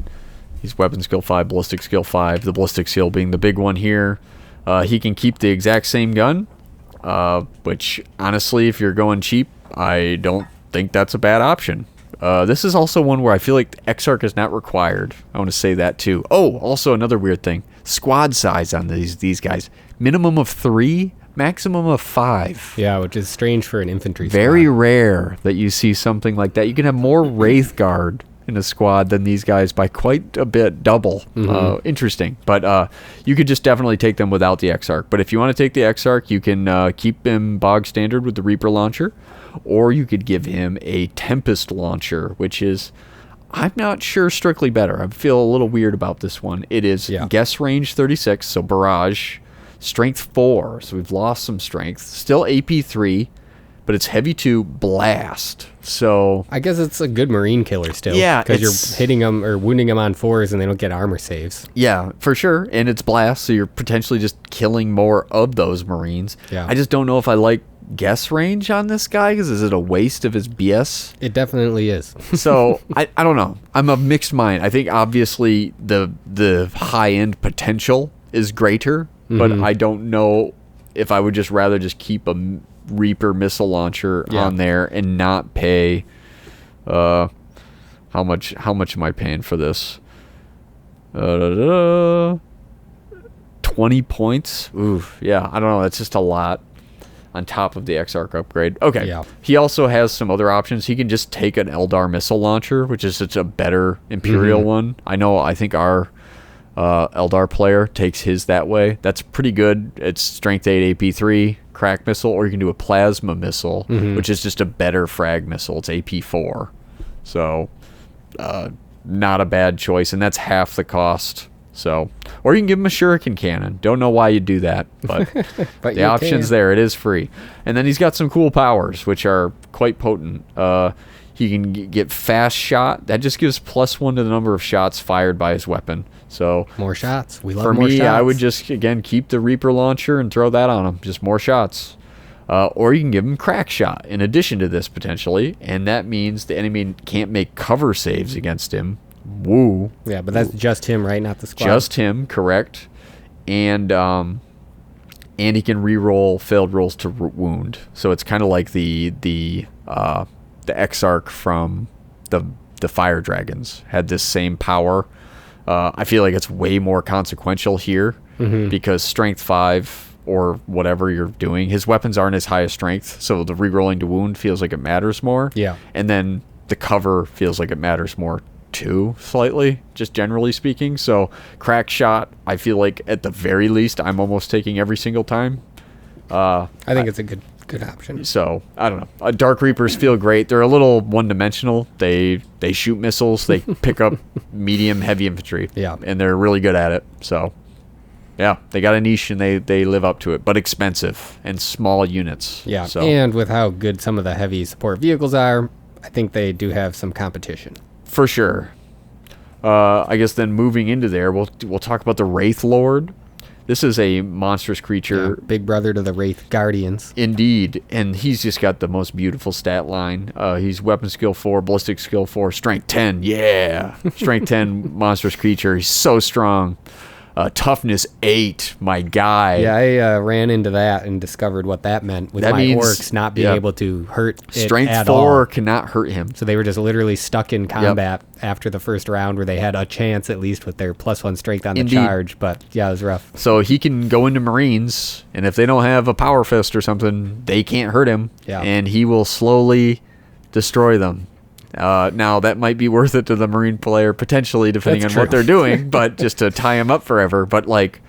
He's weapon skill 5, ballistic skill 5. The ballistic skill being the big one here. He can keep the exact same gun, which honestly, if you're going cheap, I don't think that's a bad option. This is also one where I feel like Exarch is not required. I want to say that too. Oh, also another weird thing. Squad size on these guys. Minimum of 3, maximum of 5. Yeah, which is strange for an infantry Very squad. rare that you see something like that. You can have more Wraith Guard in a squad than these guys by quite a bit, double. Interesting. But you could just definitely take them without the Exarch. But if you want to take the Exarch, you can keep him bog standard with the Reaper launcher, or you could give him a Tempest launcher, which is, I'm not sure, strictly better. I feel a little weird about this one. It is guess range 36, so barrage, strength 4, so we've lost some strength. Still AP 3, but it's heavy 2, blast. So I guess it's a good marine killer still. Yeah, because you're hitting them or wounding them on 4s and they don't get armor saves. yeah, for sure. And it's blast, so you're potentially just killing more of those marines. Yeah. I just don't know if I like guess range on this guy, because is it a waste of his BS? It definitely is. So I don't know. I'm of mixed mind. I think obviously the high end potential is greater, but I don't know if I would just rather just keep a Reaper missile launcher on there and not pay. How much am I paying for this? 20 points. Oof, yeah. I don't know. That's just a lot on top of the Exarch upgrade. Okay. Yeah. He also has some other options. He can just take an Eldar missile launcher, which is such a better Imperial one. I think our Eldar player takes his that way. That's pretty good. It's strength 8, AP 3, crack missile, or you can do a plasma missile, which is just a better frag missile. It's AP 4. So, not a bad choice, and that's half the cost. So, or you can give him a shuriken cannon. Don't know why you do that, but, But the you option's can. there. It is free. And then he's got some cool powers, which are quite potent. He can get fast shot. That just gives +1 to the number of shots fired by his weapon. So More shots. We love for more me, shots. I would just, again, keep the Reaper launcher and throw that on him. Just more shots. Or you can give him crack shot in addition to this, potentially. And that means the enemy can't make cover saves against him. Woo. Yeah, but that's just him, right? Not the squad. Just him, correct. And he can re-roll failed rolls to wound. So it's kind of like the Exarch from the Fire Dragons had this same power. I feel like it's way more consequential here because strength 5 or whatever you're doing, his weapons aren't as high as strength, so the re-rolling to wound feels like it matters more. Yeah. And then the cover feels like it matters more too, slightly, just generally speaking. So crack shot, I feel like at the very least I'm almost taking every single time. I think it's a good option. So I don't know. Dark Reapers feel great. They're a little one-dimensional. They shoot missiles. They pick up medium heavy infantry. Yeah. And they're really good at it. So yeah, they got a niche and they live up to it, but expensive and small units. Yeah, So and with how good some of the heavy support vehicles are, I think they do have some competition. for sure. I guess then moving into there, we'll talk about the Wraith Lord. This is a monstrous creature. Yeah, big brother to the Wraith Guardians. Indeed, and he's just got the most beautiful stat line. He's weapon skill 4, ballistic skill 4, strength 10. Yeah, strength 10 monstrous creature. He's so strong. Toughness 8, my guy. Yeah, I ran into that and discovered what that meant with That my means- orcs not being yeah. able to hurt it Strength at 4 all. cannot hurt him. So they were just literally stuck in combat after the first round where they had a chance at least with their +1 strength on the Indeed. charge. But yeah, it was rough. So he can go into Marines, and if they don't have a power fist or something, they can't hurt him. Yeah. And he will slowly destroy them. Now, that might be worth it to the Marine player, potentially, depending That's on what true. they're doing, but just to tie him up forever. But, like,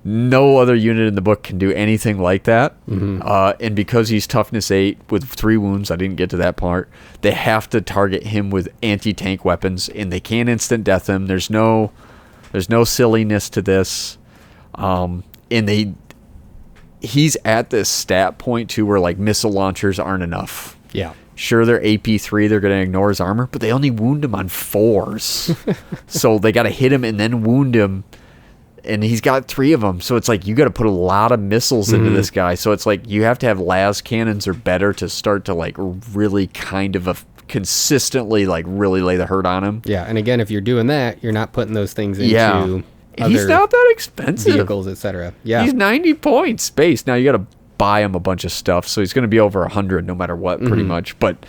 No other unit in the book can do anything like that. And because he's toughness 8 with 3 wounds, I didn't get to that part, they have to target him with anti-tank weapons, and they can't instant death him. There's no silliness to this. And he's at this stat point too where like missile launchers aren't enough. Yeah. Sure, they're AP3, they're going to ignore his armor, but they only wound him on 4s. So they got to hit him and then wound him. And he's got 3 of them. So it's like you got to put a lot of missiles into this guy. So it's like you have to have las cannons or better to start to like really kind of consistently like really lay the hurt on him. Yeah. And again, if you're doing that, you're not putting those things into and he's not that expensive. Vehicles, etc. Yeah. He's 90 points base. Now you got to buy him a bunch of stuff, so he's going to be over 100 no matter what, pretty much. But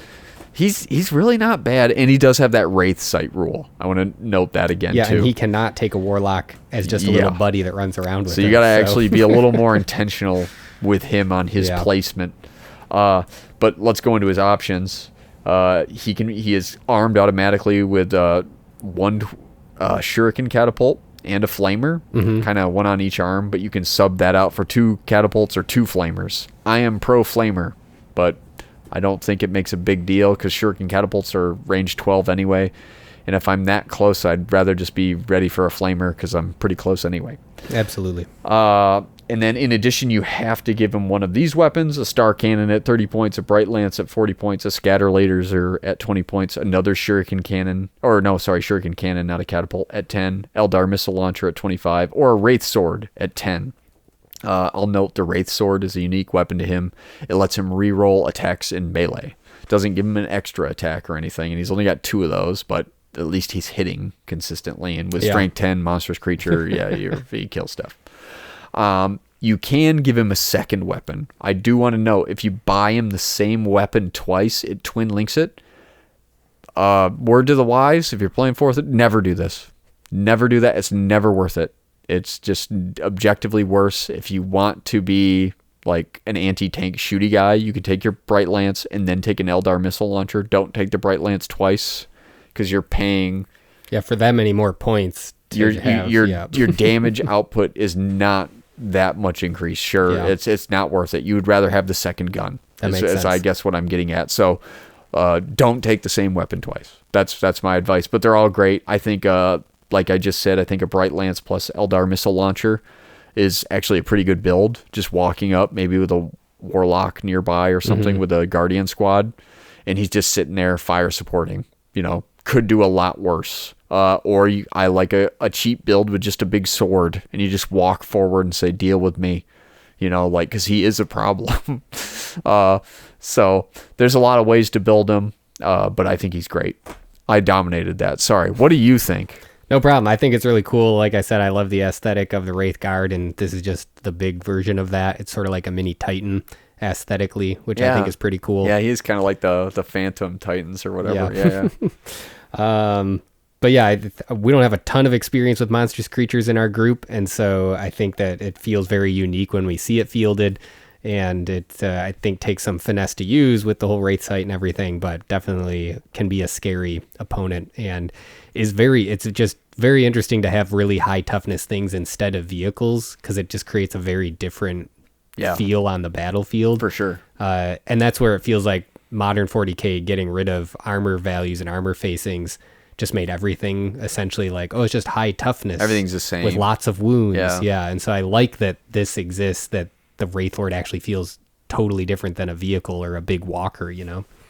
he's really not bad, and he does have that Wraith Sight rule. I want to note that again, too. Yeah, and he cannot take a Warlock as just a little buddy that runs around with him. So you got to actually be a little more intentional with him on his placement. But let's go into his options. He is armed automatically with 1 shuriken catapult and a flamer, kind of 1 on each arm, but you can sub that out for 2 catapults or 2 flamers. I am pro flamer, but I don't think it makes a big deal because shuriken catapults are range 12 anyway, and if I'm that close, I'd rather just be ready for a flamer because I'm pretty close anyway. Absolutely. And then in addition, you have to give him one of these weapons: a star cannon at 30 points, a bright lance at 40 points, a scatter laser at 20 points, another shuriken cannon, shuriken cannon, not a catapult, at 10, Eldar missile launcher at 25, or a wraith sword at 10. I'll note the wraith sword is a unique weapon to him. It lets him reroll attacks in melee. Doesn't give him an extra attack or anything, and he's only got 2 of those, but at least he's hitting consistently. And with strength 10, monstrous creature, he kills stuff. You can give him a second weapon. I do want to note, if you buy him the same weapon twice, it twin links it. Word to the wise, if you're playing 4th, never do this. Never do that. It's never worth it. It's just objectively worse. If you want to be like an anti-tank shooty guy, you can take your Bright Lance and then take an Eldar missile launcher. Don't take the Bright Lance twice because you're paying... Yeah, for that many more points. Your damage output is not that much increase. Sure, it's not worth it. You would rather have the second gun. That makes sense. I guess what I'm getting at. So don't take the same weapon twice. That's my advice. But they're all great. I think, like I just said, I think a Bright Lance plus Eldar missile launcher is actually a pretty good build. Just walking up, maybe with a Warlock nearby or something with a Guardian squad, and he's just sitting there fire supporting. Could do a lot worse. I like a cheap build with just a big sword, and you just walk forward and say, deal with me, because he is a problem. So there's a lot of ways to build him, but I think he's great. I dominated that. Sorry. What do you think? No problem. I think it's really cool. Like I said, I love the aesthetic of the Wraith Guard, and this is just the big version of that. It's sort of like a mini Titan aesthetically, which I think is pretty cool. Yeah, he's kind of like the Phantom Titans or whatever. Yeah. But yeah, we don't have a ton of experience with monstrous creatures in our group, and so I think that it feels very unique when we see it fielded, and it I think takes some finesse to use with the whole Wraith Sight and everything, but definitely can be a scary opponent, and it's just very interesting to have really high toughness things instead of vehicles, because it just creates a very different feel on the battlefield. For sure. And that's where it feels like modern 40K getting rid of armor values and armor facings just made everything essentially like, it's just high toughness. Everything's the same. With lots of wounds. Yeah. And so I like that this exists, that the Wraith Lord actually feels totally different than a vehicle or a big walker,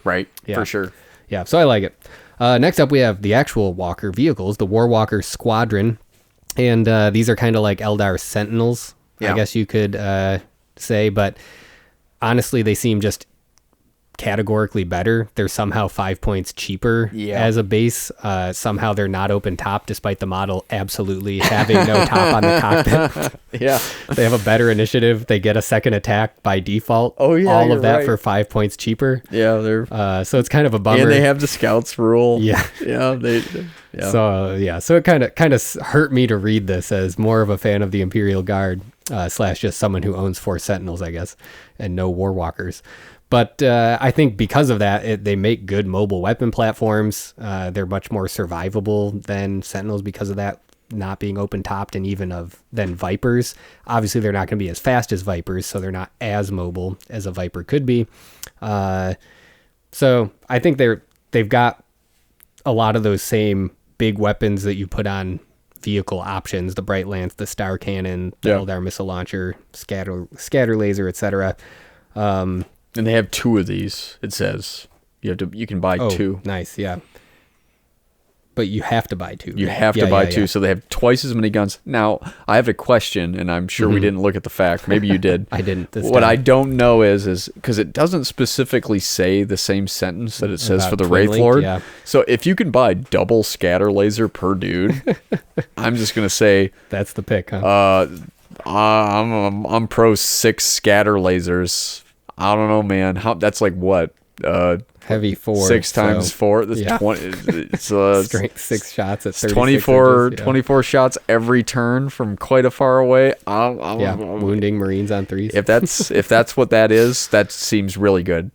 Right. Yeah. For sure. Yeah. So I like it. Next up, we have the actual walker vehicles, the War Walker Squadron. And these are kind of like Eldar Sentinels, I guess you could say. But honestly, they seem just categorically better. They're somehow 5 points cheaper as a base. Somehow they're not open top, despite the model absolutely having no top on the cockpit. They have a better initiative. They get a second attack by default. All of that for 5 points cheaper. They're so it's kind of a bummer. And they have the scouts rule. So it kind of hurt me to read this as more of a fan of the Imperial Guard / just someone who owns 4 Sentinels, I guess, and no War Walkers. But I think because of that, they make good mobile weapon platforms. They're much more survivable than Sentinels because of that. not being open topped and even of then Vipers. Obviously, they're not going to be as fast as Vipers, so they're not as mobile as a Viper could be. So I think they've got a lot of those same big weapons that you put on vehicle options: the Bright Lance, the Star Cannon, the Eldar missile launcher, scatter laser, etc. And they have 2 of these. It says you can buy 2. Nice, yeah. But you have to buy 2. You have to buy 2, so they have twice as many guns. Now, I have a question, and I'm sure we didn't look at the fact. Maybe you did. I didn't this What time. I don't know is because it doesn't specifically say the same sentence that it says About for the Twin Wraith Link, Lord. yeah. So if you can buy double scatter laser per dude, I'm just going to say... That's the pick, huh? I'm pro 6 scatter lasers. I don't know, man. That's like what? Heavy 4. 6 times 4. That's 20. It's strength 6 shots at 36 24 inches, 24 shots every turn from quite a far away. Wounding Marines on 3s. If that's what that is, that seems really good.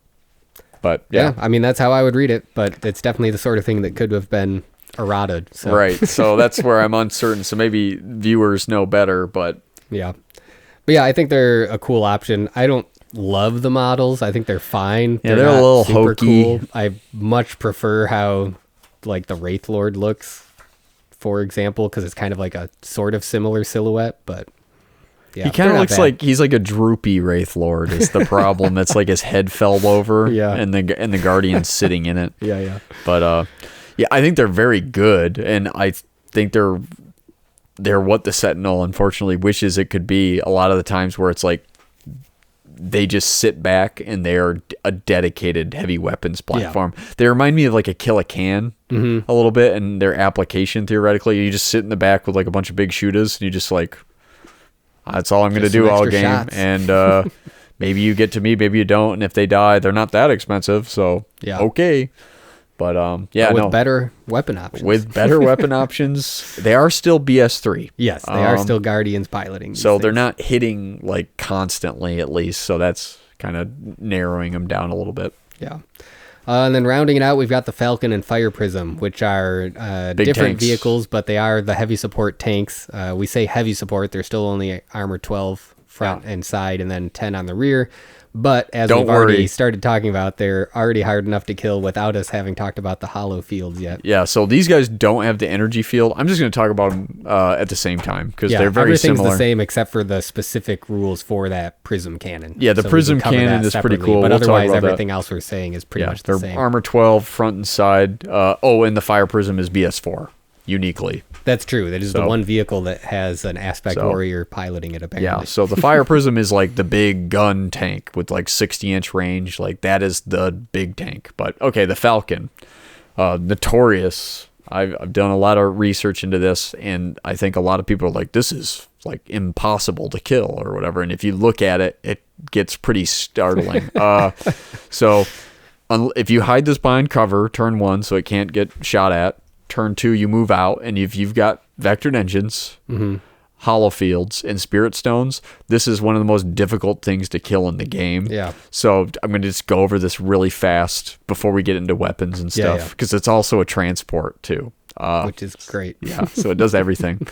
But yeah, I mean, that's how I would read it, but it's definitely the sort of thing that could have been errated. So. Right. So that's where I'm uncertain. So maybe viewers know better, but yeah. But yeah, I think they're a cool option. I don't love the models. I think they're fine. Yeah, they're a little hokey. Cool. I much prefer how like the Wraith Lord looks, for example, because it's kind of like a sort of similar silhouette, but yeah, he kind of looks like he's like a droopy Wraith Lord is the problem. It's like his head fell over, and the Guardian's sitting in it. Yeah. But yeah, I think they're very good, and I think they're what the Sentinel unfortunately wishes it could be a lot of the times, where it's like they just sit back and they're a dedicated heavy weapons platform. Yeah. They remind me of like a Kill a Can a little bit, and their application theoretically. You just sit in the back with like a bunch of big shooters, and you just like, that's all I'm going to do all game. Shots. And maybe you get to me, maybe you don't. And if they die, they're not that expensive. So, okay. But with better weapon options. With better weapon options, they are still BS3. Yes, they are still Guardians piloting. So they're not hitting like constantly, at least. So that's kind of narrowing them down a little bit. Yeah. And then rounding it out, we've got the Falcon and Fire Prism, which are different tanks. Vehicles, but they are the heavy support tanks. We say heavy support. They're still only armor 12 front and side, and then 10 on the rear. But as we've already started talking about, they're already hard enough to kill without us having talked about the hollow fields yet. Yeah, so these guys don't have the energy field. I'm just going to talk about them at the same time because they're very similar. Everything's the same except for the specific rules for that prism cannon. Yeah, the prism cannon is pretty cool. But otherwise, everything else we're saying is pretty much the same. Armor 12 front and side. And the Fire Prism is BS4 uniquely. That's true. That is the one vehicle that has an aspect warrior piloting it, apparently. Yeah, so the Fire Prism is like the big gun tank with like 60-inch range. Like, that is the big tank. But, okay, the Falcon. Notorious. I've done a lot of research into this, and I think a lot of people are like, this is like impossible to kill or whatever. And if you look at it, it gets pretty startling. So if you hide this behind cover, turn 1, so it can't get shot at. Turn 2, you move out, and if you've got vectored engines, hollow fields, and spirit stones, this is one of the most difficult things to kill in the game. Yeah. So I'm going to just go over this really fast before we get into weapons and stuff, because it's also a transport too. Which is great. Yeah, so it does everything.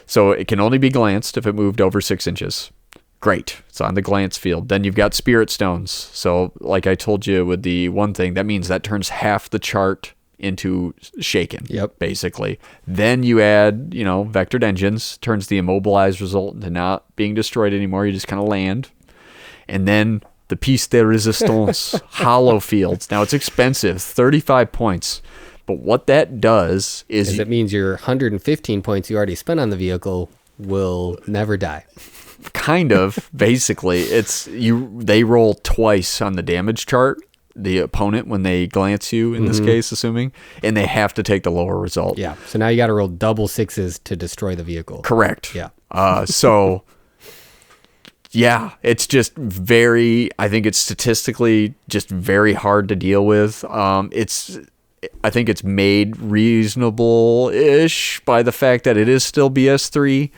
So it can only be glanced if it moved over 6 inches. Great. It's on the glance field. Then you've got spirit stones. So like I told you with the one thing, that means that turns half the chart into shaken, basically. Then you add, vectored engines, turns the immobilized result into not being destroyed anymore. You just kind of land. And then the piece de resistance, hollow fields. Now, it's expensive, 35 points. But what that does is... it means your 115 points you already spent on the vehicle will never die. Kind of, basically. They roll twice on the damage chart, the opponent, when they glance you, in this case, assuming, and they have to take the lower result. Yeah, so now you got to roll double 6s to destroy the vehicle. Correct. Yeah. So, yeah, it's just I think it's statistically just very hard to deal with. I think it's made reasonable-ish by the fact that it is still BS3,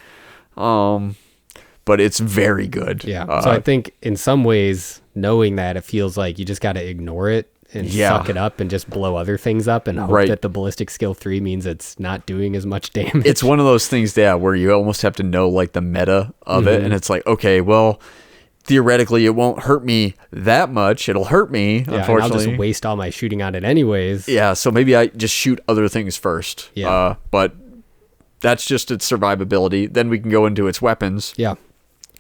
but it's very good. Yeah, so I think in some ways, knowing that, it feels like you just got to ignore it and suck it up and just blow other things up and hope that the ballistic skill 3 means it's not doing as much damage. It's one of those things, where you almost have to know like the meta of it, and it's like, okay, well, theoretically it won't hurt me that much. It'll hurt me, unfortunately. And I'll just waste all my shooting on it anyways. Yeah, so maybe I just shoot other things first. Yeah. But that's just its survivability. Then we can go into its weapons. Yeah.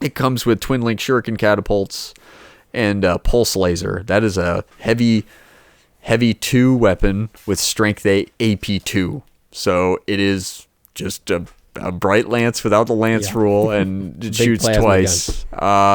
It comes with twin link shuriken catapults and pulse laser. That is a heavy 2 weapon with strength AP2. So it is just a bright lance without the lance rule, and it shoots twice.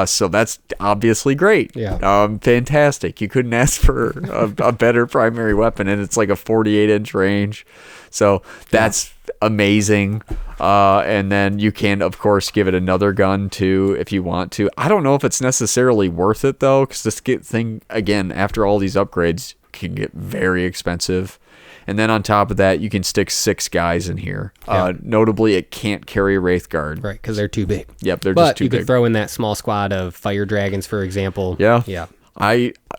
So that's obviously great. Yeah. Fantastic. You couldn't ask for a better primary weapon, and it's like a 48-inch range. So that's amazing. And then you can, of course, give it another gun too if you want to. I don't know if it's necessarily worth it though, because this thing, again, after all these upgrades, can get very expensive. And then on top of that, you can stick 6 guys in here. Notably, it can't carry a Wraith Guard. Right, because they're too big. Yep, they're just too big. But you could throw in that small squad of fire dragons, for example. Yeah. Yeah.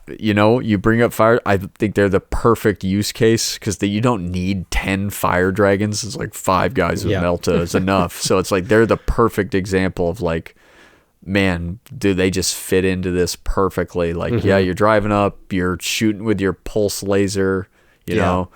You bring up fire. I think they're the perfect use case because you don't need 10 fire dragons. It's like 5 guys with Melta is enough. So it's like they're the perfect example of like, man, do they just fit into this perfectly? Like, you're driving up, you're shooting with your pulse laser, you know,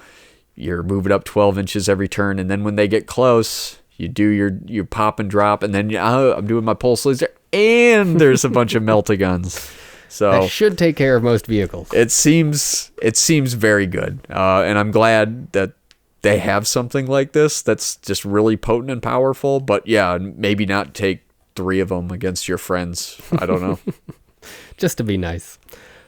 you're moving up 12 inches every turn, and then when they get close, you do your pop and drop, and then I'm doing my pulse laser, and there's a bunch of Melta guns. So that should take care of most vehicles. It seems very good, and I'm glad that they have something like this that's just really potent and powerful. But yeah, maybe not take 3 of them against your friends. I don't know. Just to be nice.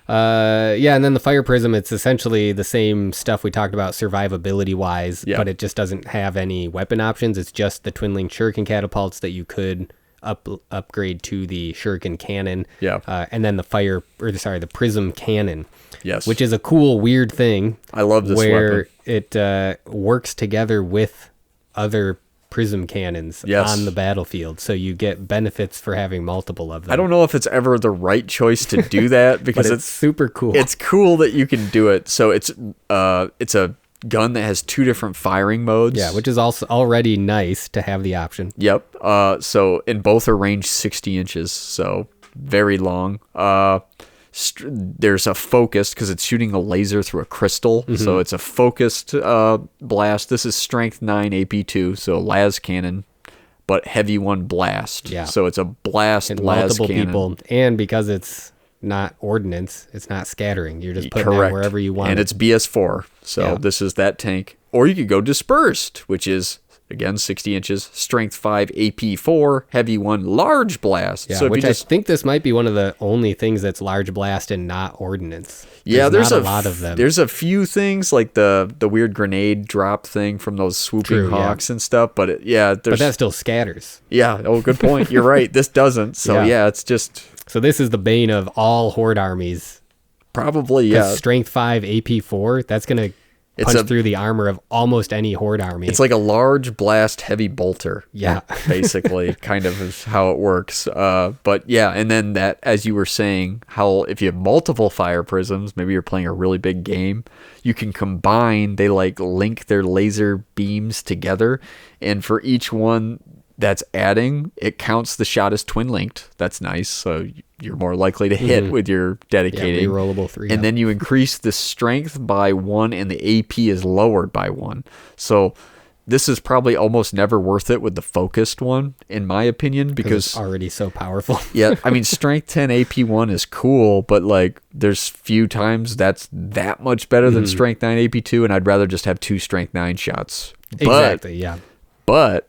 And then the fire prism, it's essentially the same stuff we talked about survivability wise, but it just doesn't have any weapon options. It's just the twin link shuriken catapults that you could upgrade to the shuriken cannon. And then the prism cannon. Yes. Which is a cool, weird thing. I love this where weapon. It works together with other prism cannons on the battlefield, so you get benefits for having multiple of them. I don't know if it's ever the right choice to do that because it's super cool. It's cool that you can do it. So it's a gun that has 2 different firing modes. Yeah, which is also already nice to have the option. Yep. So in both are range 60 inches, so very long. There's a focused because it's shooting a laser through a crystal, so it's a focused blast. This is strength 9 AP2, so las cannon, but heavy 1 blast. Yeah. So it's a blast and las multiple cannon. people, and because it's not ordnance, it's not scattering. You're just putting it wherever you want. And it's BS4, so this is that tank. Or you could go dispersed, which is again 60 inches, strength 5 AP4, heavy 1 large blast. Yeah, so which I think this might be one of the only things that's large blast and not ordnance. There's not a lot of them. There's a few things like the weird grenade drop thing from those swooping hawks and stuff, but but that still scatters. Yeah, good point. You're right. This doesn't. So it's just. So this is the bane of all horde armies. Probably, yeah. Strength 5 AP4, that's going to punch through the armor of almost any horde army. It's like a large blast heavy bolter. Yeah. Basically, kind of is how it works. But yeah, and then that, as you were saying, how if you have multiple fire prisms, maybe you're playing a really big game, you can combine, they like link their laser beams together, and for each one that's adding, it counts the shot as twin linked. That's nice. So you're more likely to hit with your dedicating. Yeah, rerollable 3. And then you increase the strength by 1 and the AP is lowered by 1. So this is probably almost never worth it with the focused one, in my opinion, because it's already so powerful. Yeah, I mean, strength 10 AP1 is cool, but like there's few times that's that much better than strength 9 AP2, and I'd rather just have 2 strength 9 shots. Exactly, yeah. But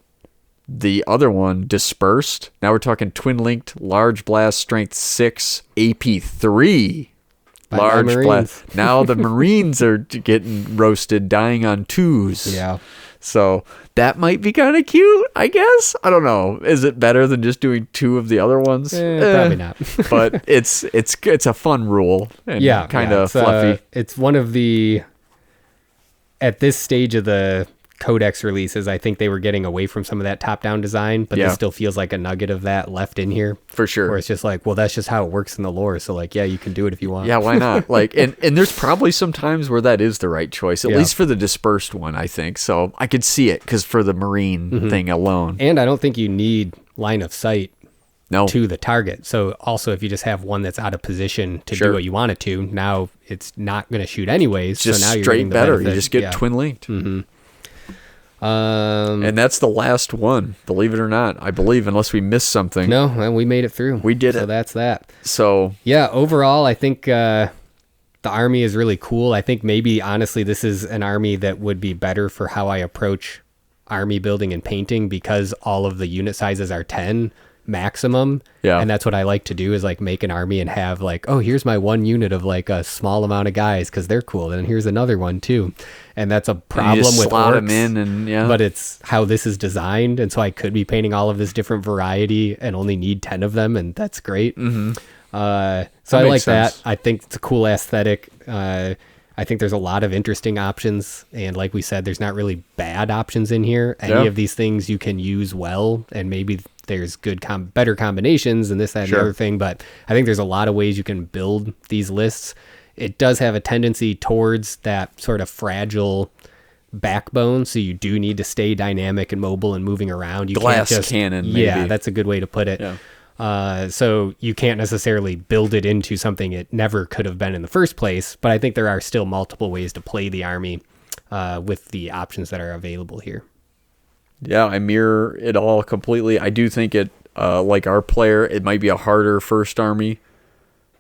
the other one, dispersed, now we're talking twin linked large blast strength 6 AP3 large blast. Now the Marines are getting roasted, dying on 2s. Yeah. So that might be kind of cute, I guess. I don't know. Is it better than just doing 2 of the other ones? Probably not. But it's a fun rule and kind of fluffy. It's one of the, at this stage of the Codex releases, I think they were getting away from some of that top-down design, but this still feels like a nugget of that left in here. For sure. Where it's just like, well, that's just how it works in the lore. So like, yeah, you can do it if you want. Yeah, why not? Like, and there's probably some times where that is the right choice, at least for the dispersed one, I think. So I could see it because for the Marine thing alone. And I don't think you need line of sight No. to the target. So also, if you just have one that's out of position to do what you want it to, now it's not going to shoot anyways. Just so now you're straight getting the better. benefit. You just get twin linked. And that's the last one, believe it or not, I believe, unless we missed something. No, and we made it through. We did it. So that's that. So yeah, overall, I think the army is really cool. I think maybe, honestly, this is an army that would be better for how I approach army building and painting, because all of the unit sizes are 10 maximum. Yeah. And that's what I like to do, is like make an army and have like, oh, here's my one unit of like a small amount of guys because they're cool. And here's another one too. And that's a problem with slot orcs, them in and but it's how this is designed. And so I could be painting all of this different variety and only need 10 of them. And that's great. So I like that. I think it's a cool aesthetic. I think there's a lot of interesting options. And like we said, there's not really bad options in here. Any of these things you can use well, and maybe there's good better combinations and this, that, and the other thing. But I think there's a lot of ways you can build these lists. It does have a tendency towards that sort of fragile backbone, so you do need to stay dynamic and mobile and moving around. You Glass can't just, cannon, maybe. Yeah, that's a good way to put it. So you can't necessarily build it into something it never could have been in the first place, but I think there are still multiple ways to play the army with the options that are available here. Yeah, I mirror it all completely. I do think it, like our player, it might be a harder first army,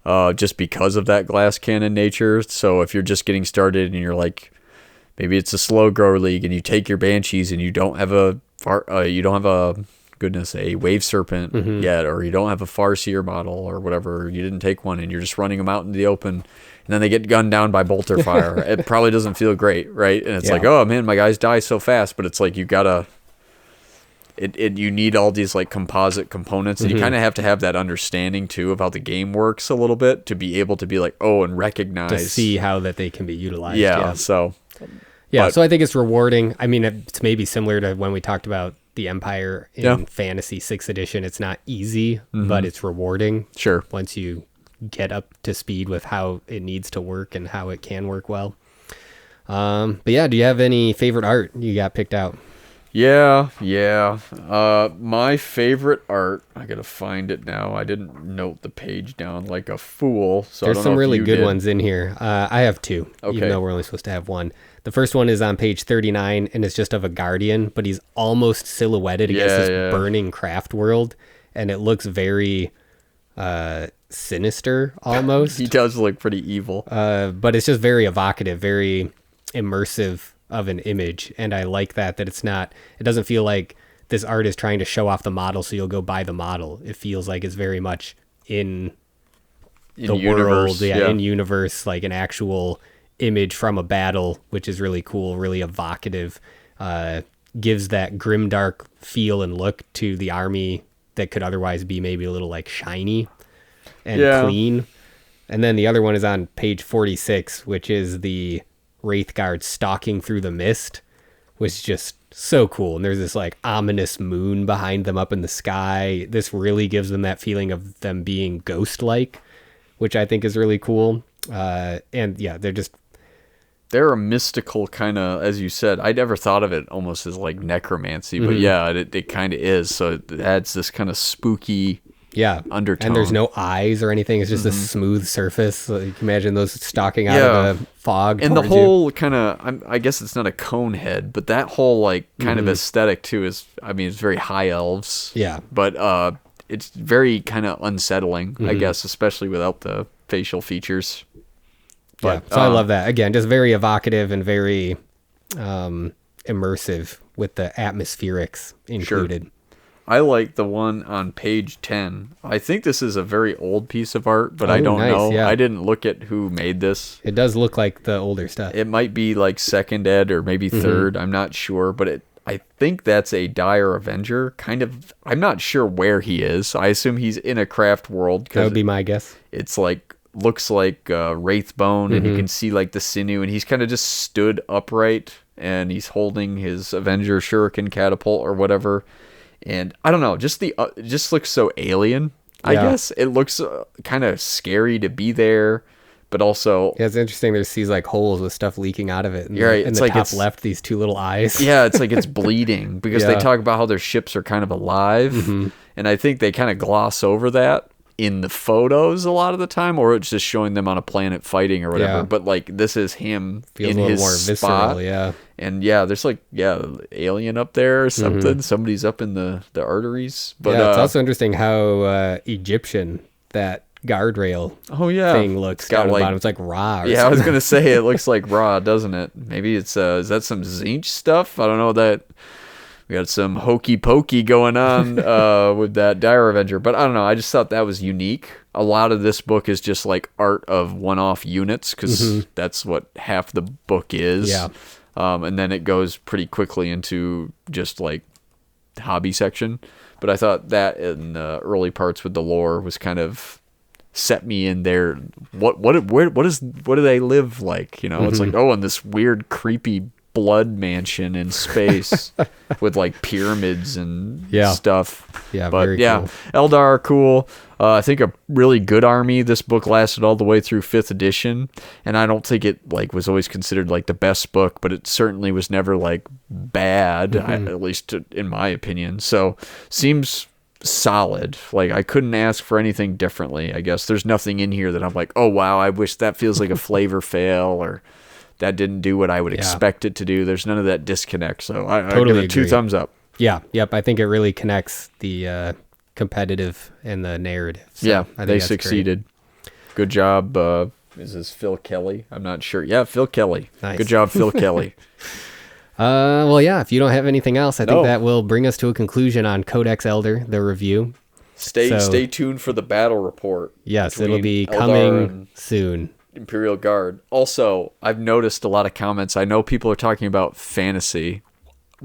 just because of that glass cannon nature. So if you're just getting started and you're like, maybe it's a slow grower league and you take your banshees and you don't have a wave serpent yet, or you don't have a farseer model or whatever, you didn't take one and you're just running them out into the open, and then they get gunned down by bolter fire. It probably doesn't feel great, right? And it's like, oh man, my guys die so fast. But it's like, you gotta, you need all these like composite components, and you kind of have to have that understanding too of how the game works a little bit to be able to be like, oh, and recognize, to see how that they can be utilized. So I think it's rewarding. I mean, it's maybe similar to when we talked about the Empire in Fantasy 6th edition. It's not easy, but it's rewarding. Sure. Once you get up to speed with how it needs to work and how it can work well. But yeah, do you have any favorite art you got picked out? Yeah. My favorite art, I gotta find it now. I didn't note the page down like a fool. So there's I don't know some really if you good did. ones in here. I have two, even though we're only supposed to have one. The first one is on page 39, and it's just of a guardian, but he's almost silhouetted against this burning craft world, and it looks very sinister almost. He does look pretty evil. But it's just very evocative, very immersive of an image, and I like that it's not, it doesn't feel like this art is trying to show off the model so you'll go buy the model. It feels like it's very much in the universe, world, in universe, like an actual image from a battle, which is really cool, really evocative, gives that grimdark feel and look to the army that could otherwise be maybe a little like shiny and clean. And then the other one is on page 46, which is the Wraithguard stalking through the mist, which is just so cool. And there's this like ominous moon behind them up in the sky. This really gives them that feeling of them being ghost-like, which I think is really cool. And yeah, they're a mystical kind of, as you said, I never thought of it almost as like necromancy, but yeah, it kind of is. So it adds this kind of spooky undertone. And there's no eyes or anything. It's just a smooth surface. Like, you can imagine those stalking out of the fog. And the whole kind of, I guess it's not a cone head, but that whole like kind of aesthetic too is, I mean, it's very high elves. Yeah. But it's very kind of unsettling, I guess, especially without the facial features. But, so I love that. Again, just very evocative and very immersive with the atmospherics included. Sure. I like the one on page 10. I think this is a very old piece of art, but I don't know. Yeah. I didn't look at who made this. It does look like the older stuff. It might be like second ed or maybe third. I'm not sure, but I think that's a Dire Avenger. Kind of, I'm not sure where he is. I assume he's in a craft world. That would be my guess. It's like, looks like Wraithbone, and you can see like the sinew, and he's kind of just stood upright and he's holding his Avenger Shuriken catapult or whatever. And I don't know, just just looks so alien. I guess it looks kind of scary to be there, but also it's interesting. There's these like holes with stuff leaking out of it. And right. In the top left, these two little eyes. Yeah, it's like it's bleeding because they talk about how their ships are kind of alive, and I think they kind of gloss over that in the photos a lot of the time, or it's just showing them on a planet fighting or whatever. But like this is him in his more spot. Visceral, and there's like alien up there or something. Somebody's up in the arteries. But it's also interesting how Egyptian that guardrail thing looks down the bottom. It's like Ra. Or something. I was gonna say it looks like Ra, doesn't it? Maybe it's is that some Zinch stuff? I don't know that. We got some hokey pokey going on with that Dire Avenger, but I don't know. I just thought that was unique. A lot of this book is just like art of one-off units because that's what half the book is. Yeah. And then it goes pretty quickly into just like hobby section. But I thought that in the early parts with the lore was kind of set me in there. What do they live like? You know, it's like, in this weird, creepy blood mansion in space with like pyramids and stuff. Yeah, but very cool. Eldar are cool. I think a really good army. This book lasted all the way through 5th edition, and I don't think it like was always considered like the best book, but it certainly was never like bad, at least in my opinion. So seems solid. Like I couldn't ask for anything differently. I guess there's nothing in here that I'm like, oh wow, I wish that feels like a flavor fail or that didn't do what I would expect it to do. There's none of that disconnect. So I give it 2 thumbs up. Yeah. Yep. I think it really connects the competitive and the narrative. So I think they succeeded. Great. Good job. Is this Phil Kelly? I'm not sure. Yeah, Phil Kelly. Nice. Good job, Phil Kelly. If you don't have anything else, I think that will bring us to a conclusion on Codex Eldar, the review. Stay tuned for the battle report. Yes, it'll be coming soon. Imperial Guard. Also, I've noticed a lot of comments. I know people are talking about fantasy.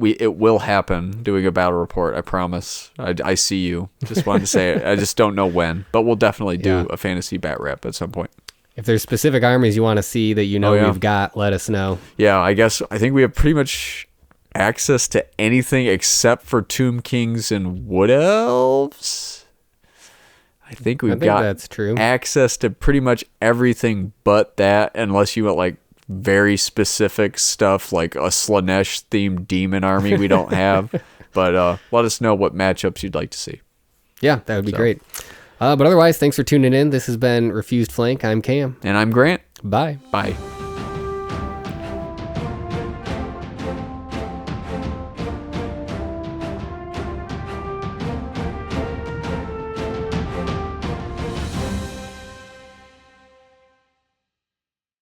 It will happen, doing a battle report, I promise. I see you. Just wanted to say it. I just don't know when, but we'll definitely do a fantasy bat rep at some point. If there's specific armies you want to see that we've got, let us know. Yeah, I think we have pretty much access to anything except for Tomb Kings and Wood Elves. I think got that's true. Access to pretty much everything but that, unless you want like very specific stuff like a Slanesh themed demon army we don't have. But let us know what matchups you'd like to see. Yeah, that would be great. But otherwise, thanks for tuning in. This has been Refused Flank. I'm Cam. And I'm Grant. Bye. Bye.